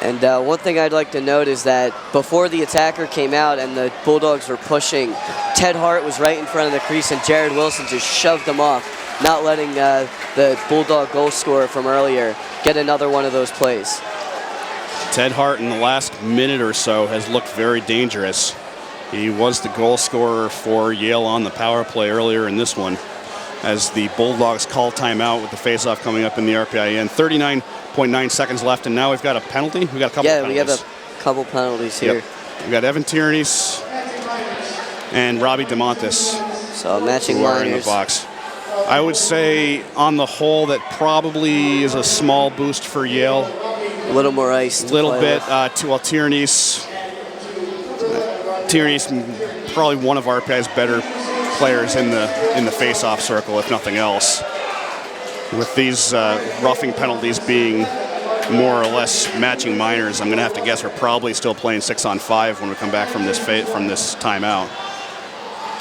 And one thing I'd like to note is that before the attacker came out and the Bulldogs were pushing, Ted Hart was right in front of the crease and Jared Wilson just shoved him off, not letting the Bulldog goal scorer from earlier get another one of those plays.
Ted Hart in the last minute or so has looked very dangerous. He was the goal scorer for Yale on the power play earlier in this one as the Bulldogs call timeout with the faceoff coming up in the RPI end. 39.9 seconds left, and now we've got a penalty. We've got a couple penalties.
Yeah, we have a couple penalties here.
Yep. We've got Evan Tierney and Robbie DeMontis.
So matching
who are in the
liners.
box. I would say on the whole that probably is a small boost for Yale.
A little more ice.
A little bit. Tierney's probably one of RPI's better players in the face-off circle, if nothing else. With these roughing penalties being more or less matching minors, I'm going to have to guess we're probably still playing 6-on-5 when we come back from this timeout.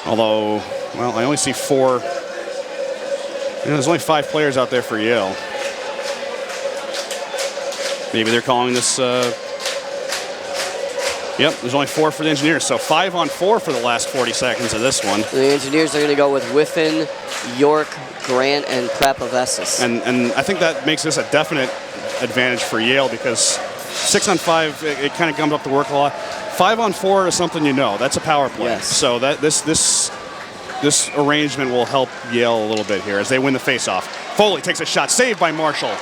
Although, well, I only see 4. There's only 5 players out there for Yale. Maybe they're calling this. Yep, there's only 4 for the Engineers, so 5-on-4 for the last 40 seconds of this one.
The Engineers are going to go with Whiffin, York, Grant, and Prapavesis.
And I think that makes this a definite advantage for Yale because 6-on-5, it kind of gums up the work a lot. 5-on-4 is something you know. That's a power play.
Yes.
So that this arrangement will help Yale a little bit here as they win the faceoff. Foley takes a shot, saved by Marshall.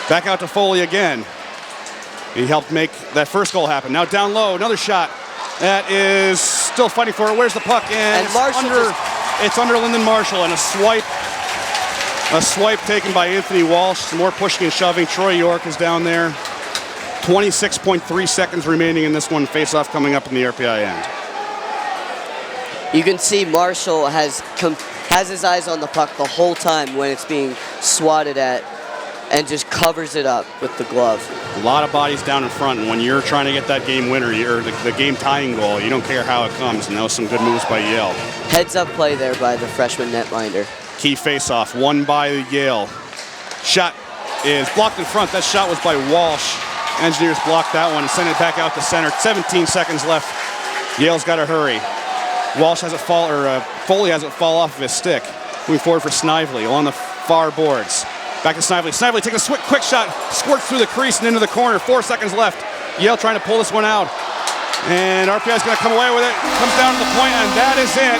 Back out to Foley again. He helped make that first goal happen. Now down low, another shot. That is still fighting for it. Where's the puck? And it's under Lyndon Marshall, and a swipe taken by Anthony Walsh. Some more pushing and shoving. Troy York is down there. 26.3 seconds remaining in this one. Face-off coming up in the RPI end.
You can see Marshall has his eyes on the puck the whole time when it's being swatted at, and just covers it up with the glove.
A lot of bodies down in front, and when you're trying to get that game winner or the game tying goal, you don't care how it comes, and that was some good moves by Yale.
Heads up play there by the freshman netminder.
Key face-off, won by Yale. Shot is blocked in front. That shot was by Walsh. Engineers blocked that one and sent it back out to center. 17 seconds left. Yale's got to hurry. Walsh has it fall, or Foley has it fall off of his stick. Moving forward for Snively along the far boards. Back to Snively. Snively takes a quick shot, squirts through the crease and into the corner. 4 seconds left. Yale trying to pull this one out. And RPI is going to come away with it. Comes down to the point, and that is it.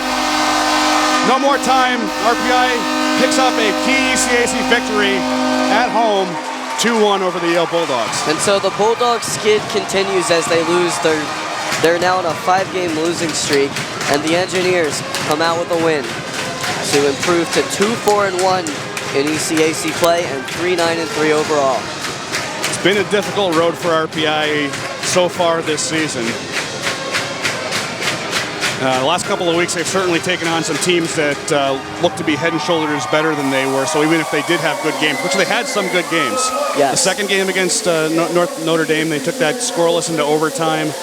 No more time. RPI picks up a key ECAC victory at home. 2-1 over the Yale Bulldogs.
And so the Bulldogs skid continues as they lose. They're now on a 5-game losing streak, and the Engineers come out with a win to improve to 2-4-1 in ECAC play and 3-9-3 overall.
It's been a difficult road for RPI so far this season. The last couple of weeks, they've certainly taken on some teams that look to be head and shoulders better than they were. So even if they did have good games, which they had some good games.
Yes.
The second game against Notre Dame, they took that scoreless into overtime.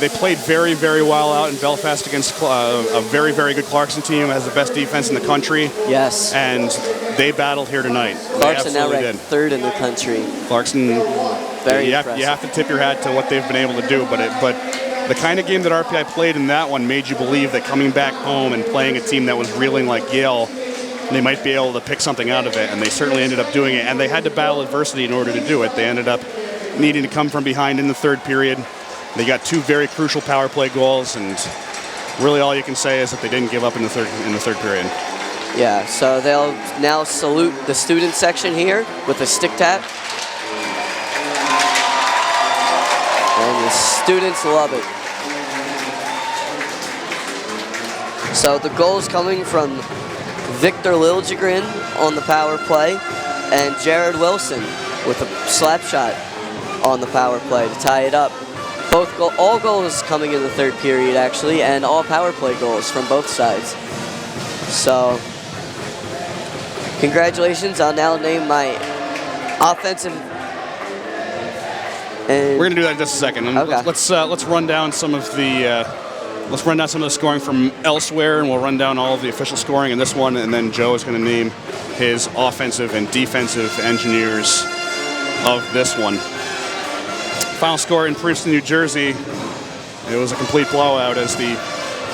They played very, very well out in Belfast against a very, very good Clarkson team that has the best defense in the country.
Yes.
And they battled here tonight.
Clarkson now ranked third in the country.
Clarkson,
very
you
impressive.
have to tip your hat to what they've been able to do, but the kind of game that RPI played in that one made you believe that coming back home and playing a team that was reeling like Yale, they might be able to pick something out of it, and they certainly ended up doing it. And they had to battle adversity in order to do it. They ended up needing to come from behind in the third period. They got 2 very crucial power play goals, and really all you can say is that they didn't give up in the third period.
Yeah, so they'll now salute the student section here with a stick tap. And the students love it. So the goals coming from Victor Liljegren on the power play and Jared Wilson with a slap shot on the power play to tie it up. All goals coming in the third period, actually, and all power play goals from both sides. So, congratulations. I'll now name my offensive.
We're going to do that in just a second.
Okay.
Let's run down some of the scoring from elsewhere, and we'll run down all of the official scoring in this one, and then Joe is going to name his offensive and defensive engineers of this one. Final score in Princeton, New Jersey. It was a complete blowout as the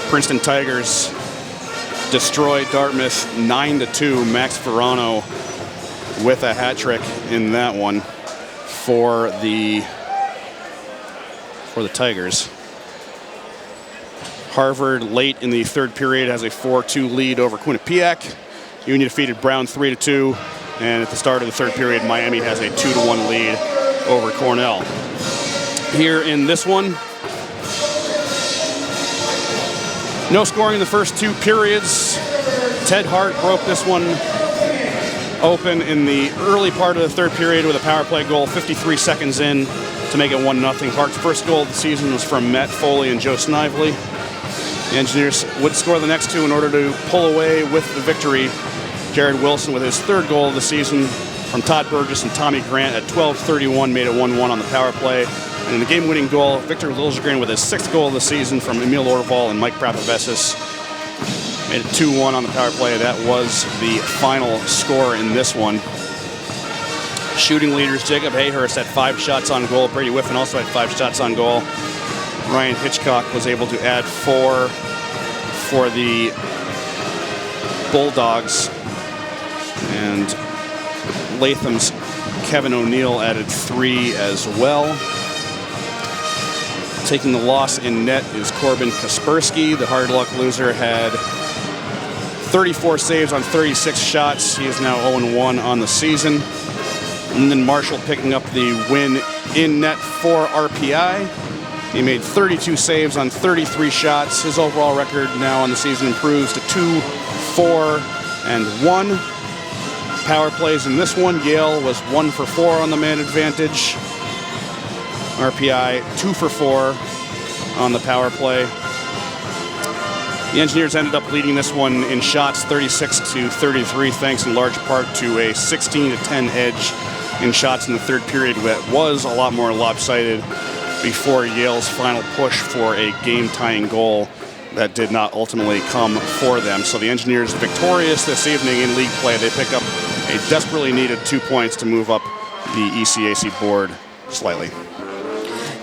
Princeton Tigers destroyed Dartmouth 9-2. Max Verano with a hat trick in that one for the Tigers. Harvard late in the third period has a 4-2 lead over Quinnipiac. Union defeated Brown 3-2, and at the start of the third period, Miami has a 2-1 lead over Cornell. Here in this one, no scoring in the first 2 periods. Ted Hart broke this one open in the early part of the third period with a power play goal 53 seconds in to make it 1-0. Hart's first goal of the season was from Matt Foley and Joe Snively. The Engineers would score the next 2 in order to pull away with the victory. Jared Wilson with his 3rd goal of the season from Todd Burgess and Tommy Grant at 12:31 made it 1-1 on the power play. And in the game-winning goal, Victor Liljegren with his 6th goal of the season from Emil Orval and Mike Prapavesis made it 2-1 on the power play. That was the final score in this one. Shooting leaders, Jacob Hayhurst had 5 shots on goal. Brady Whiffing also had 5 shots on goal. Ryan Hitchcock was able to add 4 for the Bulldogs. And Latham's Kevin O'Neill added 3 as well. Taking the loss in net is Corbin Kaspersky. The hard luck loser had 34 saves on 36 shots. He is now 0-1 on the season. And then Marshall picking up the win in net for RPI. He made 32 saves on 33 shots. His overall record now on the season improves to 2-4-1. Power plays in this one. Yale was 1 for 4 on the man advantage. RPI 2 for 4 on the power play. The Engineers ended up leading this one in shots 36-33, thanks in large part to a 16-10 edge in shots in the third period that was a lot more lopsided before Yale's final push for a game-tying goal that did not ultimately come for them. So the Engineers victorious this evening in league play. They pick up a desperately needed 2 points to move up the ECAC board slightly.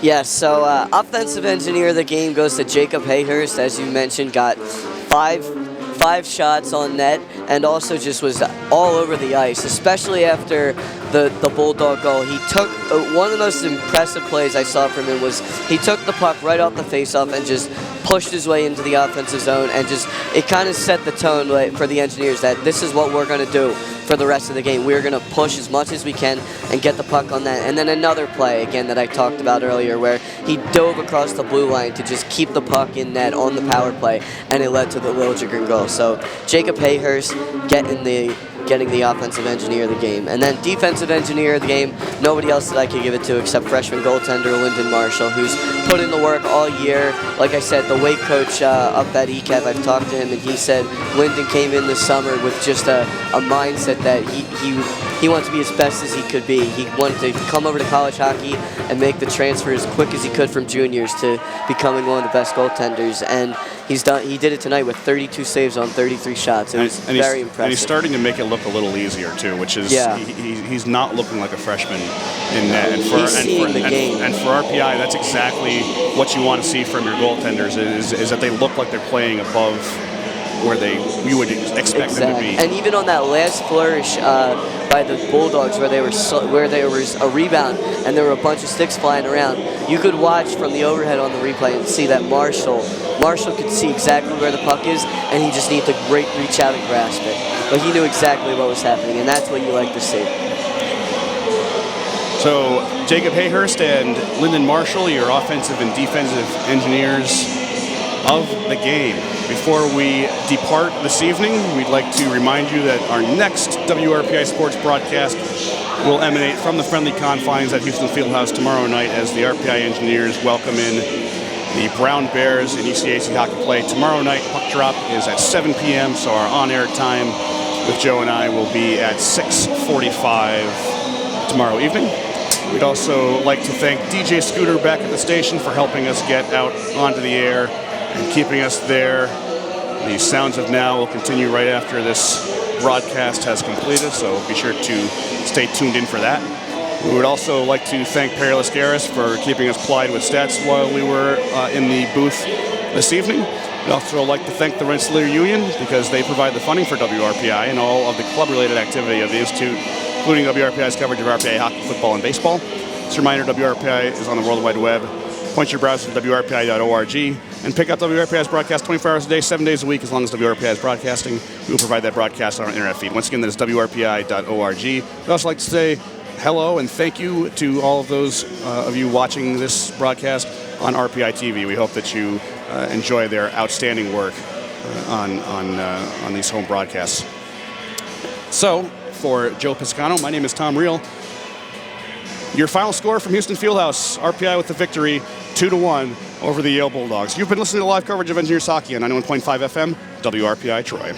Yes, so offensive engineer of the game goes to Jacob Hayhurst. As you mentioned, got five shots on net and also just was all over the ice, especially after the Bulldog goal. He took one of the most impressive plays I saw from him was he took the puck right off the faceoff and just pushed his way into the offensive zone, and just it kind of set the tone for the Engineers that this is what we're going to do for the rest of the game. We're going to push as much as we can and get the puck on that. And then another play, again, that I talked about earlier, where he dove across the blue line to just keep the puck in net on the power play, and it led to the Liljegren goal. So Jacob Hayhurst getting the offensive engineer of the game. And then defensive engineer of the game, nobody else that I could give it to except freshman goaltender Lyndon Marshall, who's put in the work all year. Like I said, the weight coach up at ECAP, I've talked to him, and he said Lyndon came in this summer with just a mindset that he wanted to be as best as he could be. He wanted to come over to college hockey and make the transfer as quick as he could from juniors to becoming one of the best goaltenders. And he did it tonight with 32 saves on 33 shots. It was very impressive.
And he's starting to make it look a little easier too, which is he's not looking like a freshman in net. And for RPI, that's exactly what you want to see from your goaltenders is that they look like they're playing above where we would expect them to be.
And even on that last flourish by the Bulldogs, where there was a rebound and there were a bunch of sticks flying around, you could watch from the overhead on the replay and see that Marshall could see exactly where the puck is, and he just needed to reach out and grasp it. But he knew exactly what was happening, and that's what you like to see.
So Jacob Hayhurst and Lyndon Marshall, your offensive and defensive engineers of the game. Before we depart this evening, we'd like to remind you that our next WRPI Sports broadcast will emanate from the friendly confines at Houston Fieldhouse tomorrow night as the RPI Engineers welcome in the Brown Bears in ECAC hockey play. Tomorrow night, puck drop is at 7 p.m., so our on-air time with Joe and I will be at 6:45 tomorrow evening. We'd also like to thank DJ Scooter back at the station for helping us get out onto the air and keeping us there. The Sounds of Now will continue right after this broadcast has completed, so be sure to stay tuned in for that. We would also like to thank Perry Lascaris for keeping us plied with stats while we were in the booth this evening. We'd also like to thank the Rensselaer Union because they provide the funding for WRPI and all of the club-related activity of the Institute, including WRPI's coverage of RPI hockey, football, and baseball. Just a reminder, WRPI is on the World Wide Web. Point your browser to WRPI.org and pick up WRPI's broadcast 24 hours a day, 7 days a week, as long as WRPI is broadcasting. We will provide that broadcast on our internet feed. Once again, that is WRPI.org. We'd also like to say hello and thank you to all of those of you watching this broadcast on RPI TV. We hope that you enjoy their outstanding work on these home broadcasts. So, for Joe Piscano, my name is Tom Reel. Your final score from Houston Fieldhouse, RPI with the victory, 2-1 over the Yale Bulldogs. You've been listening to live coverage of Engineers Hockey on 91.5 FM, WRPI Troy.